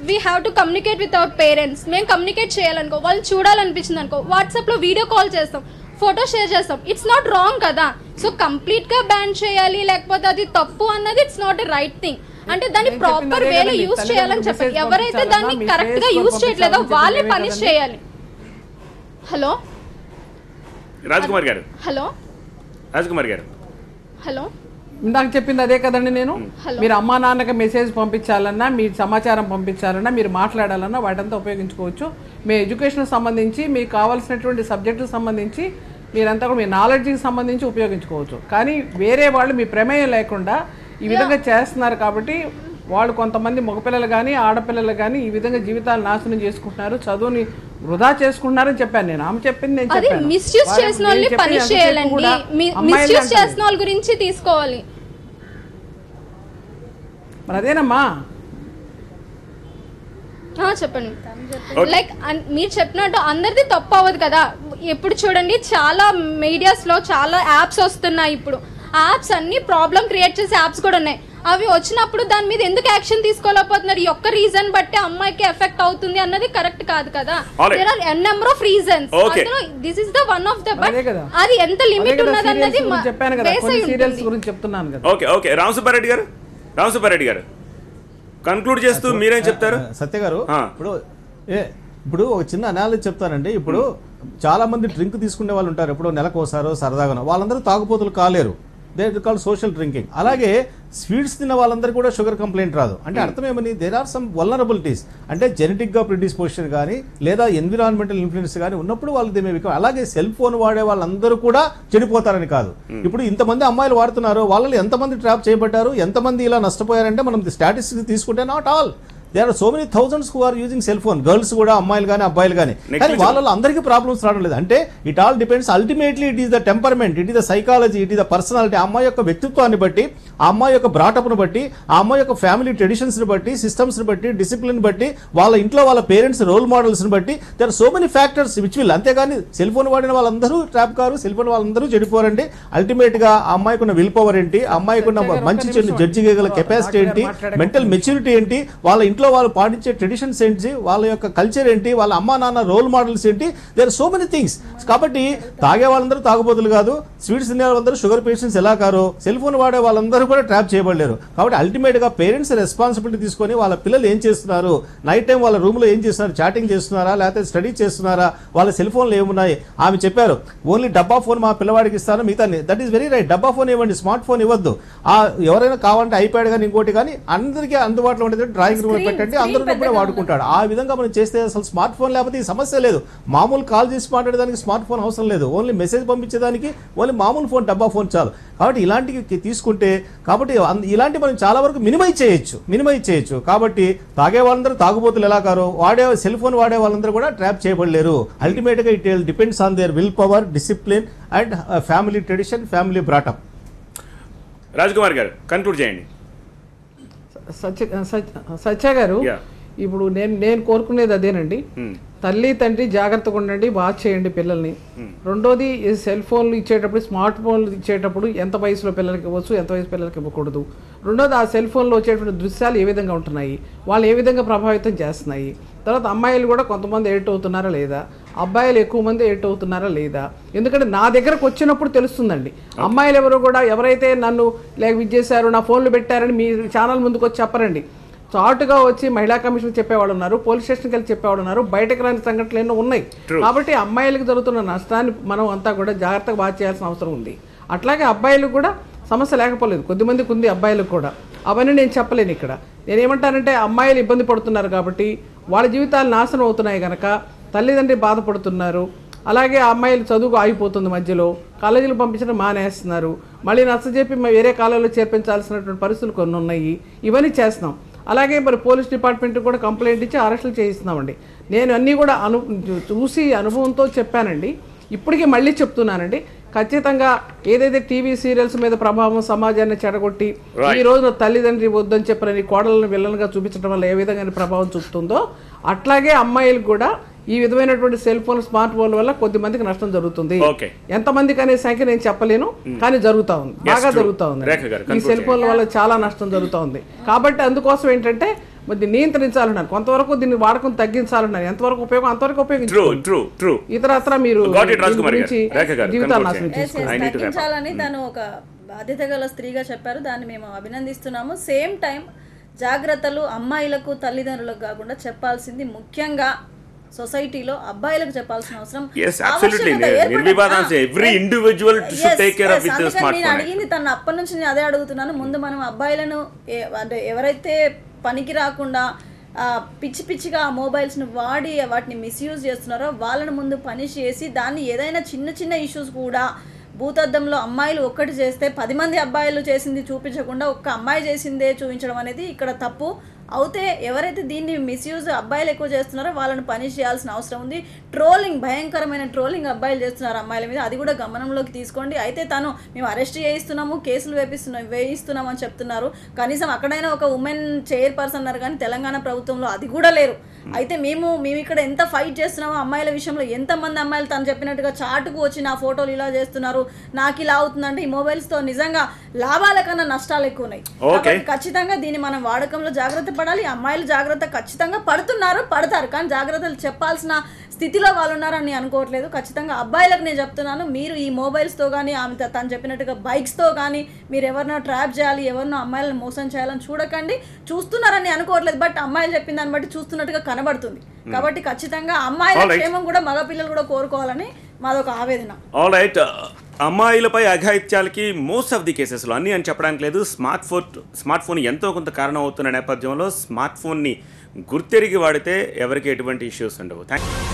we have to communicate with our parents. మేము కమ్యూనికేట్ చేయాలనుకో, వాళ్ళు చూడాలనిపించింది అనుకో, వాట్సాప్లో వీడియో కాల్ చేస్తాం, ఫోటో షేర్ చేస్తాం, ఇట్స్ నాట్ రాంగ్ కదా. సో కంప్లీట్గా బ్యాన్ చేయాలి లేకపోతే అది తప్పు అన్నది it's not a right thing. అంటే దాన్ని ప్రాపర్ వేలో యూజ్ చేయాలని చెప్పాలి. ఎవరైతే దాన్ని కరెక్ట్ గా యూజ్ చేయట్లేదో వాళ్ళే పనిష్ చేయాలి. హలో రాజ్కుమార్ గారు, హలో రాజ్కుమార్ గారు, హలో, ఇందాక చెప్పింది అదే కదండి. నేను మీరు అమ్మా నాన్నకి మెసేజ్ పంపించాలన్నా, మీ సమాచారం పంపించాలన్నా, మీరు మాట్లాడాలన్నా వాటంతా ఉపయోగించుకోవచ్చు. మీ ఎడ్యుకేషన్ సంబంధించి మీకు కావాల్సినటువంటి సబ్జెక్టుకు సంబంధించి మీరంతా కూడా మీ నాలెడ్జ్కి సంబంధించి ఉపయోగించుకోవచ్చు. కానీ వేరే వాళ్ళు మీ ప్రమేయం లేకుండా ఈ విధంగా చేస్తున్నారు కాబట్టి వాళ్ళు కొంతమంది మగపిల్లలు కానీ ఆడపిల్లలు కానీ ఈ విధంగా జీవితాలు నాశనం చేసుకుంటున్నారు, చదువుని వృధా చేసుకుంటున్నారని చెప్పాను నేను. ఆమె చెప్పింది నేను చెప్పాను. మిస్యూజ్ చేసిన వాళ్ళని పనిష్ చేయాలండి, మిస్యూజ్ చేసిన వాళ్ళ గురించి తీసుకోవాలి. మరి అదేనమ్మా చెప్పండి. లైక్ మీరు చెప్పినట్టు అందరిది తప్పు అవ్వదు కదా. ఎప్పుడు చూడండి చాలా మీడియాస్ లో చాలా యాప్స్ వస్తున్నాయి. ఇప్పుడు యాప్స్ అన్ని ప్రాబ్లం క్రియేట్ చేసే యాప్స్ కూడా ఉన్నాయి. అవి వచ్చినప్పుడు దాని మీద ఎందుకు యాక్షన్ తీసుకోలేకపోతున్నారు? ఈ ఒక్క రీజన్ బట్టి అమ్మాయికి ఎఫెక్ట్ అవుతుంది అన్నది కరెక్ట్ కాదు కదా. There are n number of reasons. This is the one of the, but అది ఎంత లిమిట్ ఉన్నది అన్నది చెప్పాను కదా, కొన్ని సీరియల్స్ గురించి చెప్తున్నాను కదా. ఓకే ఓకే రామసుబ్బారెడ్డి గారు, రామసుబ్బారెడ్డి గారు కన్క్లూడ్ చేస్తూ మీరేం చెప్తారు? సత్య గారు, ఇప్పుడు ఒక చిన్న అనాలిసిస్ చెప్తానండి. ఇప్పుడు చాలా మంది డ్రింక్ తీసుకునే వాళ్ళు ఉంటారు, ఎప్పుడో నెలకోసారో సరదాగా, వాళ్ళందరూ తాగుపోతులు కాలేరు. They called social drinking. అలాగే స్వీట్స్ తిన్న వాళ్ళందరూ కూడా షుగర్ కంప్లైంట్ రాదు. అంటే అర్థం ఏమని, దేర్ ఆర్ సమ్ వల్నరబిలిటీస్, అంటే జెనెటిక్గా ప్రిడిస్పోజిషన్ కానీ లేదా ఎన్విరాన్మెంటల్ ఇన్ఫ్లుయెన్స్ కానీ ఉన్నప్పుడు వాళ్ళు దే మే బికమ్. అలాగే సెల్ ఫోన్ వాడే వాళ్ళందరూ కూడా చెడిపోతారని కాదు. ఇప్పుడు ఇంతమంది అమ్మాయిలు వాడుతున్నారు, వాళ్ళని ఎంతమంది ట్రాప్ చేయబడ్డారు, ఎంతమంది ఇలా నష్టపోయారంటే మనం స్టాటిస్టిక్స్ తీసుకుంటే not all. There are so many thousands who are using cell phone, girls కూడా, అమ్మాయిలు కానీ అబ్బాయిలు కానీ. కానీ వాళ్ళలో అందరికీ ప్రాబ్లమ్స్ రావడం లేదు. అంటే it all depends. Ultimately it is the temperament, it is the psychology, it is the personality. ఆ అమ్మాయి యొక్క వ్యక్తిత్వాన్ని బట్టి, ఆ అమ్మాయి యొక్క బ్రాటప్ను బట్టి, ఆ అమ్మాయి యొక్క ఫ్యామిలీ ట్రెడిషన్స్ని బట్టి, సిస్టమ్స్ని బట్టి, డిసిప్లిన్ బట్టి, వాళ్ళ ఇంట్లో వాళ్ళ పేరెంట్స్ రోల్ మోడల్స్ని బట్టి, there are so many factors which will. అంతేగాని సెల్ ఫోన్ వాడిన వాళ్ళందరూ ట్రాప్ కారు, సెల్ ఫోన్ వాళ్ళందరూ చెడిపోరండి. అల్టిమేట్గా ఆ అమ్మాయికి ఉన్న విల్ పవర్ ఏంటి, ఆ అమ్మాయికి ఉన్న మంచి చెడు జడ్జి చేయగల కెపాసిటీ ఏంటి, మెంటల్ మెచ్యూరిటీ ఏంటి, వాళ్ళ ఇంట్లో ఇంట్లో వాళ్ళు పాటించే ట్రెడిషన్స్ ఏంటి, వాళ్ళ యొక్క కల్చర్ ఏంటి, వాళ్ళ అమ్మా నాన్న రోల్ మోడల్స్ ఏంటి, దేర్ సో మెనీ థింగ్స్. కాబట్టి తాగే వాళ్ళందరూ తాగుబోతులు కాదు, స్వీట్స్ తినే వాళ్ళందరూ షుగర్ పేషెంట్స్ ఎలా కారు, సెల్ ఫోన్ వాడే వాళ్ళందరూ కూడా ట్రాప్ చేయబడలేరు. కాబట్టి అల్టిమేట్గా పేరెంట్స్ రెస్పాన్సిబిలిటీ తీసుకొని వాళ్ళ పిల్లలు ఏం చేస్తున్నారు, నైట్ టైం వాళ్ళ రూమ్లో ఏం చేస్తున్నారు, చాటింగ్ చేస్తున్నారా లేకపోతే స్టడీ చేస్తున్నారా, వాళ్ళ సెల్ ఫోన్లు ఏమున్నాయి. ఆమె చెప్పారు ఓన్లీ డబ్బా ఫోన్ మా పిల్లవాడికి ఇస్తాను, మిగతా దట్ ఈస్ వెరీ రైట్. డబ్బా ఫోన్ ఇవ్వండి, స్మార్ట్ ఫోన్ ఇవ్వద్దు. ఎవరైనా కావాలంటే ఐప్యాడ్ కానీ ఇంకోటి కానీ అందరికీ అందుబాటులో ఉండేది డ్రాయింగ్ రూమ్లో పెట్టండి, అందరూ కూడా వాడుకుంటాడు. ఆ విధంగా మనం చేస్తే అసలు స్మార్ట్ ఫోన్ లేకపోతే ఈ సమస్య లేదు. మామూలు కాల్ చేసి మాట్లాడేదానికి స్మార్ట్ ఫోన్ అవసరం లేదు, ఓన్లీ మెసేజ్ పంపించేదానికి ఓన్లీ మామూలు ఫోన్ డబ్బా ఫోన్ చాలు. కాబట్టి ఇలాంటివి తీసుకుంటే కాబట్టి ఇలాంటి మనం చాలా వరకు మినిమైజ్ చేయొచ్చు. కాబట్టి తాగే వాళ్ళందరూ తాగుబోతులు ఎలా కారు, వాడే సెల్ ఫోన్ వాడే వాళ్ళందరూ కూడా ట్రాప్ చేయబడలేరు. అల్టిమేట్గా it depends on their will power, discipline and family tradition, family brought up. Raj Kumar గారు కన్క్లూడ్ చేయండి. సత్య గారు, ఇప్పుడు నేను కోరుకునేది అదేనండి. తల్లి తండ్రి జాగ్రత్తగా ఉండండి, బాగా చేయండి పిల్లల్ని. రెండోది సెల్ ఫోన్లు ఇచ్చేటప్పుడు, స్మార్ట్ ఫోన్లు ఇచ్చేటప్పుడు ఎంత వయసులో పిల్లలకి ఇవ్వచ్చు, ఎంత వయసు పిల్లలకి ఇవ్వకూడదు. రెండోది ఆ సెల్ ఫోన్లో వచ్చేటువంటి దృశ్యాలు ఏ విధంగా ఉంటున్నాయి, వాళ్ళు ఏ విధంగా ప్రభావితం చేస్తున్నాయి. తర్వాత అమ్మాయిలు కూడా కొంతమంది ఎడిట్ అవుతున్నారా లేదా, అబ్బాయిలు ఎక్కువ మంది ఎడిట్ అవుతున్నారా లేదా. ఎందుకంటే నా దగ్గరకు వచ్చినప్పుడు తెలుస్తుందండి. అమ్మాయిలు ఎవరు కూడా ఎవరైతే నన్ను ఇది చేశారు, నా ఫోన్లు పెట్టారని మీ ఛానల్ ముందుకు వచ్చి చెప్పరండి. చాటుగా వచ్చి మహిళా కమిషన్ చెప్పేవాళ్ళు ఉన్నారు, పోలీస్ స్టేషన్కి వెళ్ళి చెప్పేవాళ్ళు ఉన్నారు, బయటకు రాని సంఘటనలు ఎన్నో ఉన్నాయి. కాబట్టి అమ్మాయిలకు జరుగుతున్న నష్టాన్ని మనం అంతా కూడా జాగ్రత్తగా బాగా చేయాల్సిన అవసరం ఉంది. అట్లాగే అబ్బాయిలకు కూడా సమస్య లేకపోలేదు, కొద్దిమందికి ఉంది అబ్బాయిలకు కూడా. అవన్నీ నేను చెప్పలేను ఇక్కడ. నేనేమంటానంటే అమ్మాయిలు ఇబ్బంది పడుతున్నారు కాబట్టి వాళ్ళ జీవితాలు నాశనం అవుతున్నాయి కనుక తల్లిదండ్రి బాధపడుతున్నారు. అలాగే ఆ అమ్మాయిలు చదువుకు ఆగిపోతుంది, మధ్యలో కాలేజీలు పంపించడం మానేస్తున్నారు, మళ్ళీ నచ్చజెప్పి వేరే కాలేజీలో చేర్పించాల్సినటువంటి పరిస్థితులు కొన్ని ఉన్నాయి. ఇవన్నీ చేస్తున్నాం. అలాగే మరి పోలీస్ డిపార్ట్మెంట్ కూడా కంప్లైంట్ ఇచ్చి అరెస్టులు చేయిస్తున్నామండి. నేను అన్నీ కూడా చూసి అనుభవంతో చెప్పానండి. ఇప్పటికీ మళ్ళీ చెప్తున్నానండి, ఖచ్చితంగా ఏదైతే టీవీ సీరియల్స్ మీద ప్రభావం సమాజాన్ని చెడగొట్టి ఈ రోజున తల్లిదండ్రి వద్దని చెప్పని కోడలను విలన్గా చూపించడం వల్ల ఏ విధంగా ప్రభావం చూపుతుందో అట్లాగే అమ్మాయిలకు కూడా ఈ విధమైనటువంటి సెల్ ఫోన్, స్మార్ట్ ఫోన్ వల్ల కొద్ది మందికి నష్టం జరుగుతుంది. ఎంతమందికి అనే సంఖ్య నేను చెప్పలేను, కానీ జరుగుతూ ఉంది, బాగా జరుగుతూ ఉంది. ఈ సెల్ ఫోన్ల వల్ల చాలా నష్టం జరుగుతూ ఉంది. కాబట్టి అందుకోసం ఏంటంటే మరి నియంత్రించాలన్నారు, కొంతవరకు దీన్ని వాడకం తగ్గించాలన్నారు. ఎంతవరకు ఉపయోగం అంతవరకు ఉపయోగించాలి. ఇతరత్ర మీరు జీవితాలు నాశనం తగ్గించాలని తను ఒక బాధ్యత గల స్త్రీగా చెప్పారు. దాన్ని మేము అభినందిస్తున్నాము. సేమ్ టైం జాగ్రత్తలు అమ్మాయిలకు తల్లిదండ్రులకు కాకుండా చెప్పాల్సింది ముఖ్యంగా సొసైటీలో అబ్బాయిలకు చెప్పాల్సిన అవసరం. నేను అడిగింది తను అప్పటి నుంచి నేను అదే అడుగుతున్నాను. ముందు మనం అబ్బాయిలను అంటే ఎవరైతే పనికి రాకుండా పిచ్చి పిచ్చిగా ఆ మొబైల్స్ని వాడి వాటిని మిస్యూజ్ చేస్తున్నారో వాళ్ళని ముందు పనిష్ చేసి దాన్ని ఏదైనా చిన్న చిన్న ఇష్యూస్ కూడా భూతద్దంలో అమ్మాయిలు ఒక్కటి చేస్తే 10 మంది అబ్బాయిలు చేసింది చూపించకుండా ఒక్క అమ్మాయి చేసిందే చూపించడం అనేది ఇక్కడ తప్పు. అయితే ఎవరైతే దీన్ని మిస్యూజ్ అబ్బాయిలు ఎక్కువ చేస్తున్నారో వాళ్ళని పనిష్ చేయాల్సిన అవసరం ఉంది. ట్రోలింగ్, భయంకరమైన ట్రోలింగ్ అబ్బాయిలు చేస్తున్నారు అమ్మాయిల మీద, అది కూడా గమనంలోకి తీసుకోండి. అయితే తను మేము అరెస్ట్ చేయిస్తున్నాము, కేసులు వేయిస్తున్నాము అని చెప్తున్నారు. కనీసం అక్కడైనా ఒక ఉమెన్ చైర్పర్సన్ అన్నారు, కానీ తెలంగాణ ప్రభుత్వంలో అది కూడా లేరు. అయితే మేము ఇక్కడ ఎంత ఫైట్ చేస్తున్నామో అమ్మాయిల విషయంలో, ఎంతమంది అమ్మాయిలు తను చెప్పినట్టుగా చాటుకు వచ్చి నా ఫోటోలు ఇలా చేస్తున్నారు, నాకు ఇలా అవుతుందంటే ఈ మొబైల్స్తో నిజంగా లాభాల కన్నా నష్టాలు ఎక్కువ ఉన్నాయి. కాబట్టి ఖచ్చితంగా దీన్ని మనం వాడకంలో జాగ్రత్త పడాలి. అమ్మాయిలు జాగ్రత్త ఖచ్చితంగా పడతారు, కానీ జాగ్రత్తలు చెప్పాల్సిన స్థితిలో వాళ్ళు ఉన్నారని అనుకోవట్లేదు. ఖచ్చితంగా అబ్బాయిలకు నేను చెప్తున్నాను, మీరు ఈ మొబైల్స్తో కానీ ఆమె తను చెప్పినట్టుగా బైక్స్తో కానీ మీరు ఎవరినో ట్రాప్ చేయాలి, ఎవరినో అమ్మాయిలను మోసం చేయాలని చూడకండి. చూస్తున్నారని అనుకోవట్లేదు, బట్ అమ్మాయిలు చెప్పిన దాన్ని బట్టి చూస్తున్నట్టుగా కనబడుతుంది. కాబట్టి ఖచ్చితంగా అమ్మాయిల క్షేమం కూడా మగపిల్లలు కూడా కోరుకోవాలని మాదొక ఆవేదన. ఆల్ రైట్, అమ్మాయిలపై అఘాయిత్యాలకి మోస్ట్ ఆఫ్ ది కేసెస్లో అన్నీ అని చెప్పడానికి లేదు, స్మార్ట్ ఫోన్ ఎంతో కొంత కారణం అవుతున్న నేపథ్యంలో స్మార్ట్ ఫోన్ని గుర్తెరిగి వాడితే ఎవరికి ఎటువంటి ఇష్యూస్ ఉండవు. Thank you.